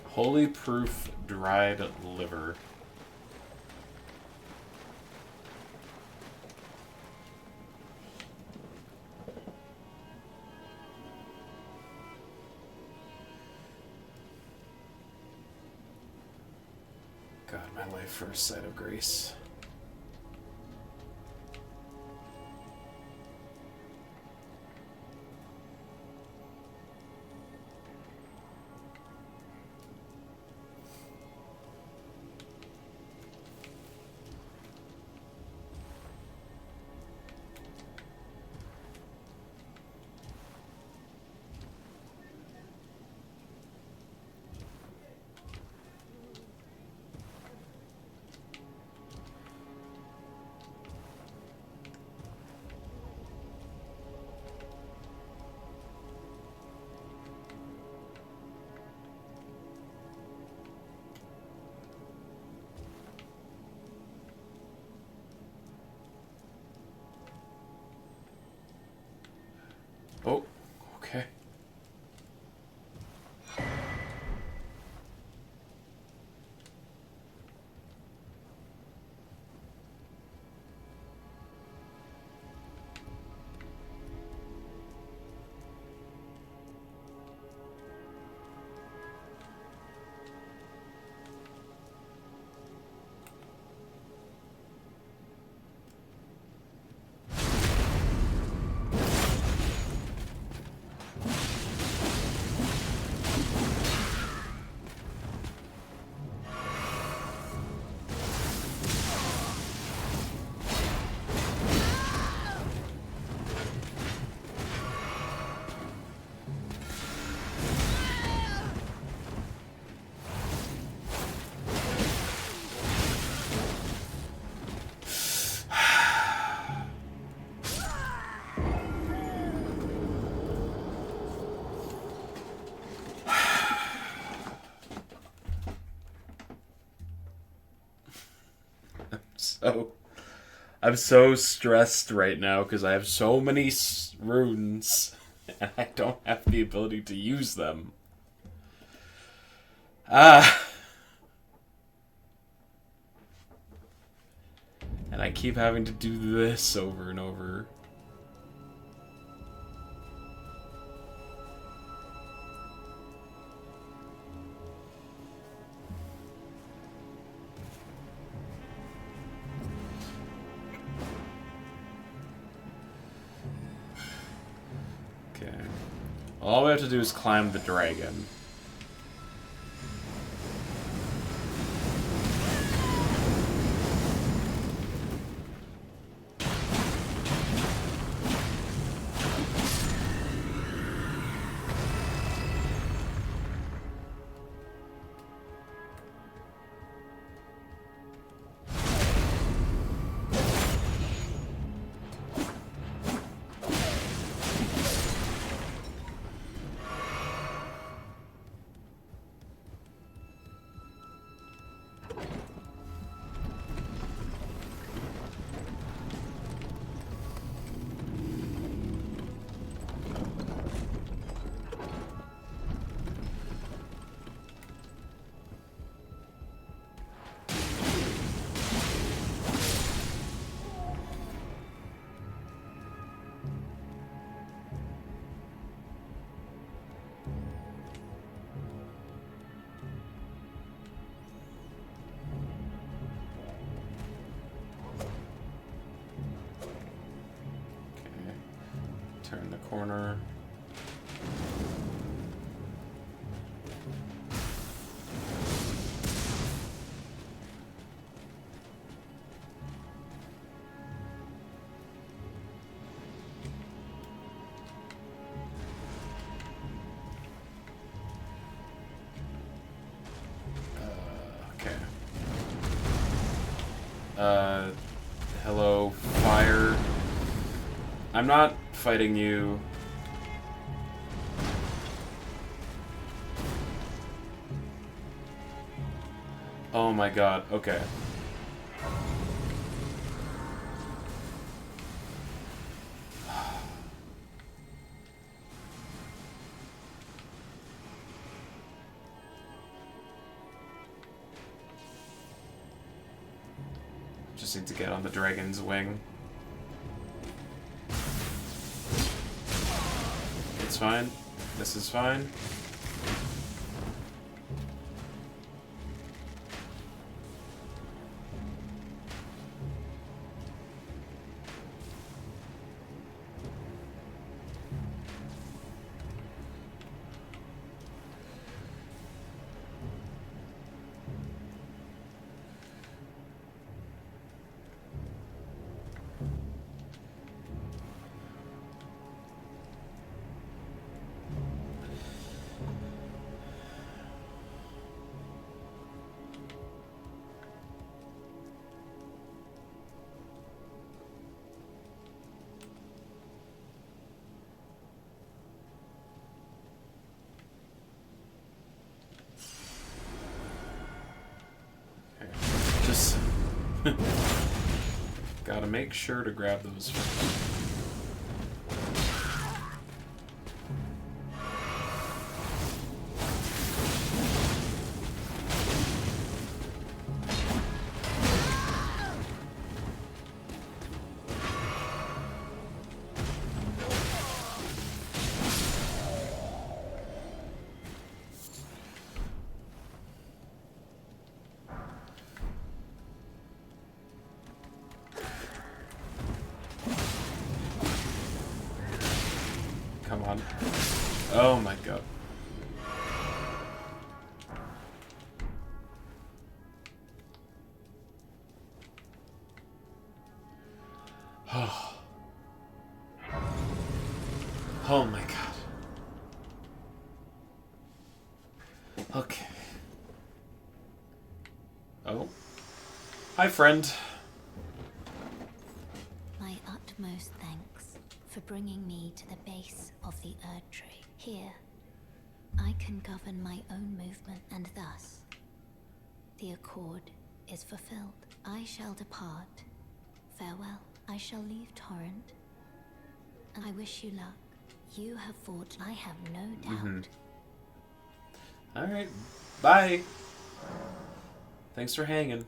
Holy proof dried liver. God, my life for a sight of grace. Oh, okay. So, I'm so stressed right now because I have so many runes and I don't have the ability to use them. Ah. And I keep having to do this over and over. Okay. All we have to do is climb the dragon. Turn the corner. Okay. I'm not fighting you. Oh my god, okay. Just need to get on the dragon's wing. It's fine. This is fine. Just gotta make sure to grab those first. Come on. Oh my god. Oh my god. Okay. Oh. Hi, friend. My utmost thanks for bringing me to the base of the Erd Tree. Here, I can govern my own movement, and thus, the accord is fulfilled. I shall depart. Farewell. I shall leave Torrent. And I wish you luck. You have fought, I have no doubt. Alright. Bye. Thanks for hanging.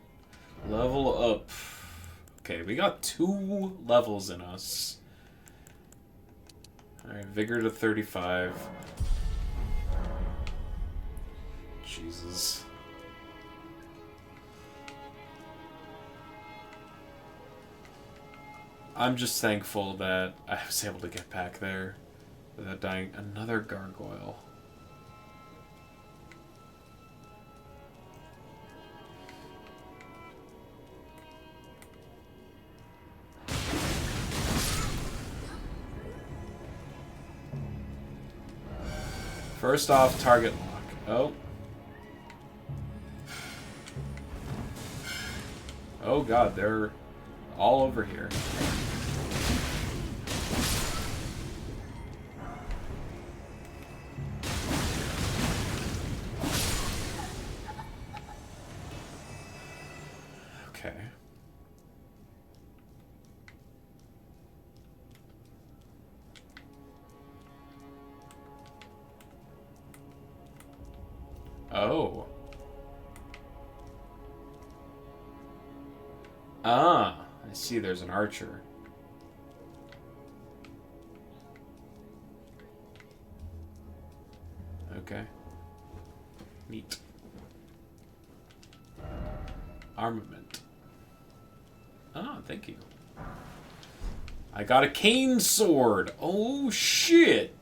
Level up. Okay, we got 2 levels in us. Alright, Vigor to 35. Jesus. I'm just thankful that I was able to get back there without dying. Another gargoyle. First off, target lock. Oh. Oh god, they're all over here. Okay. Oh. Ah, I see there's an archer. Okay. Neat. Armament. Ah, thank you. I got a cane sword. Oh, shit.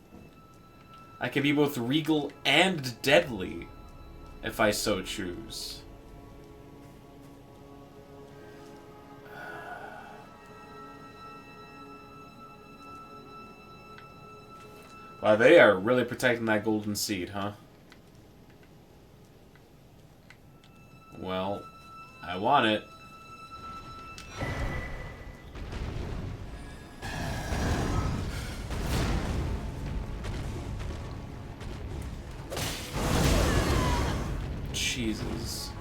I can be both regal and deadly, if I so choose. Wow, they are really protecting that golden seed, huh? Well, I want it. cheeses.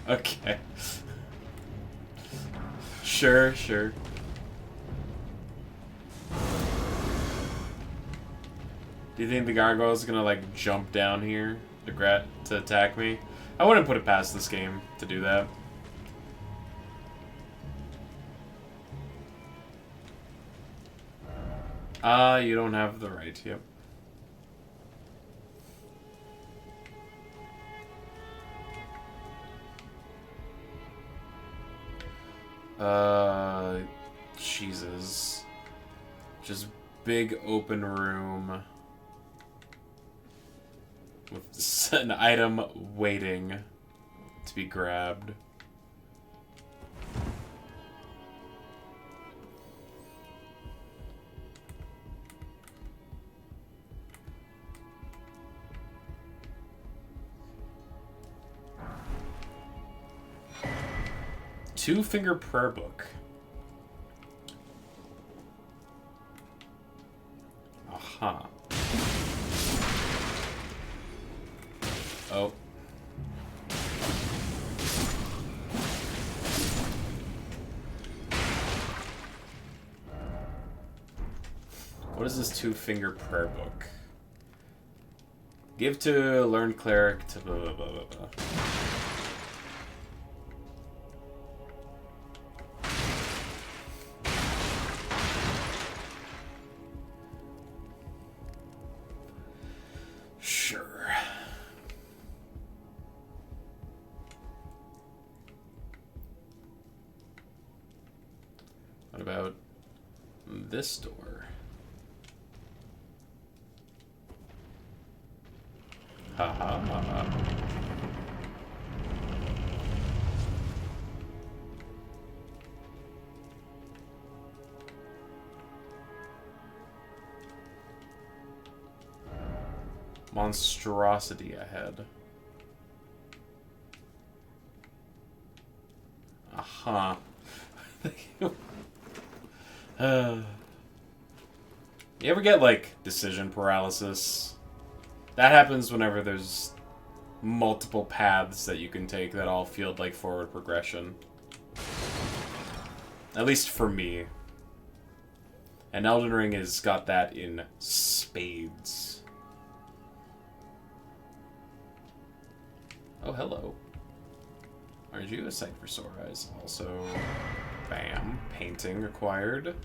Okay. Sure, sure. Do you think the gargoyle's gonna, like, jump down here to attack me? I wouldn't put it past this game to do that. You don't have the right, yep. Jesus. Just big open room with an item waiting to be grabbed. Two-finger prayer book. Aha. Oh. What is this two-finger prayer book? Give to learned cleric to blah blah blah blah blah. Sure. What about this door? Ha ha ha ha. Monstrosity ahead. Aha. You ever get, like, decision paralysis? That happens whenever there's multiple paths that you can take that all feel like forward progression. At least for me. And Elden Ring has got that in spades. Oh, hello. Aren't you a sight for sore eyes? Also, bam, painting required.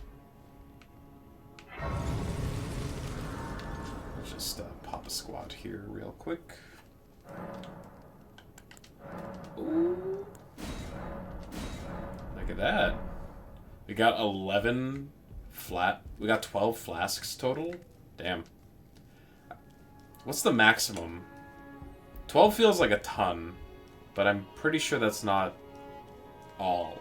Let's just pop a squat here real quick. Ooh. Look at that. We got 11 we got 12 flasks total? Damn. What's the maximum? 12 feels like a ton, but I'm pretty sure that's not all.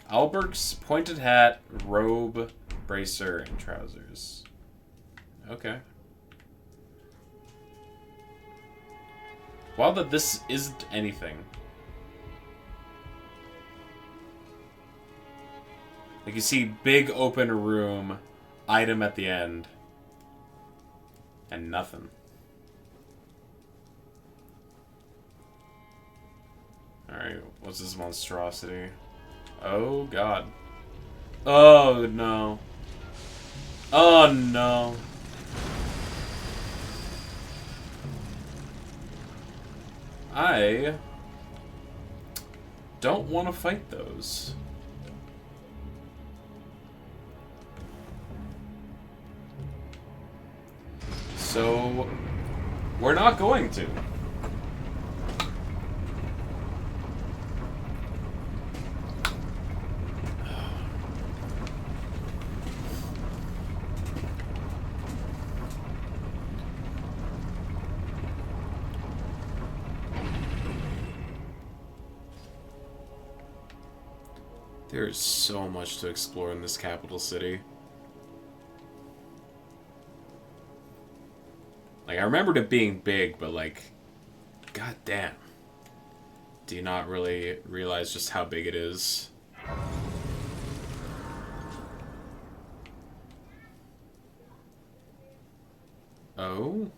Albert's pointed hat, robe, bracer, and trousers. Okay. Wow, that this isn't anything. Like, you see big open room, item at the end, and nothing. Alright, what's this monstrosity? Oh, God. Oh, no. Oh, no. I don't want to fight those. So, we're not going to. There's so much to explore in this capital city. Like, I remembered it being big, but like, god damn. Do you not really realize just how big it is? Oh?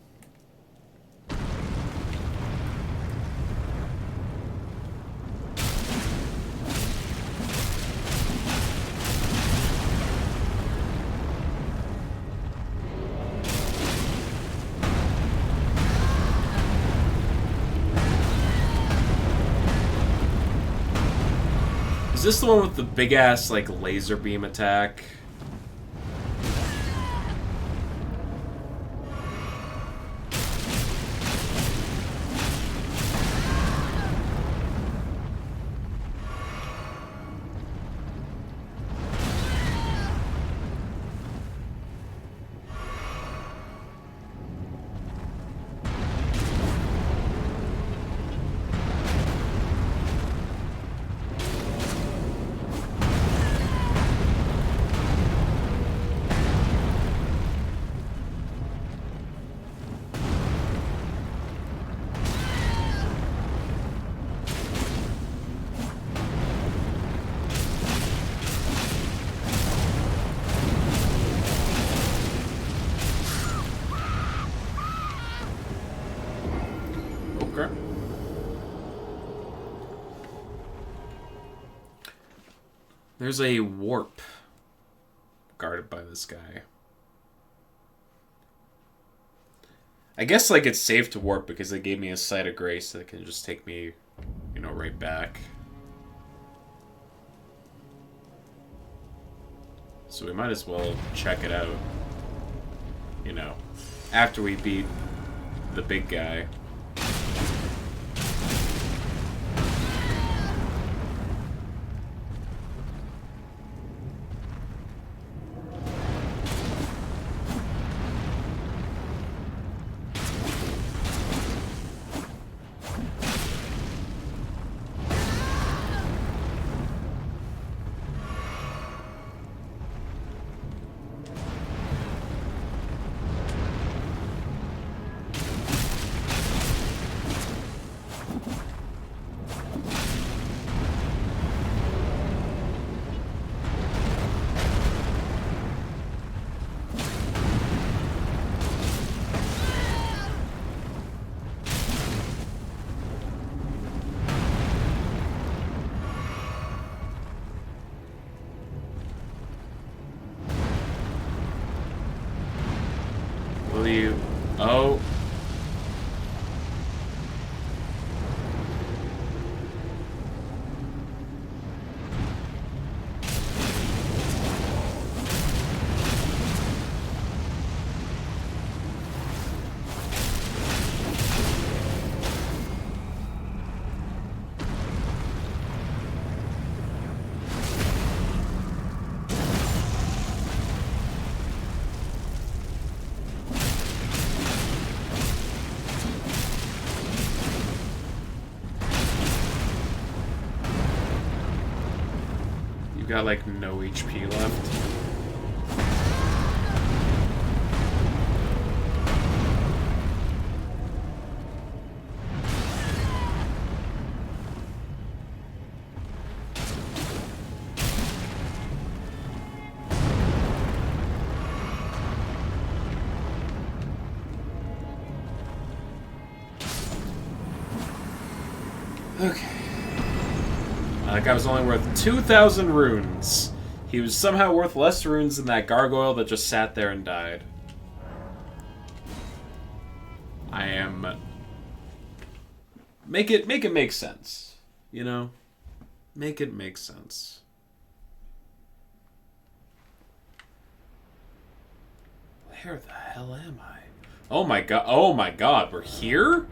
Is this the one with the big ass, like, laser beam attack? Okay. There's a warp guarded by this guy. I guess, like, it's safe to warp because they gave me a sight of grace that can just take me, you know, right back. So we might as well check it out, you know, after we beat the big guy. Will you... Oh. Got like no HP left. Okay. That guy was only worth 2,000 runes. He was somehow worth less runes than that gargoyle that just sat there and died. I am... Make it make sense. You know? Make it make sense. Where the hell am I? Oh my god, we're here?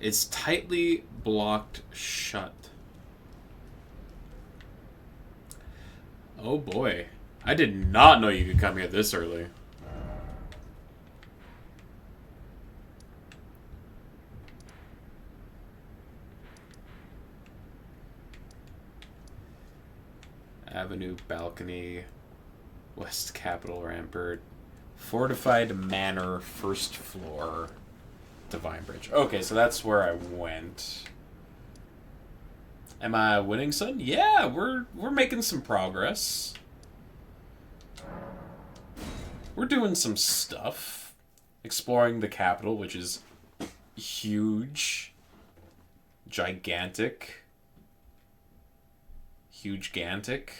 It's tightly blocked shut. Oh boy. I did not know you could come here this early. Avenue, balcony, West Capitol Rampart, Fortified Manor, first floor, Divine Bridge. Okay, so that's where I went. Am I winning, son? Yeah, we're making some progress. We're doing some stuff. Exploring the capital, which is huge. Gigantic. Huge-gantic.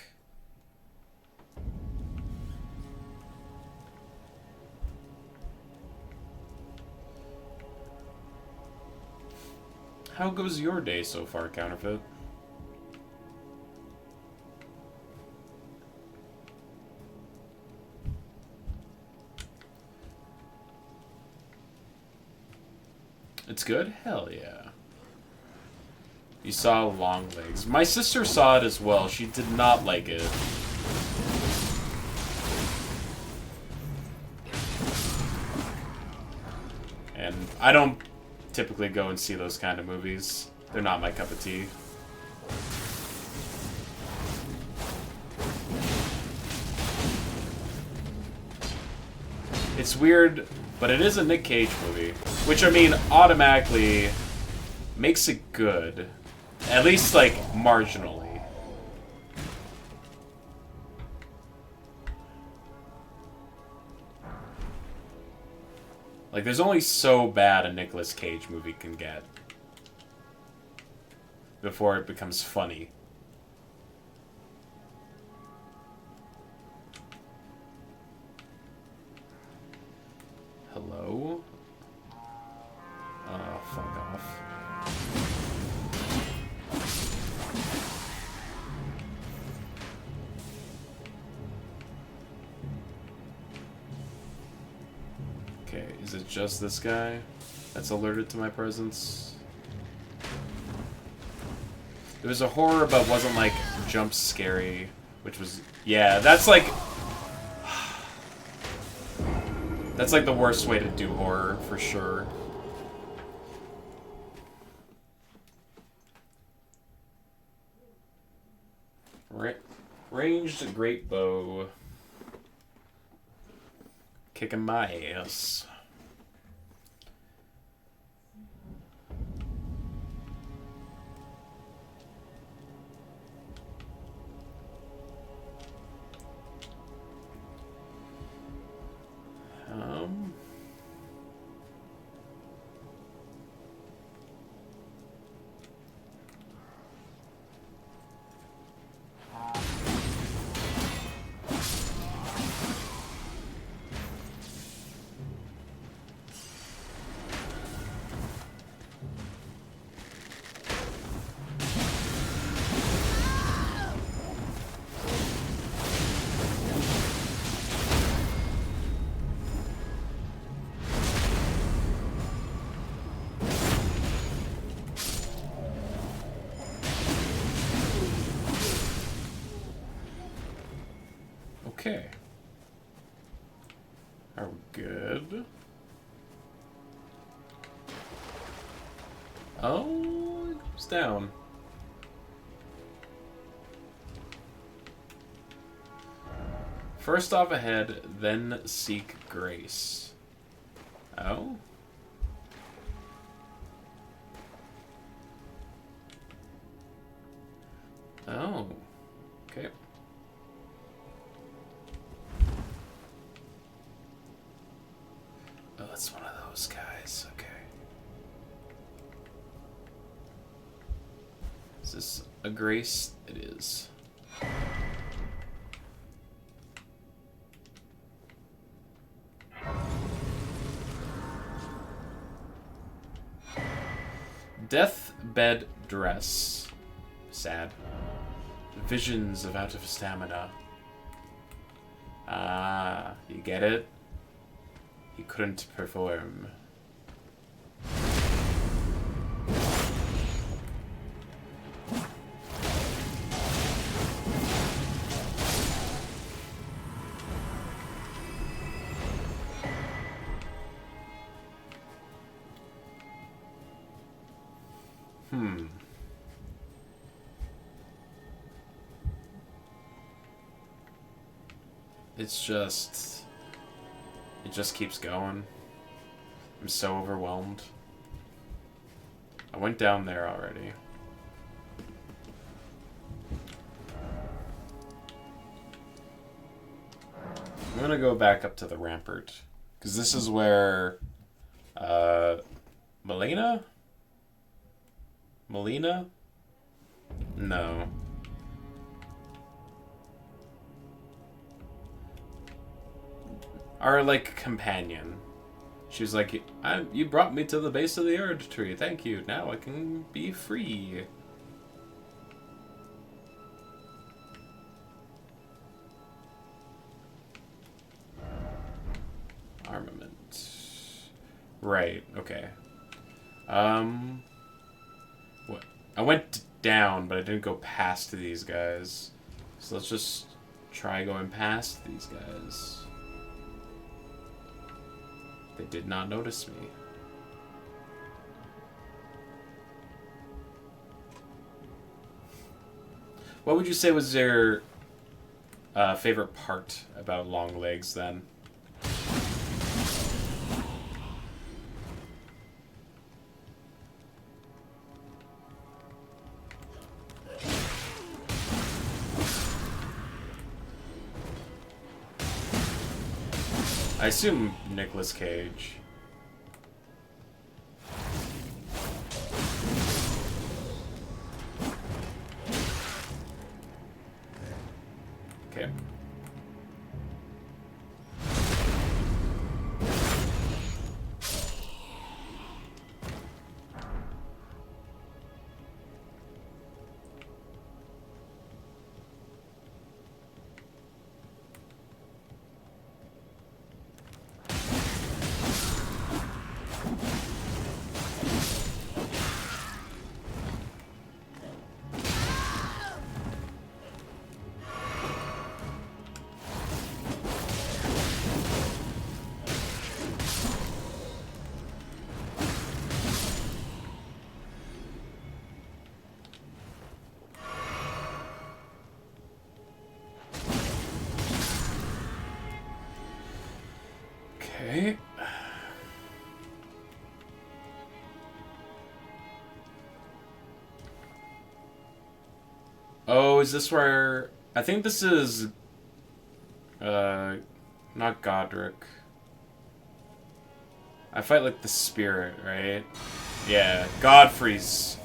How goes your day so far, Counterfeit? It's good? Hell yeah. You saw long legs. My sister saw it as well. She did not like it. And I don't typically go and see those kind of movies. They're not my cup of tea. It's weird, but it is a Nick Cage movie. Which, I mean, automatically makes it good. At least, like, marginally. Like, there's only so bad a Nicolas Cage movie can get before it becomes funny. Hello? Oh, fuck off. Okay, is it just this guy that's alerted to my presence? It was a horror, but wasn't, like, jump scary, which was... Yeah, that's, like... That's, like, the worst way to do horror, for sure. Ranged great bow. Kicking my ass. Okay. Are we good? Oh, it goes down. First off ahead, then seek grace. Oh? Oh. Okay. Oh, it's one of those guys. Okay. Is this a grace? It is. Deathbed dress. Sad. Visions of out of stamina. Ah, you get it? He couldn't perform. It's just... It just keeps going. I'm so overwhelmed. I went down there already. I'm gonna go back up to the rampart. Because this is where... Melina? Melina? No. Our, like, companion. She was like, you brought me to the base of the Erd Tree. Thank you. Now I can be free. Armament. Right, okay. What? I went down, but I didn't go past these guys. So let's just try going past these guys. They did not notice me. What would you say was your favorite part about long legs, then? I assume Nicolas Cage. Okay. Okay. Oh, is this where... I think this is... Not Godric. I fight like the spirit, right? Yeah, Godfrey's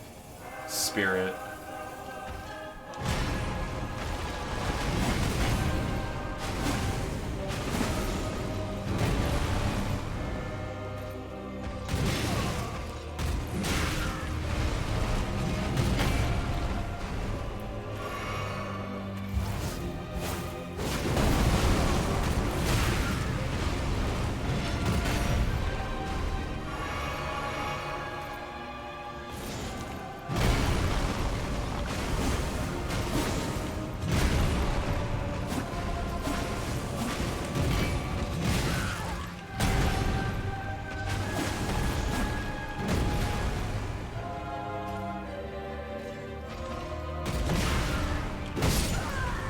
spirit.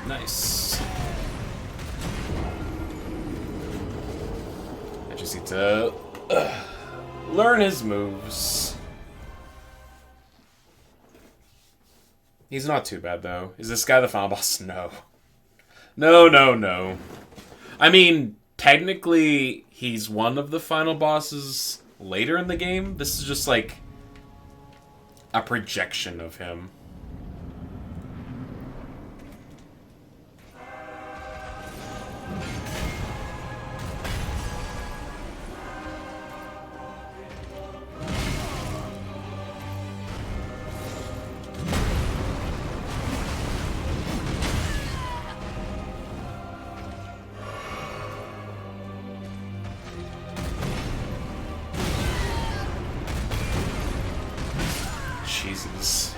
Nice. I just need to learn his moves. He's not too bad, though. Is this guy the final boss? No. No, no, no. I mean, technically, he's one of the final bosses later in the game. This is just, like, a projection of him. Jesus.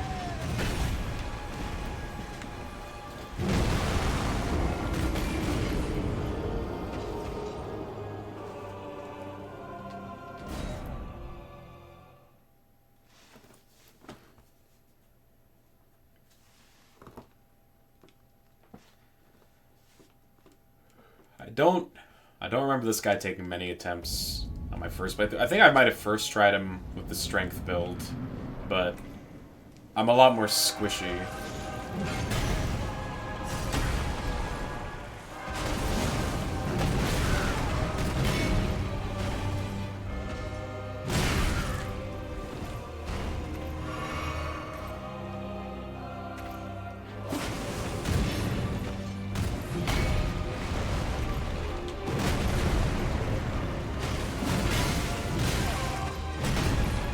I don't remember this guy taking many attempts on my first playthrough. I think I might have first tried him with the strength build, but I'm a lot more squishy.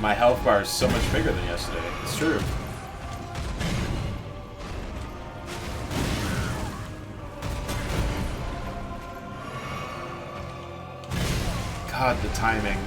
My health bar is so much bigger than yesterday. It's true. God, the timing.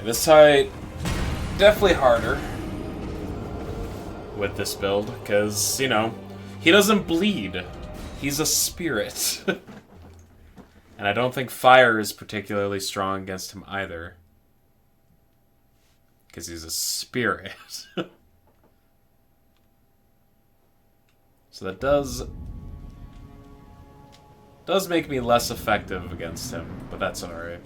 This side, definitely harder with this build, because, you know, he doesn't bleed. He's a spirit. And I don't think fire is particularly strong against him either. Because he's a spirit. So that does make me less effective against him, but that's alright.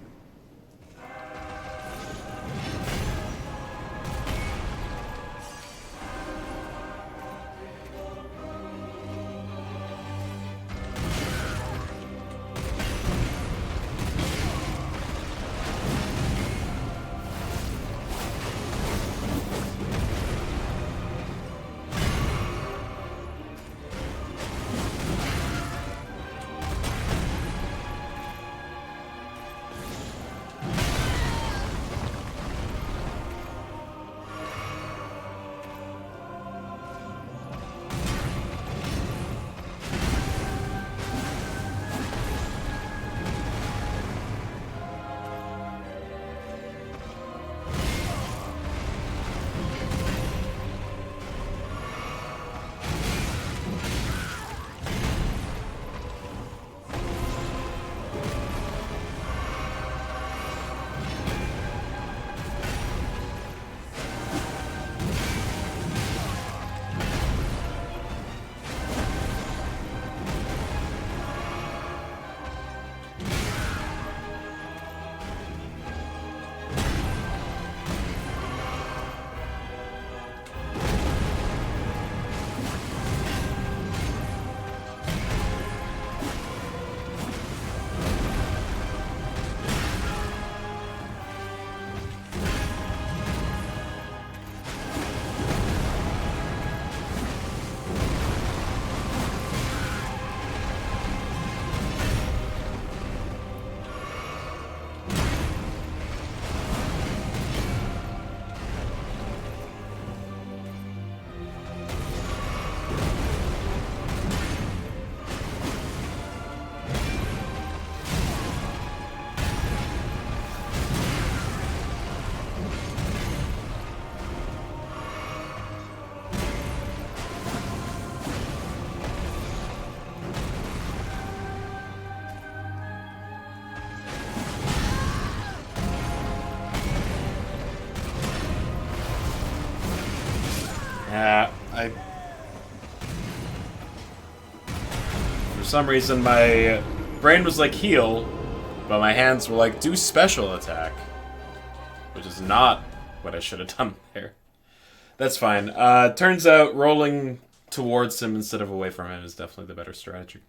For some reason, my brain was like heal, but my hands were like do special attack, which is not what I should have done there. That's fine. Turns out rolling towards him instead of away from him is definitely the better strategy.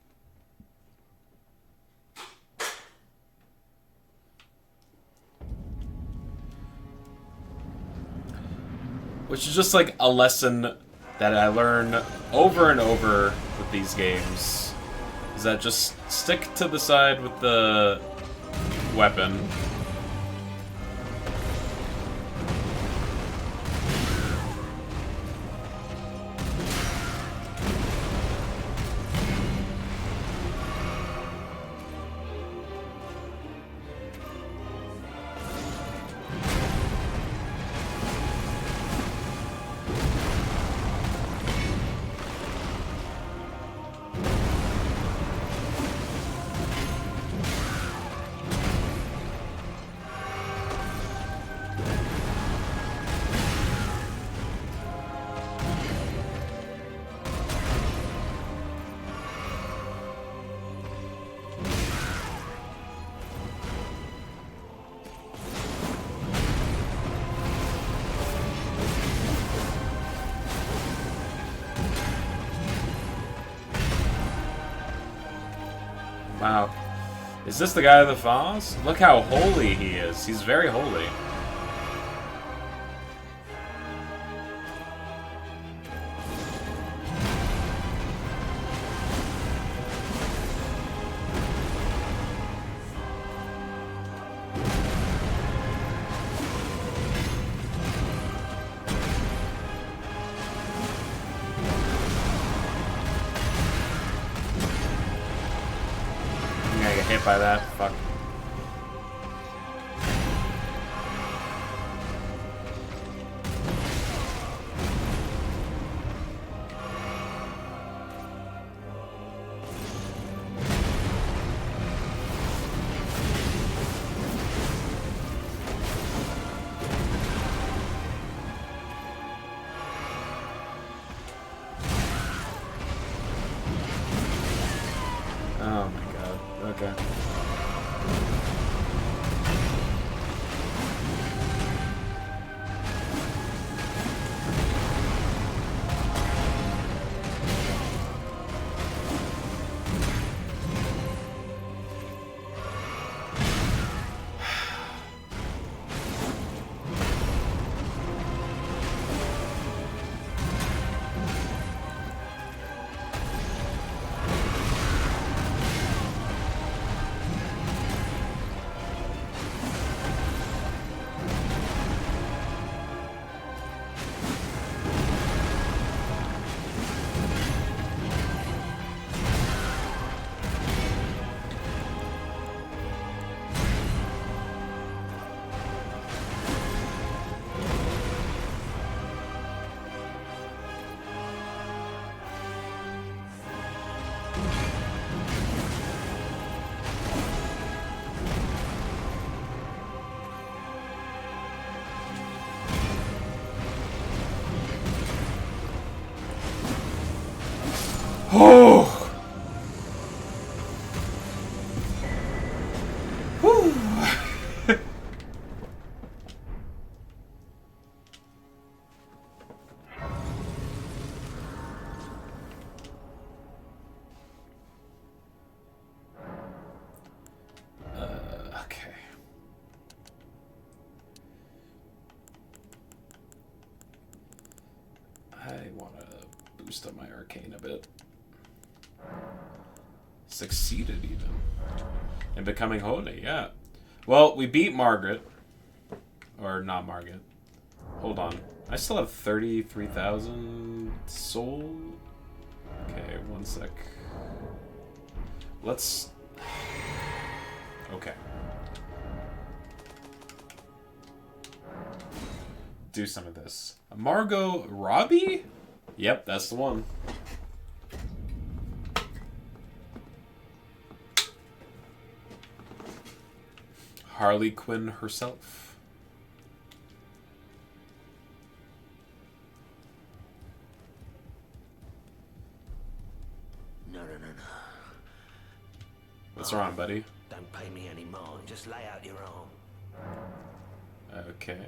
Which is just like a lesson that I learn over and over with these games. Is that just stick to the side with the weapon. Wow. Is this the guy of the vase? Look how holy he is. He's very holy. Hit by that. Fuck. Oh my god. Okay. Oh! Okay. I want to boost up my arcane a bit. Succeeded even. In becoming holy, yeah. Well, we beat Margaret. Or not Margaret. Hold on. I still have 33,000 soul. Okay, one sec. Let's... Okay. Do some of this. Margot Robbie? Yep, that's the one. Harley Quinn herself. No. What's wrong, buddy? Don't pay me any more. Just lay out your arm. Okay.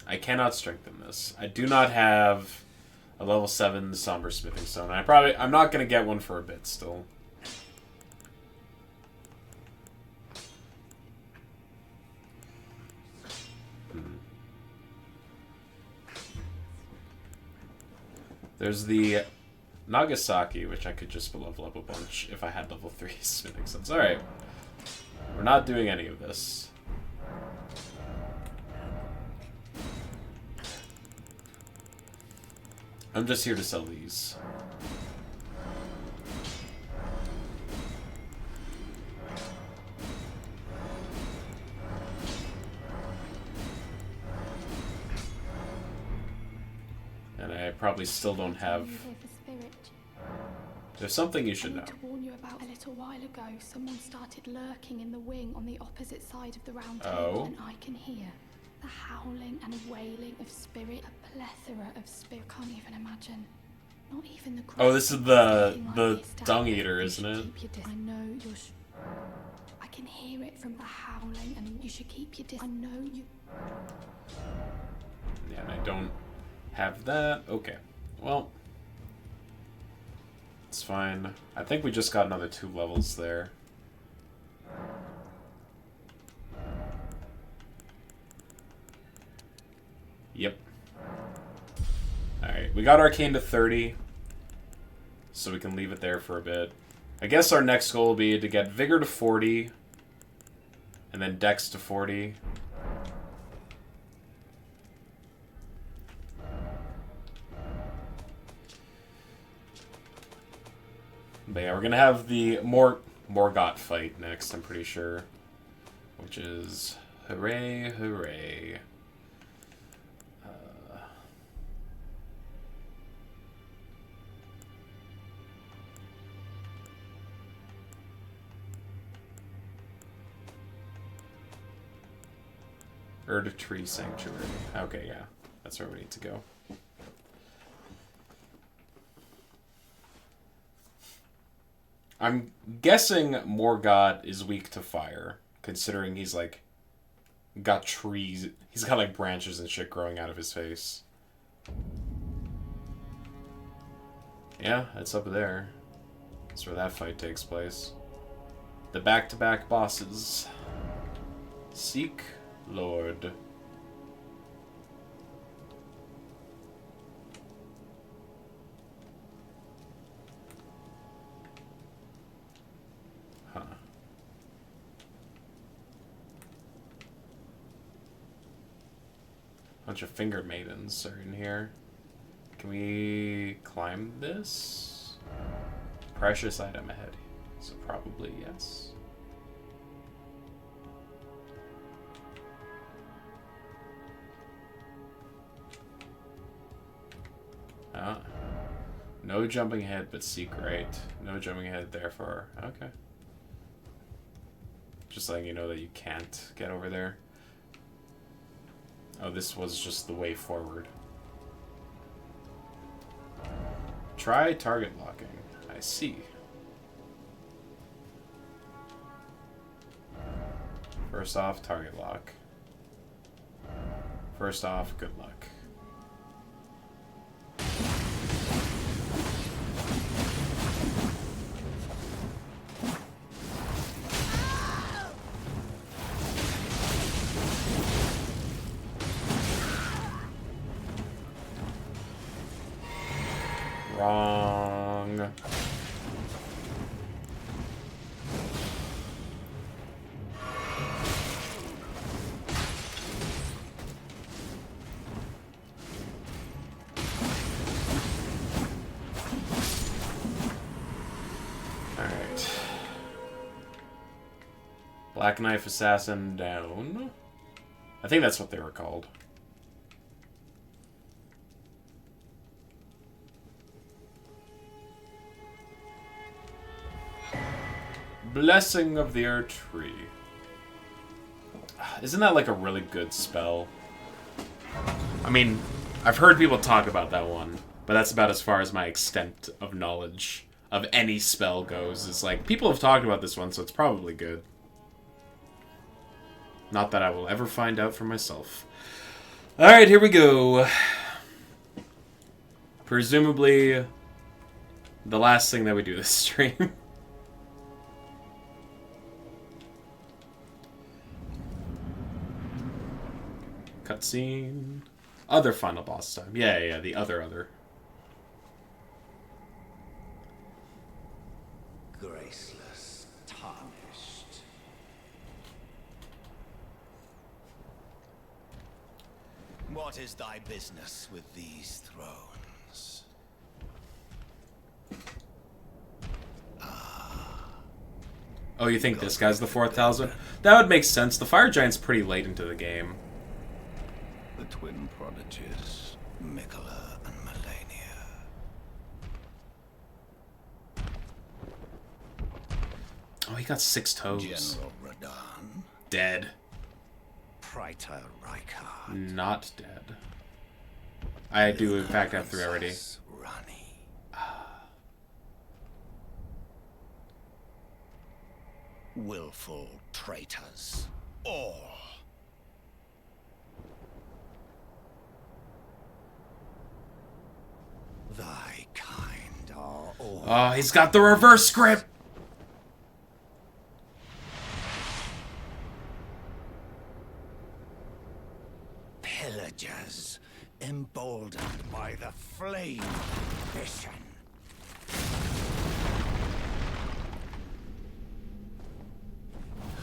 I cannot strengthen this. I do not have a level 7 Somber Smithing Stone. I'm not going to get one for a bit still. There's the Nagasaki, which I could just level up a bunch if I had level 3 Smithing Stones. Alright. We're not doing any of this. I'm just here to sell these. And I probably still don't have... There's something you should know. To warn you about a little while ago, someone started lurking in the wing on the opposite side of the round table, and I can hear the howling and wailing of spirit, a plethora of spirit. Can't even imagine. Not even the. Oh, this is the dung eater, isn't it? I know you're. I can hear it from the howling, and you should keep your distance. I know you. Yeah, and I don't have that. Okay, well. It's fine. I think we just got another 2 levels there. Yep. Alright, we got Arcane to 30. So we can leave it there for a bit. I guess our next goal will be to get Vigor to 40. And then Dex to 40. But yeah, we're gonna have the Morgott fight next, I'm pretty sure. Which is... Hooray, hooray. Erd Tree Sanctuary. Okay, yeah. That's where we need to go. I'm guessing Morgott is weak to fire, considering he's, like, got trees. He's got, like, branches and shit growing out of his face. Yeah, it's up there. That's where that fight takes place. The back-to-back bosses. Seek Lord. Huh. Bunch of finger maidens are in here. Can we climb this? Precious item ahead. So probably yes. Ah. No jumping ahead, but seek right. No jumping ahead, therefore. Okay. Just letting you know that you can't get over there. Oh, this was just the way forward. Try target locking. I see. First off, target lock. First off, good luck. Wrong. Alright. Black Knife Assassin down. I think that's what they were called. Blessing of the Earth Tree. Isn't that like a really good spell? I mean, I've heard people talk about that one, but that's about as far as my extent of knowledge of any spell goes. It's like, people have talked about this one, so it's probably good. Not that I will ever find out for myself. Alright, here we go. Presumably the last thing that we do this stream. Cutscene. Other final boss time. Yeah, the other. Graceless, tarnished. What is thy business with these thrones? Oh, you think this guy's the 4,000? That would make sense. The Fire Giant's pretty late into the game. The twin prodigies, Mikola and Melania. Oh, he got 6 toes. General Radahn. Dead. Praetor Rykard. Not dead. I do, in fact, have 3 already. Rani. Willful traitors. All. Thy kind are all. Oh, he's got the reverse grip! Pillagers, emboldened by the flame vision.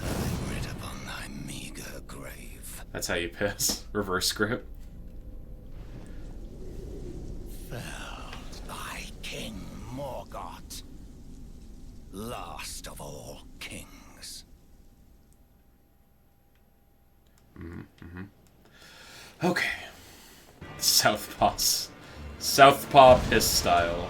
I read upon thy meager grave. That's how you piss. Reverse grip. Fell thy king Morgoth, last of all kings. Okay. Southpaws. Southpaw piss style.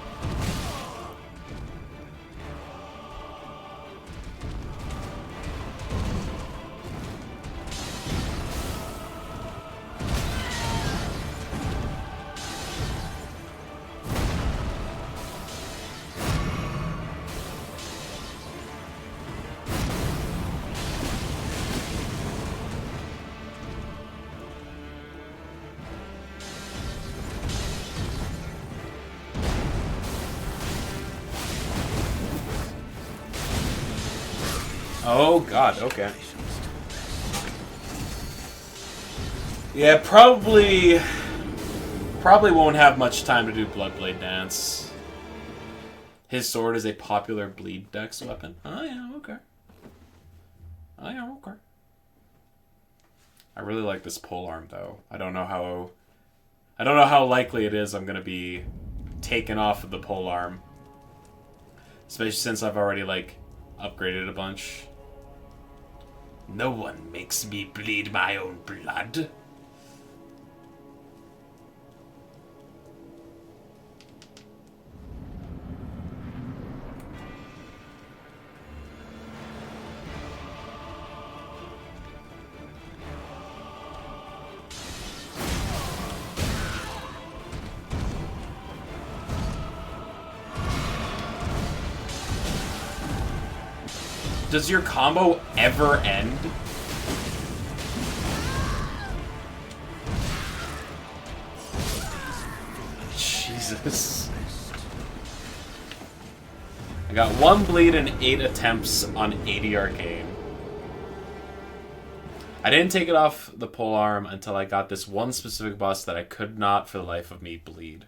Oh god, okay. Yeah, probably won't have much time to do Bloodblade Dance. His sword is a popular bleed dex weapon. Oh yeah, okay. Oh yeah, okay. I really like this polearm though. I don't know how likely it is I'm gonna be taken off of the polearm. Especially since I've already like upgraded a bunch. No one makes me bleed my own blood. Does your combo ever end? Jesus. I got 1 bleed and 8 attempts on 80 arcane. I didn't take it off the polearm until I got this one specific boss that I could not for the life of me bleed.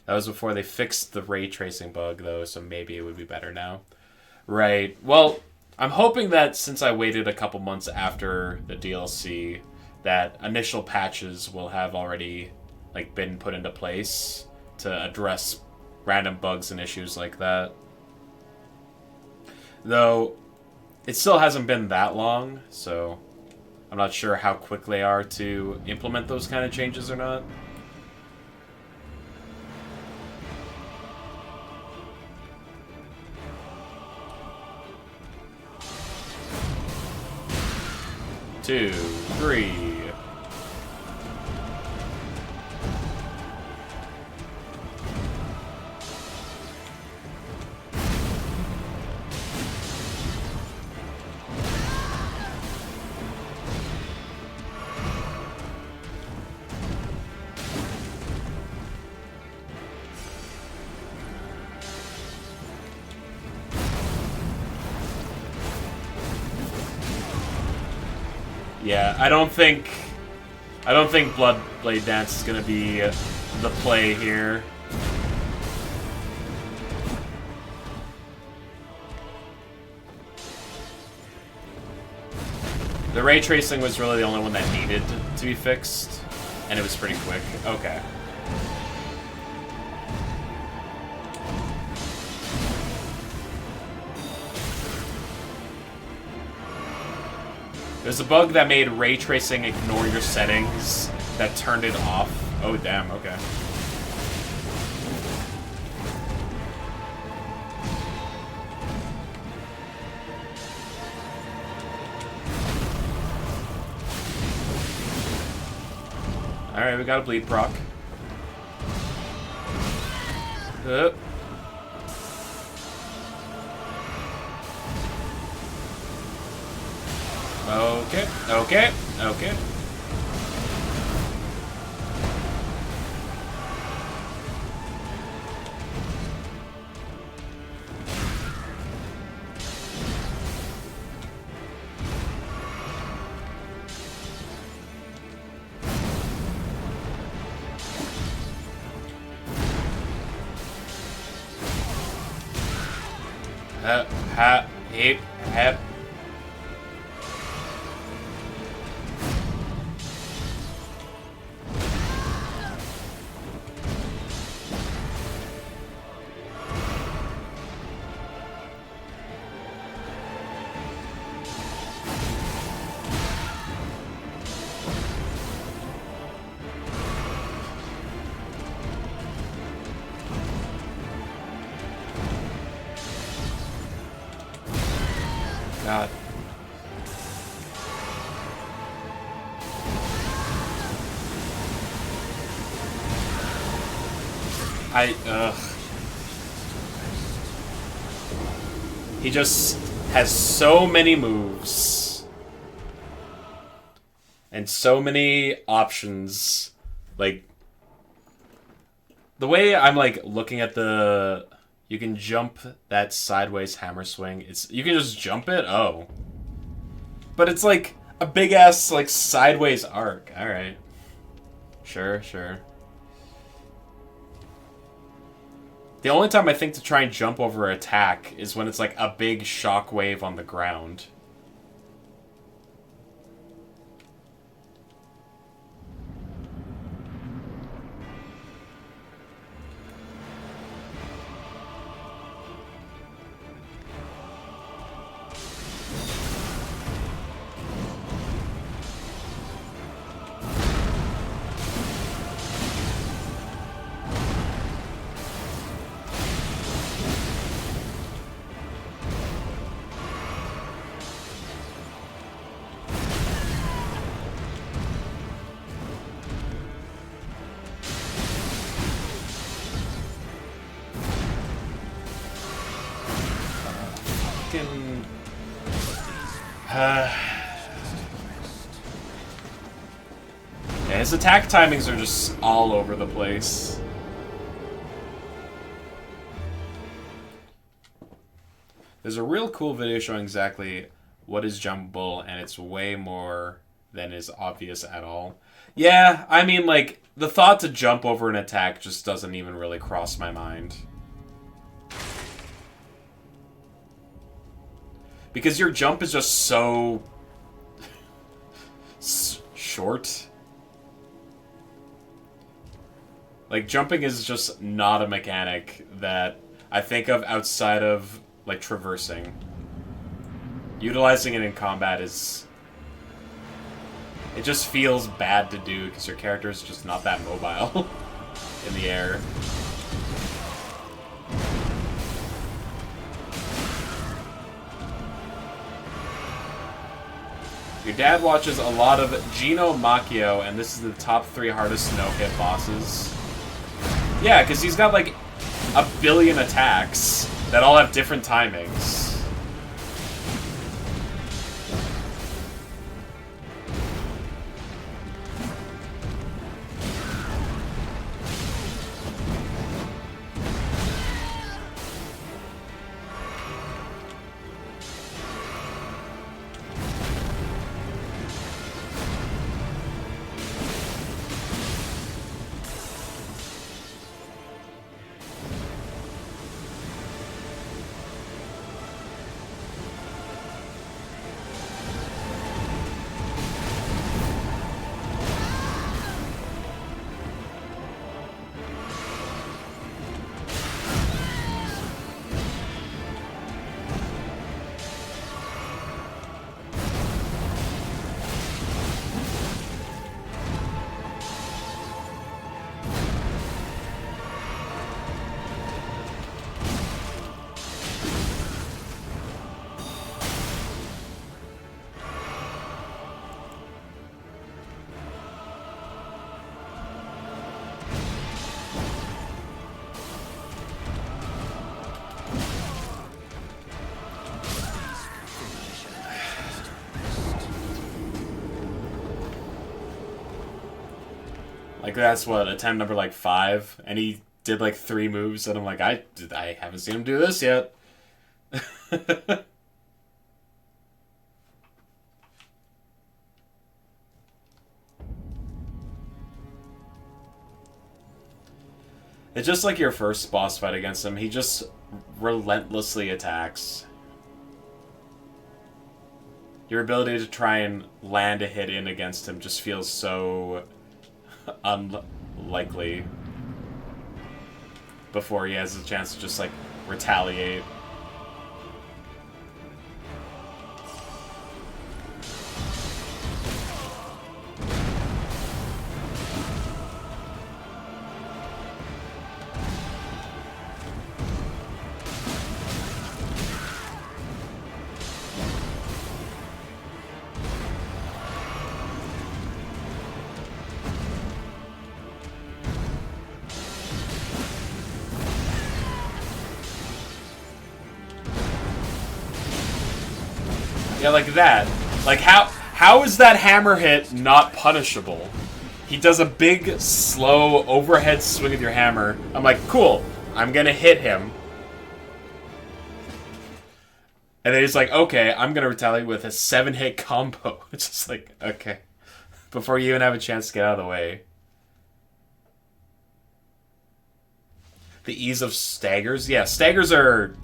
That was before they fixed the ray tracing bug though, so maybe it would be better now. Right. Well, I'm hoping that since I waited a couple months after the DLC, that initial patches will have already like been put into place to address random bugs and issues like that. Though, it still hasn't been that long, so I'm not sure how quick they are to implement those kind of changes or not. Two, three. Yeah, I don't think Bloodblade Dance is gonna be the play here. The ray tracing was really the only one that needed to be fixed, and it was pretty quick. Okay. There's a bug that made ray tracing ignore your settings that turned it off. Oh, damn, okay. Alright, we got a bleed proc. Okay, okay, okay. Hip, hip. God. He just has so many moves. And so many options. Like, the way I'm, like, looking at the... You can jump that sideways hammer swing. You can just jump it? Oh. But it's like a big-ass, like, sideways arc. Alright. Sure, sure. The only time I think to try and jump over an attack is when it's like a big shockwave on the ground. Yeah, his attack timings are just all over the place. There's a real cool video showing exactly what is jumpable, and it's way more than is obvious at all. Yeah, I mean, like, the thought to jump over an attack just doesn't even really cross my mind. Because your jump is just so... short. Like, jumping is just not a mechanic that I think of outside of, like, traversing. Utilizing it in combat is... It just feels bad to do because your character is just not that mobile in the air. Your dad watches a lot of Gino Macchio, and this is the top 3 hardest no-hit bosses. Yeah, because he's got like a billion attacks that all have different timings. Like, that's what, attempt number, like, 5? And he did, like, 3 moves, and I'm like, I haven't seen him do this yet. It's just like your first boss fight against him. He just relentlessly attacks. Your ability to try and land a hit in against him just feels so unlikely before he has a chance to just, like, retaliate. Yeah, like that. Like, how is that hammer hit not punishable? He does a big, slow, overhead swing with your hammer. I'm like, cool, I'm gonna hit him. And then he's like, okay, I'm gonna retaliate with a 7-hit combo. It's just like, okay. Before you even have a chance to get out of the way. The ease of staggers? Yeah, staggers are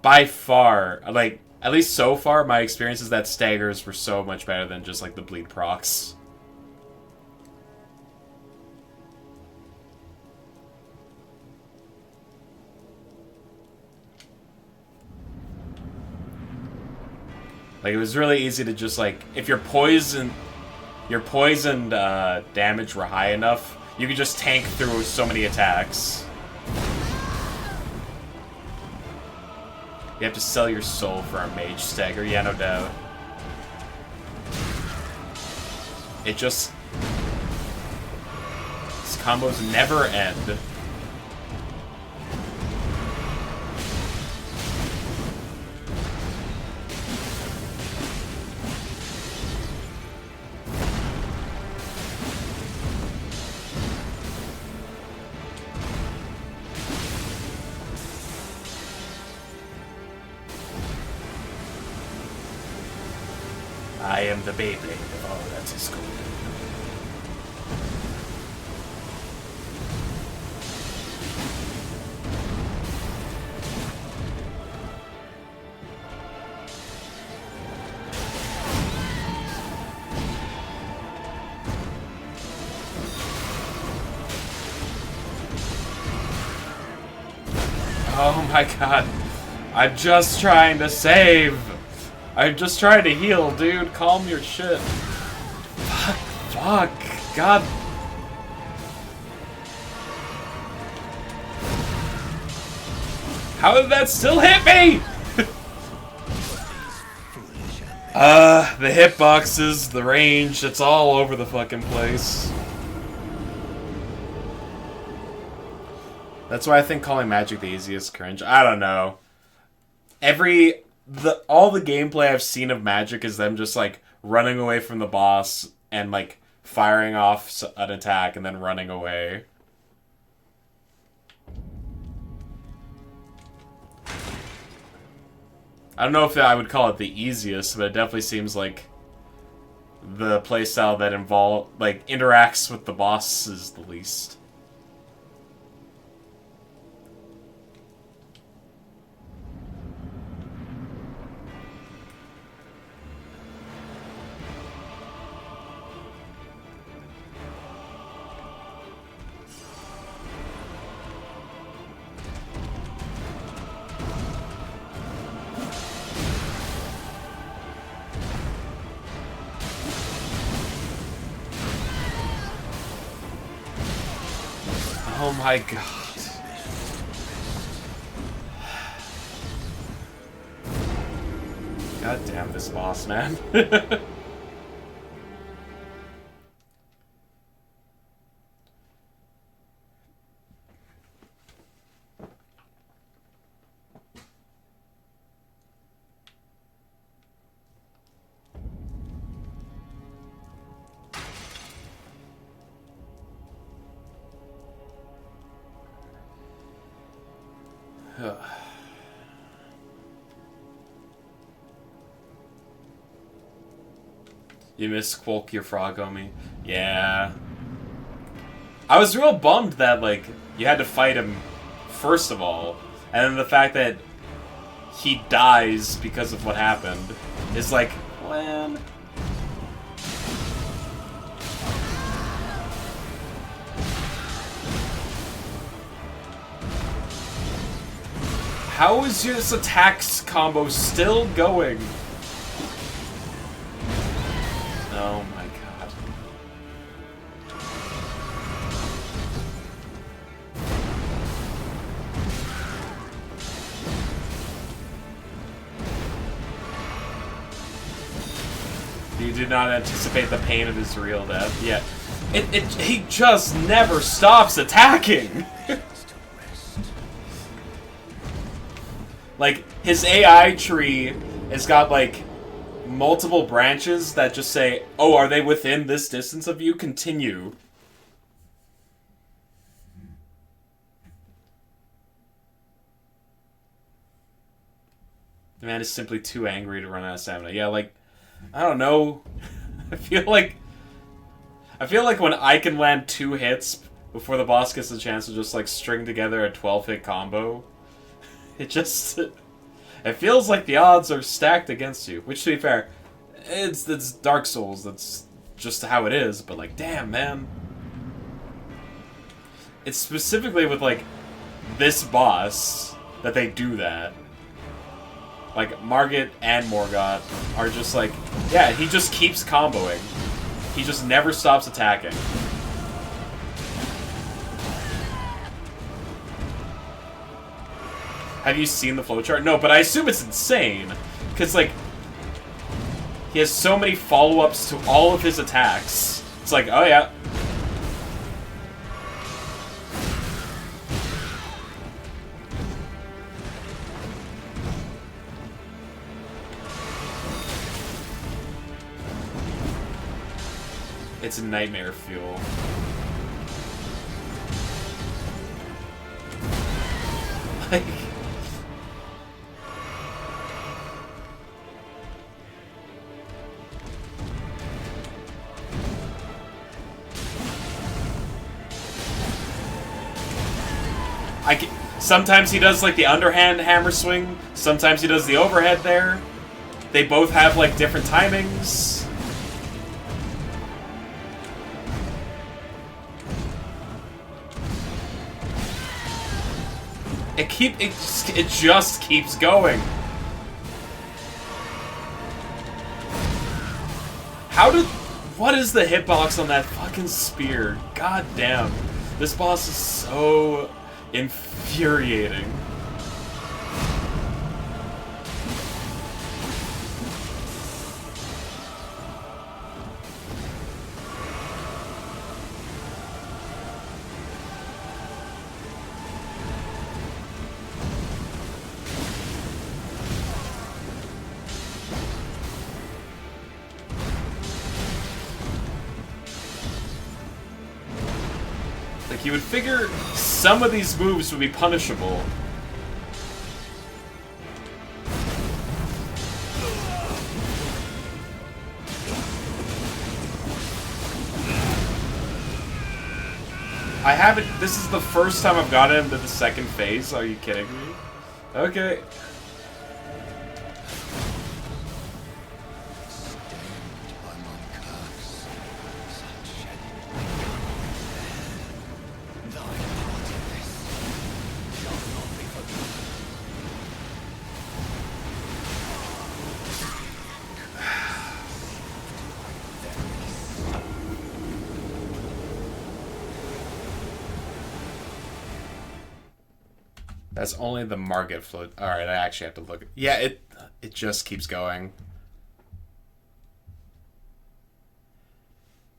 by far, like, at least so far, my experience is that staggers were so much better than just, like, the bleed procs. Like, it was really easy to just, like, if your poison damage were high enough, you could just tank through so many attacks. You have to sell your soul for a mage stagger, yeah, no doubt. It just... These combos never end. I am the Beyblade of all that is golden. Oh my god. I'm just trying to save. I'm just trying to heal, dude. Calm your shit. Fuck. God. How did that still hit me? The hitboxes, the range, it's all over the fucking place. That's why I think calling Magic the easiest cringe. I don't know. All the gameplay I've seen of Magic is them just, like, running away from the boss and, like, firing off an attack and then running away. I don't know if I would call it the easiest, but it definitely seems like the playstyle that interacts with the boss is the least. Oh my god. God damn this boss, man. You miss Quolk your frog, homie? Yeah. I was real bummed that, like, you had to fight him first of all, and then the fact that he dies because of what happened is like, when? How is this attacks combo still going? Oh my god. You did not anticipate the pain of his real death. Yeah. He just never stops attacking! Like, his AI tree has got, like, multiple branches that just say, oh, are they within this distance of you? Continue. The man is simply too angry to run out of stamina. Yeah, like, I don't know. I feel like when I can land 2 hits before the boss gets a chance to just, like, string together a 12-hit combo, it just... It feels like the odds are stacked against you. Which, to be fair, it's Dark Souls. That's just how it is. But, like, damn, man. It's specifically with, like, this boss that they do that. Like, Margit and Morgott are just like... Yeah, he just keeps comboing. He just never stops attacking. Have you seen the flowchart? No, but I assume it's insane. Because, like, he has so many follow-ups to all of his attacks. It's like, oh yeah. It's nightmare fuel. Like... Sometimes he does, like, the underhand hammer swing. Sometimes he does the overhead there. They both have, like, different timings. It just keeps going. What is the hitbox on that fucking spear? God damn. This boss is so infuriating. You would figure some of these moves would be punishable. I haven't... This is the first time I've gotten into the second phase. Are you kidding me? Okay. That's only the Margit float. Alright, I actually have to look. Yeah, it just keeps going.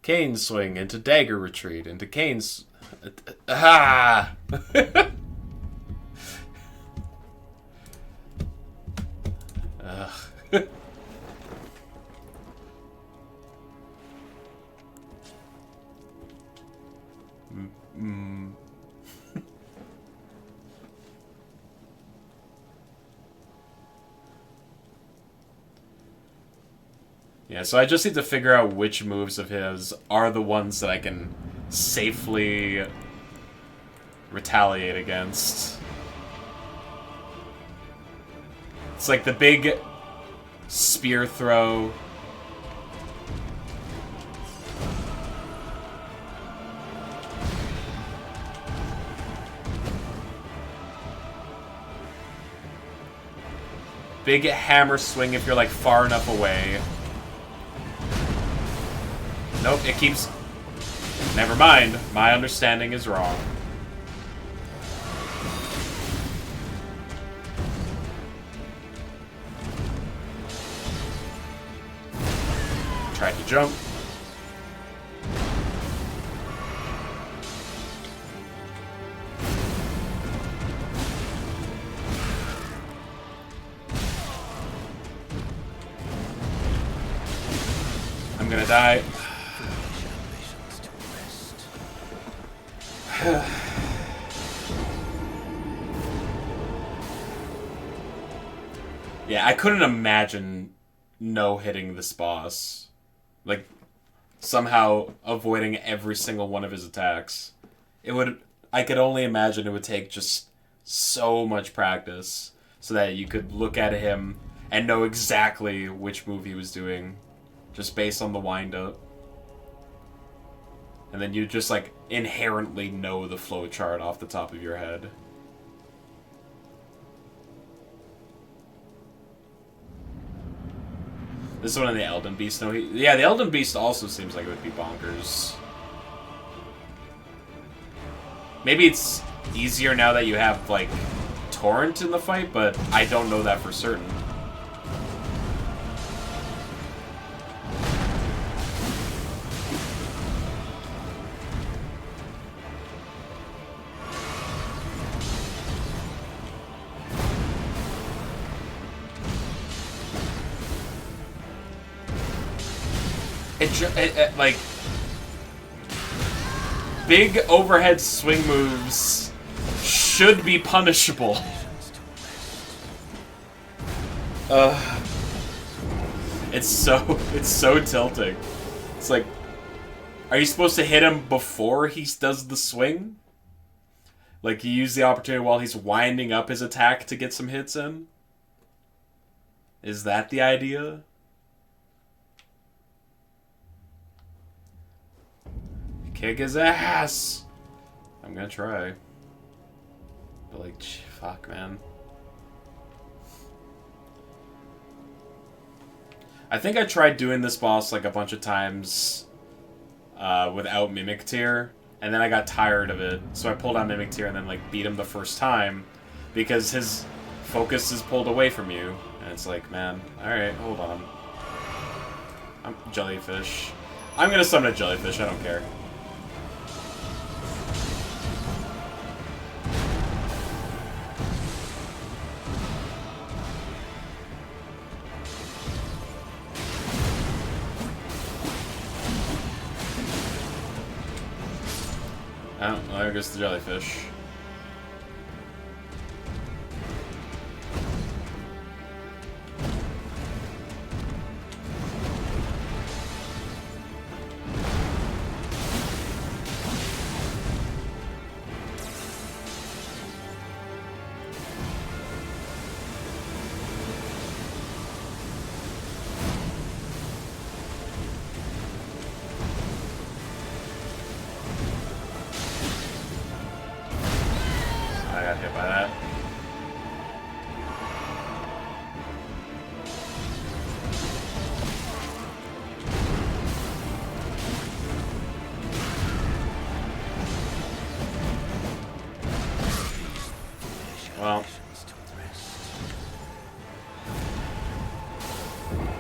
Cane swing into dagger retreat into Cane's. Ah! Ugh. so I just need to figure out which moves of his are the ones that I can safely retaliate against. It's like the big spear throw. Big hammer swing if you're like far enough away. Nope, it keeps... Never mind, my understanding is wrong. Tried to jump. I'm gonna die. Yeah, I couldn't imagine no-hitting this boss. Like, somehow avoiding every single one of his attacks. It would... I could only imagine it would take just so much practice so that you could look at him and know exactly which move he was doing just based on the wind-up. And then you just, like, inherently know the flowchart off the top of your head. This is one of the Elden Beast. No, yeah, the Elden Beast also seems like it would be bonkers. Maybe it's easier now that you have, like, Torrent in the fight, but I don't know that for certain. Like, big overhead swing moves should be punishable. It's so tilting. It's like, are you supposed to hit him before he does the swing? Like, you use the opportunity while he's winding up his attack to get some hits in? Is that the idea? Kick his ass! I'm gonna try. But, like, fuck, man. I think I tried doing this boss, like, a bunch of times without Mimic Tear, and then I got tired of it, so I pulled out Mimic Tear and then, like, beat him the first time, because his focus is pulled away from you, and it's like, man, alright, hold on. I'm jellyfish. I'm gonna summon a jellyfish, I don't care. Oh, well, there goes the jellyfish.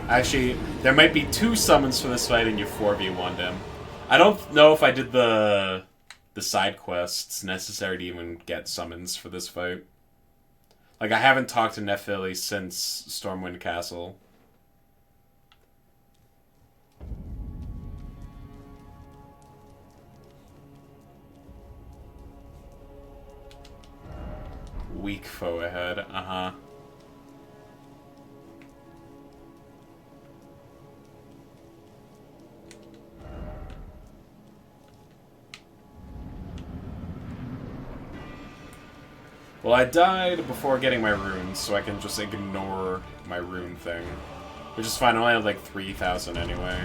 Actually, there might be 2 summons for this fight and you 4v1'd him. I don't know if I did the side quests necessary to even get summons for this fight. Like, I haven't talked to Nephili since Stormwind Castle. Weak foe ahead, uh-huh. Well, I died before getting my runes, so I can just ignore my rune thing. Which is fine, I only have like 3,000 anyway.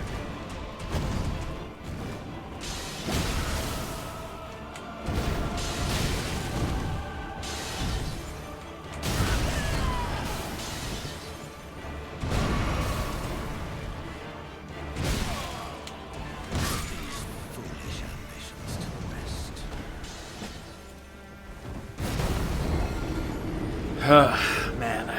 Man.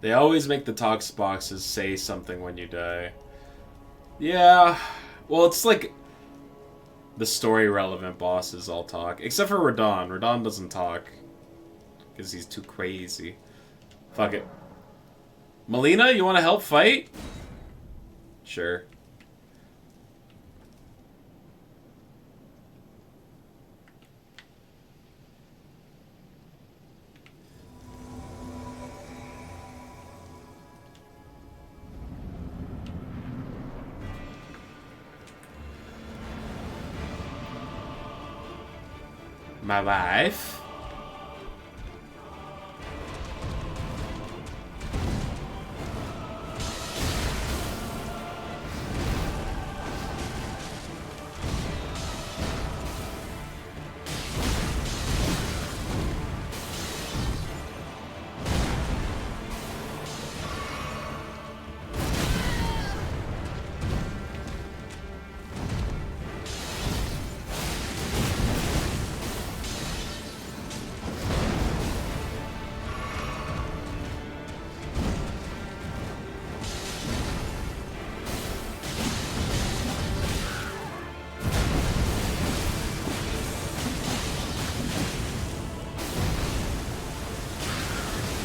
They always make the talks boxes say something when you die. Yeah. Well, it's like the story relevant bosses all talk. Except for Radon. Radon doesn't talk. Because he's too crazy. Fuck it. Melina, you want to help fight? Sure. My wife.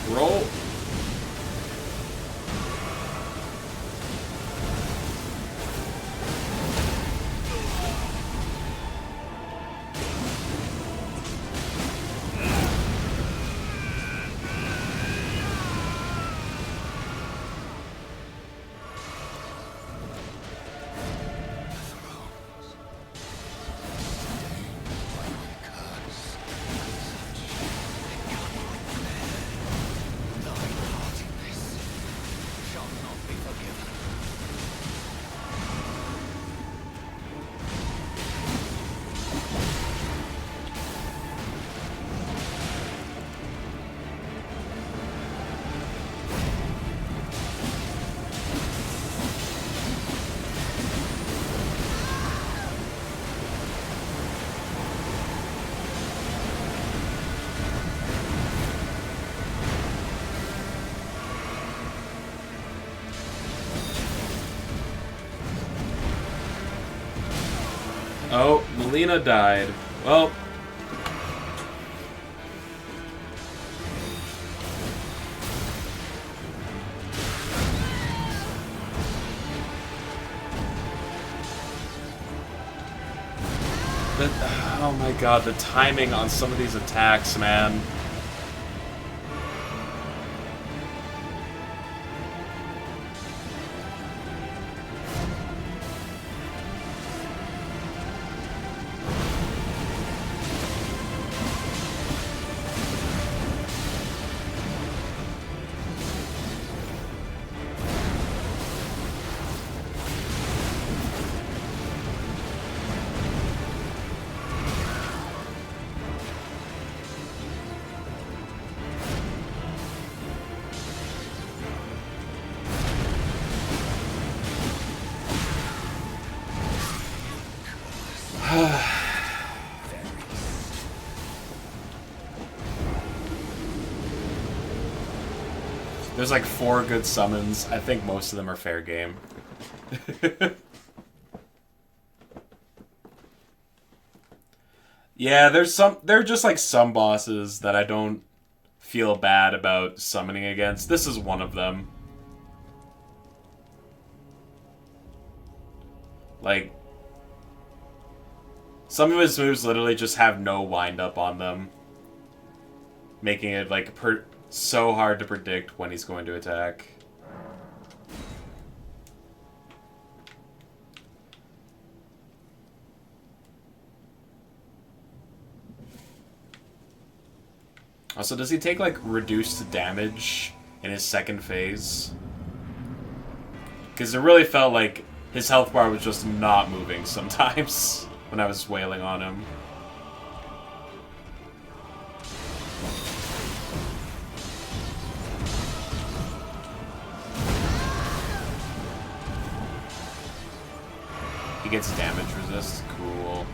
Roll. Oh, Melina died. Well. Oh my god, the timing on some of these attacks, man. There's like 4 good summons. I think most of them are fair game. Yeah, there are just like some bosses that I don't feel bad about summoning against. This is one of them. Like, Some of his moves literally just have no wind-up on them, making it, like, so hard to predict when he's going to attack. Also, does he take, like, reduced damage in his second phase? Because it really felt like his health bar was just not moving sometimes when I was wailing on him. He gets damage resist. Cool.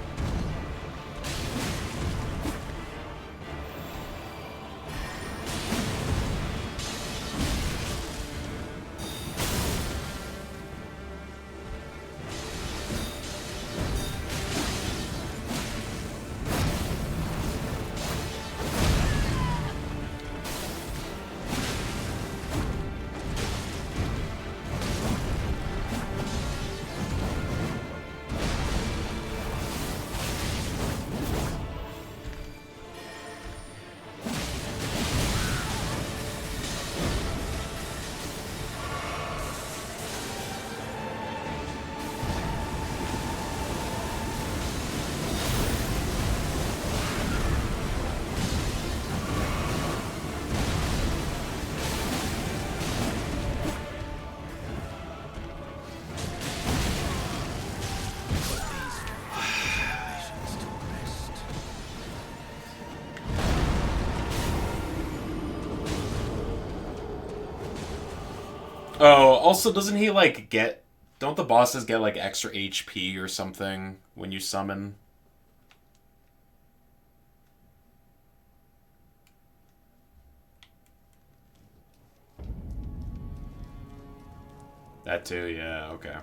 Oh, also, doesn't he, like, get... Don't the bosses get, like, extra HP or something when you summon? That too, yeah, okay.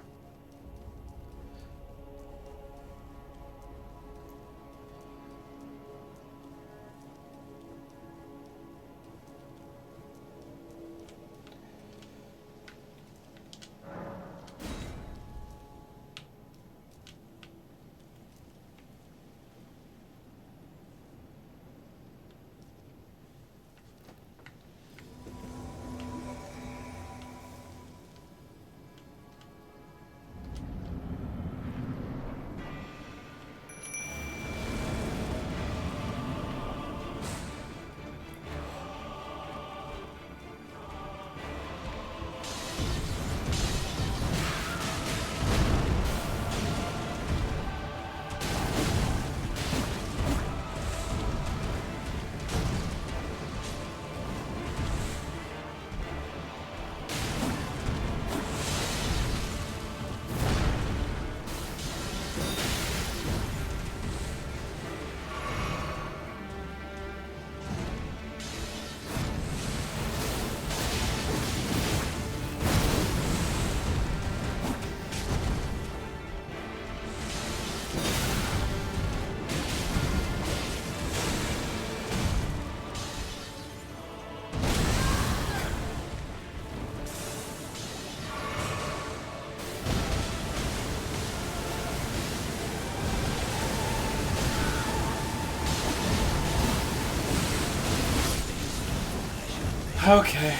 Okay.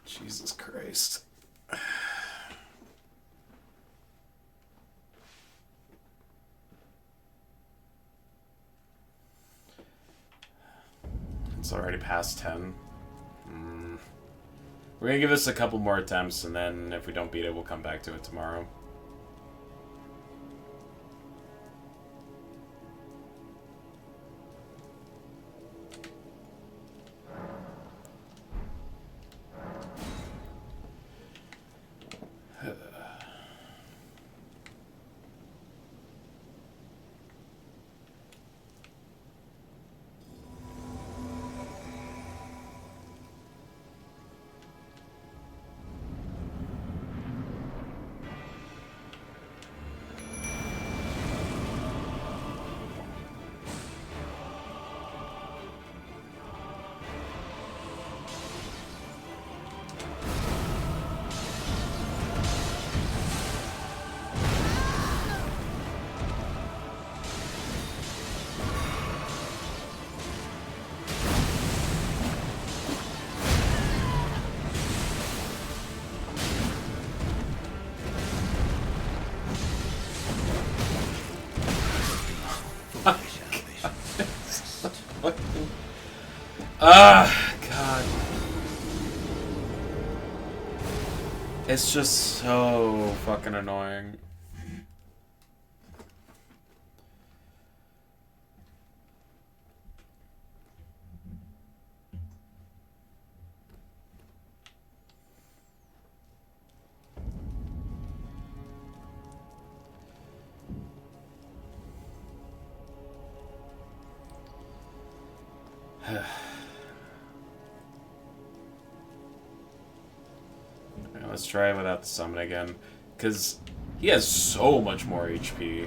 Jesus Christ. It's already past 10. We're gonna give this a couple more attempts, and then if we don't beat it, we'll come back to it tomorrow. God. It's just so fucking annoying. Let's try it without the summon again, because he has so much more HP.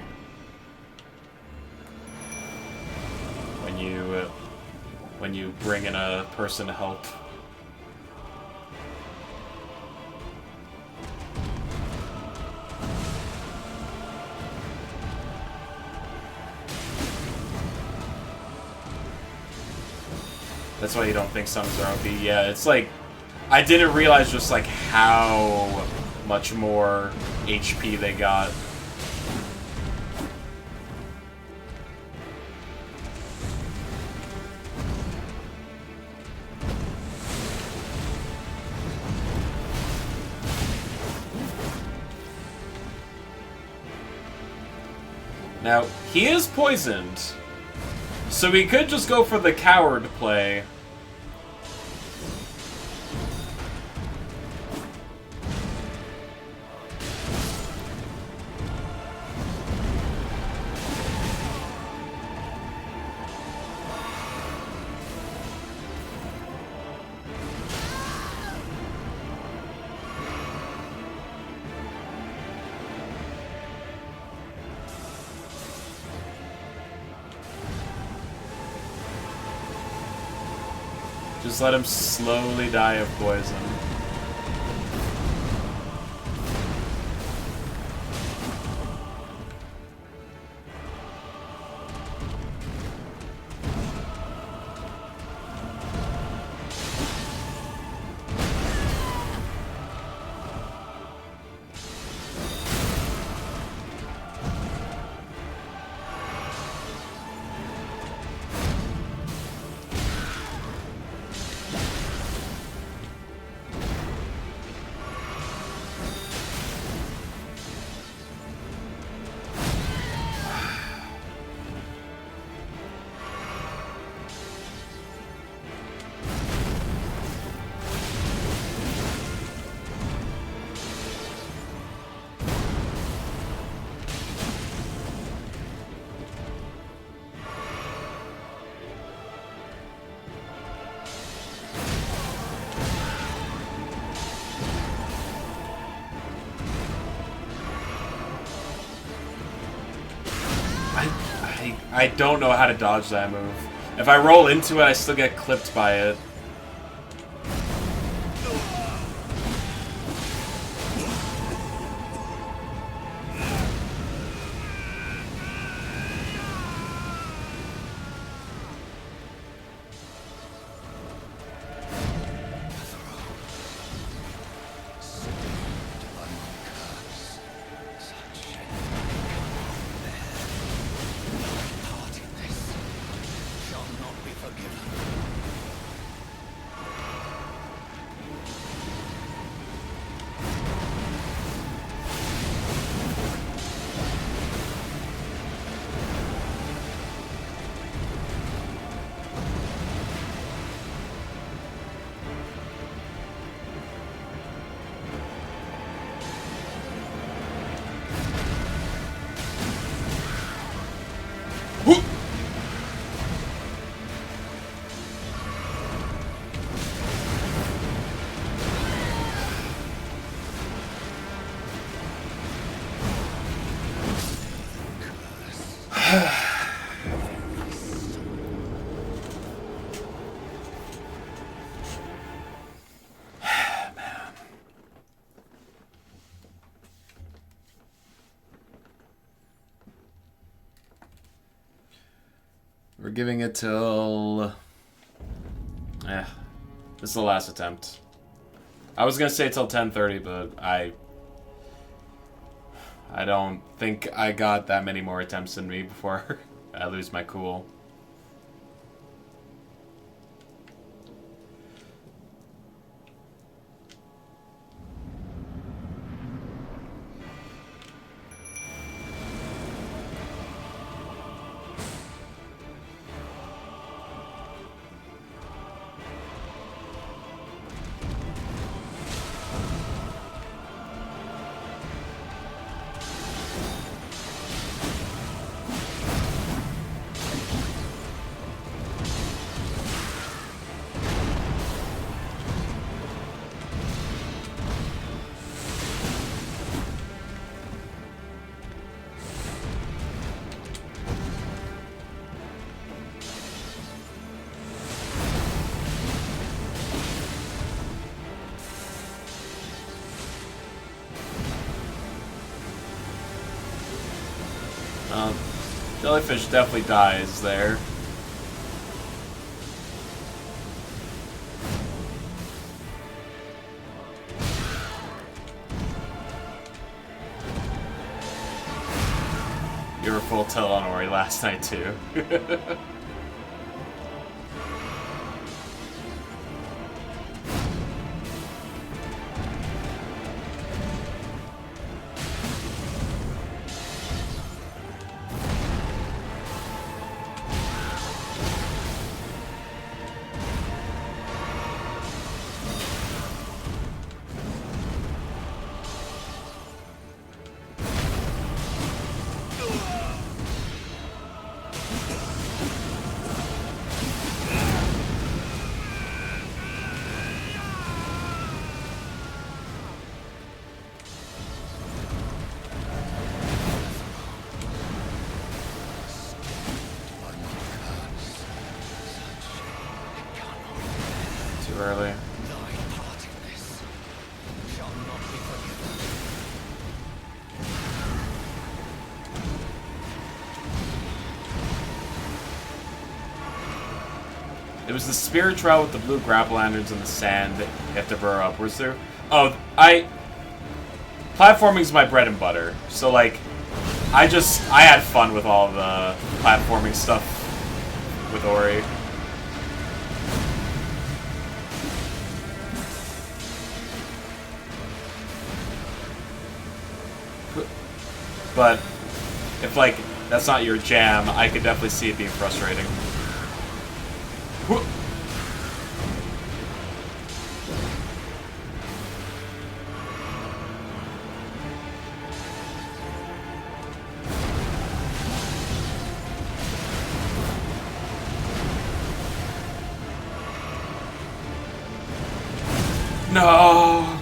When you bring in a person to help. That's why you don't think summons are OP. Yeah, it's like, I didn't realize just like how much more HP they got. Now, he is poisoned, so we could just go for the coward play. Just let him slowly die of poison. I don't know how to dodge that move. If I roll into it, I still get clipped by it. We're giving it till... this is the last attempt. I was gonna say till 10:30, but I don't think I got that many more attempts in me before I lose my cool. Jellyfish definitely dies there. You were full tilt on Ori last night too. Early. It was the spirit trail with the blue grapple lanterns in the sand that you have to burrow upwards through. Oh, platforming's my bread and butter. So like, I had fun with all the platforming stuff with Ori. But if, like, that's not your jam, I could definitely see it being frustrating. No!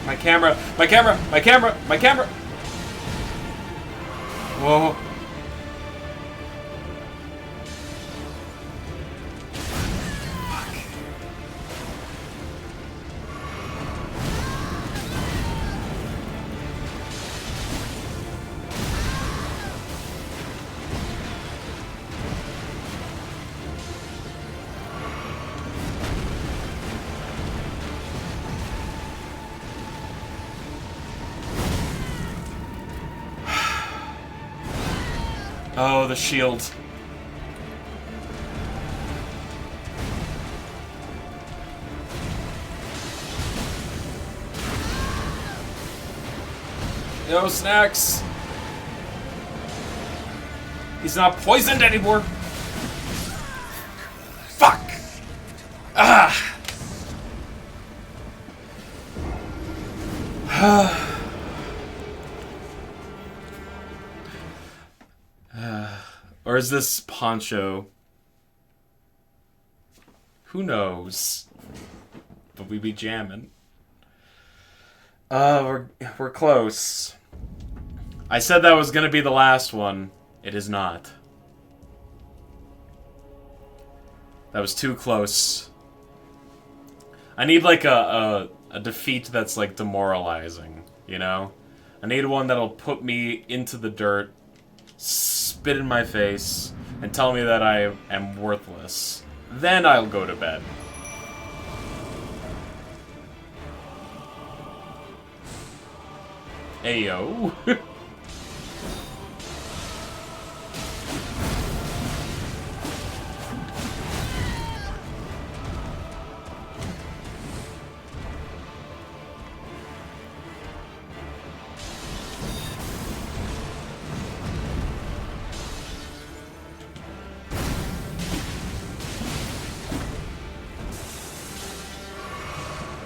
My camera! My camera! My camera! My camera! Whoa. Oh, the shield. No snacks. He's not poisoned anymore. Fuck. Ah. Or is this Poncho? Who knows? But we be jamming. We're close. I said that was gonna be the last one. It is not. That was too close. I need like a defeat that's like demoralizing, you know? I need one that'll put me into the dirt, spit in my face, and tell me that I am worthless. Then I'll go to bed. Ayo.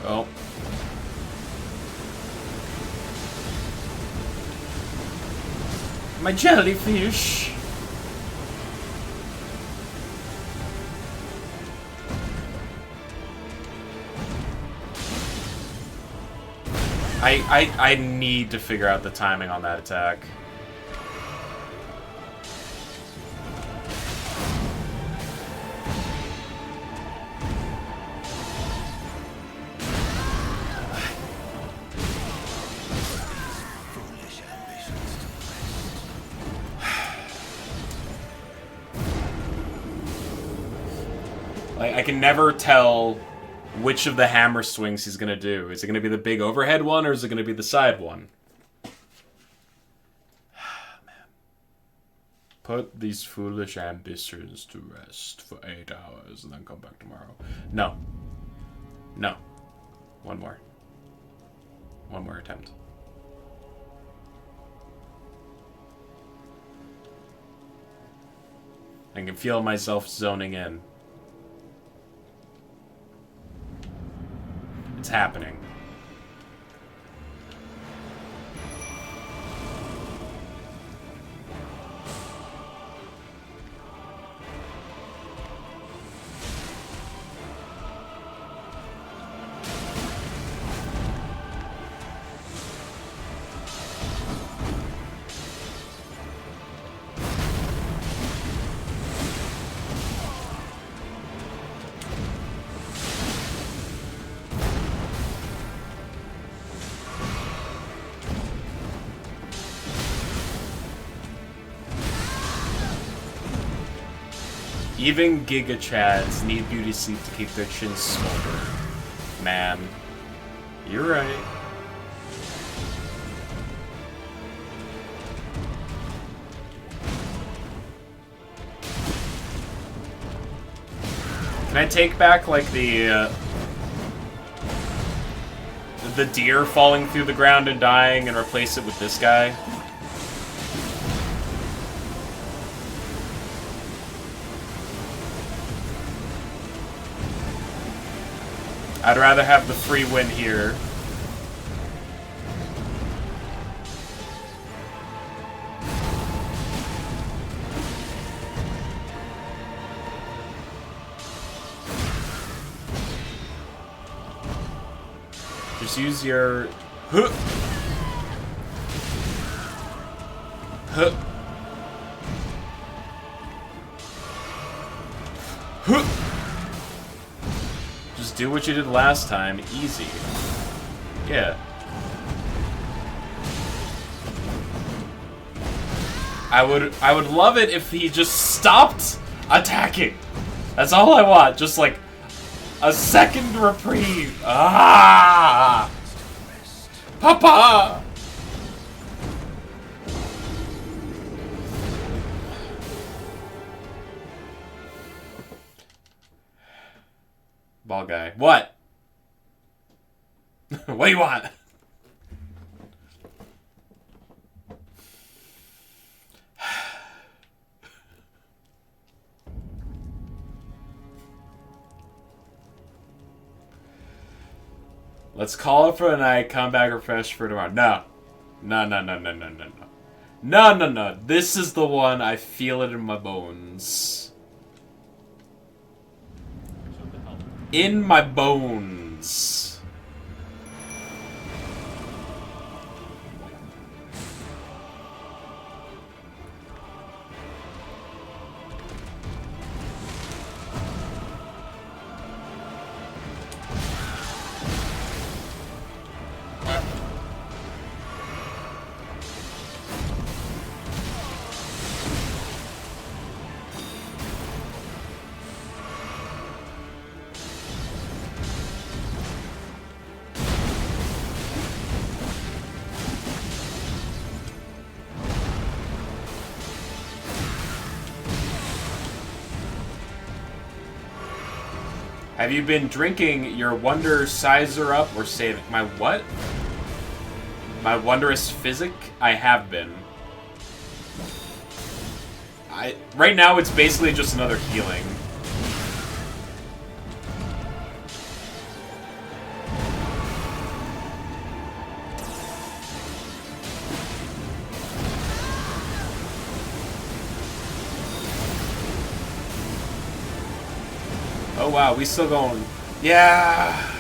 Oh. My jellyfish. I need to figure out the timing on that attack. Like, I can never tell which of the hammer swings he's gonna do. Is it gonna be the big overhead one, or is it gonna be the side one? Man. Put these foolish ambitions to rest for 8 hours and then come back tomorrow. No. No. One more. One more attempt. I can feel myself zoning in. It's happening. Even Giga Chads need beauty sleep to keep their chins smolder. Man, you're right. Can I take back, like, the deer falling through the ground and dying and replace it with this guy? I'd rather have the free win here. Just use your... Huh. Huh. Huh. Just do what you did last time. Easy. Yeah. I would love it if he just stopped attacking. That's all I want. Just like a second reprieve. Ah! Papa! Ball guy. What? What do you want? Let's call it for the night, come back refreshed for tomorrow. No. No, no, no, no, no, no, no. No, no, no. This is the one. I feel it in my bones. In my bones. Have you been drinking your Wonder Sizer Up or saving? My what? My Wondrous Physic? I have been. Right now it's basically just another healing. Oh wow, we still going. Yeah.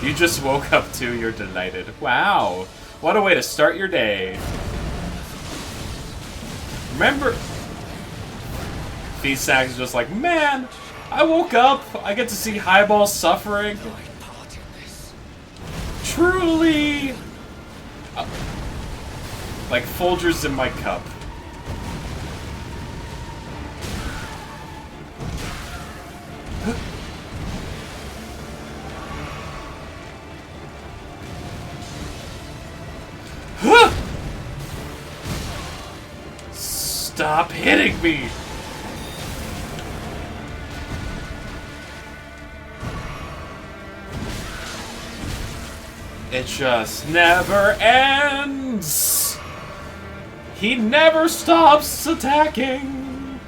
You just woke up too, you're delighted. Wow. What a way to start your day. Remember... Feastack is just like, man, I woke up. I get to see Highball suffering. Truly. Like Folgers in my cup. Stop hitting me! It just never ends! He never stops attacking!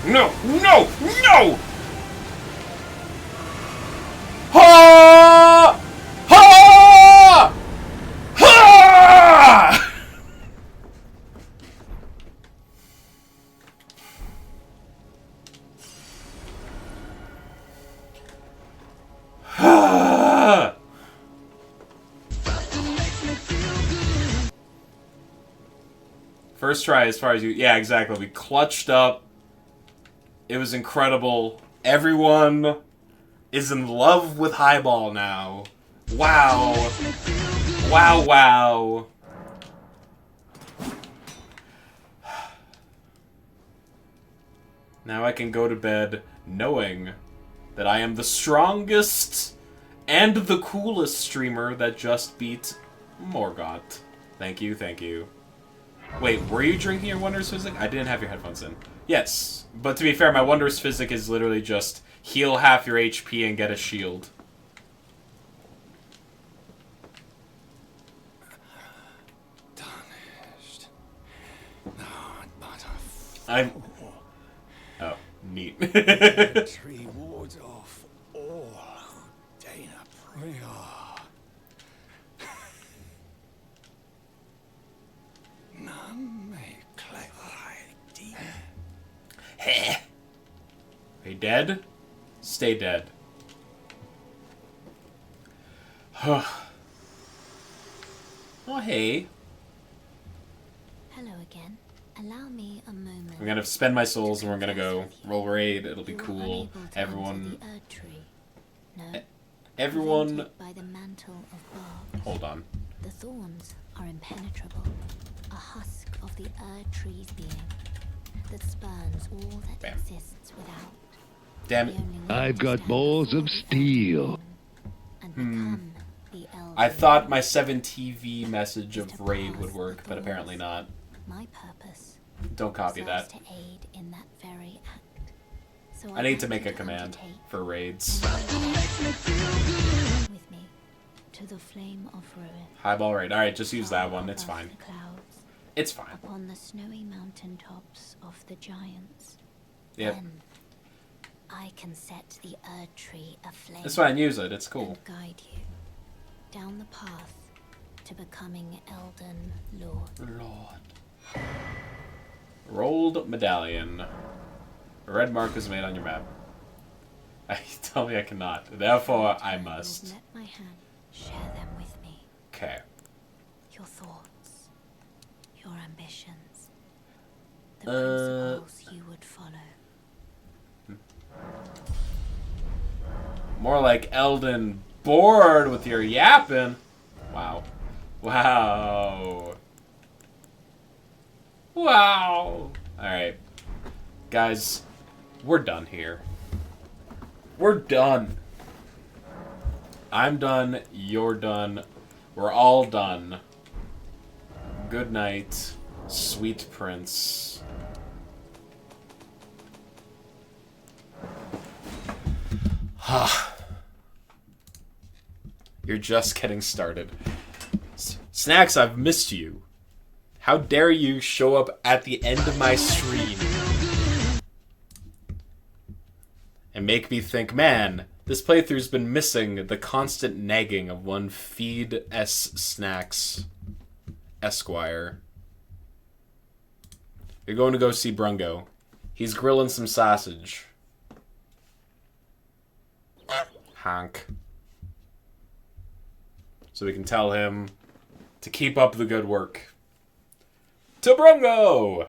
No! No! No! Ha! Ha! Ha! Ha! First try as far as you... Yeah, exactly. We clutched up. It was incredible. Everyone is in love with Highball now. Wow. Wow, wow. Now I can go to bed knowing that I am the strongest and the coolest streamer that just beat Morgott. Thank you, thank you. Wait, were you drinking your Wondrous Physic? I didn't have your headphones in. Yes, but to be fair, my Wondrous Physic is literally just heal half your HP and get a shield. Tarnished. Not but a I'm... Oh, neat. tree wards off all who deign a prayer. None may clever idea. Are you dead? Stay dead. Oh, hey. Hello again. Allow me a moment. I'm gonna spend my souls and we're gonna go roll raid. It'll be cool. Everyone... No. Everyone... By the mantle of bark. Hold on. The thorns are impenetrable. A husk of the tree's being that spurns all that Bam. exists without. Damn it. I've got balls of steel. And become the Elden I thought Ring. my 7TV message of raid would work, but apparently not. My purpose Don't copy serves that. to aid in that very act. So I need to make a want you command undertake for raids. with me to the flame of ruin. Highball raid. Alright, just use that one. It's Above fine. the clouds, It's fine. upon the snowy mountain tops of the giants. Yep. Then I can set the tree aflame. It's fine. Use it. It's cool. And guide you down the path to becoming Elden Lord. Lord. Rolled medallion. A red mark is made on your map. Tell me I cannot. Therefore, I must. Let my hand share them with me. Okay. Your thoughts, your ambitions, the principles you would follow. More like Elden bored with your yapping. Wow. Wow. Wow. Alright. Guys, we're done here. We're done. I'm done. You're done. We're all done. Good night, sweet prince. You're just getting started. Snacks, I've missed you. How dare you show up at the end of my stream and make me think, man, this playthrough's been missing the constant nagging of one Feed S Snacks Esquire. You're going to go see Brungo. He's grilling some sausage. Honk. So we can tell him to keep up the good work. To Brungo!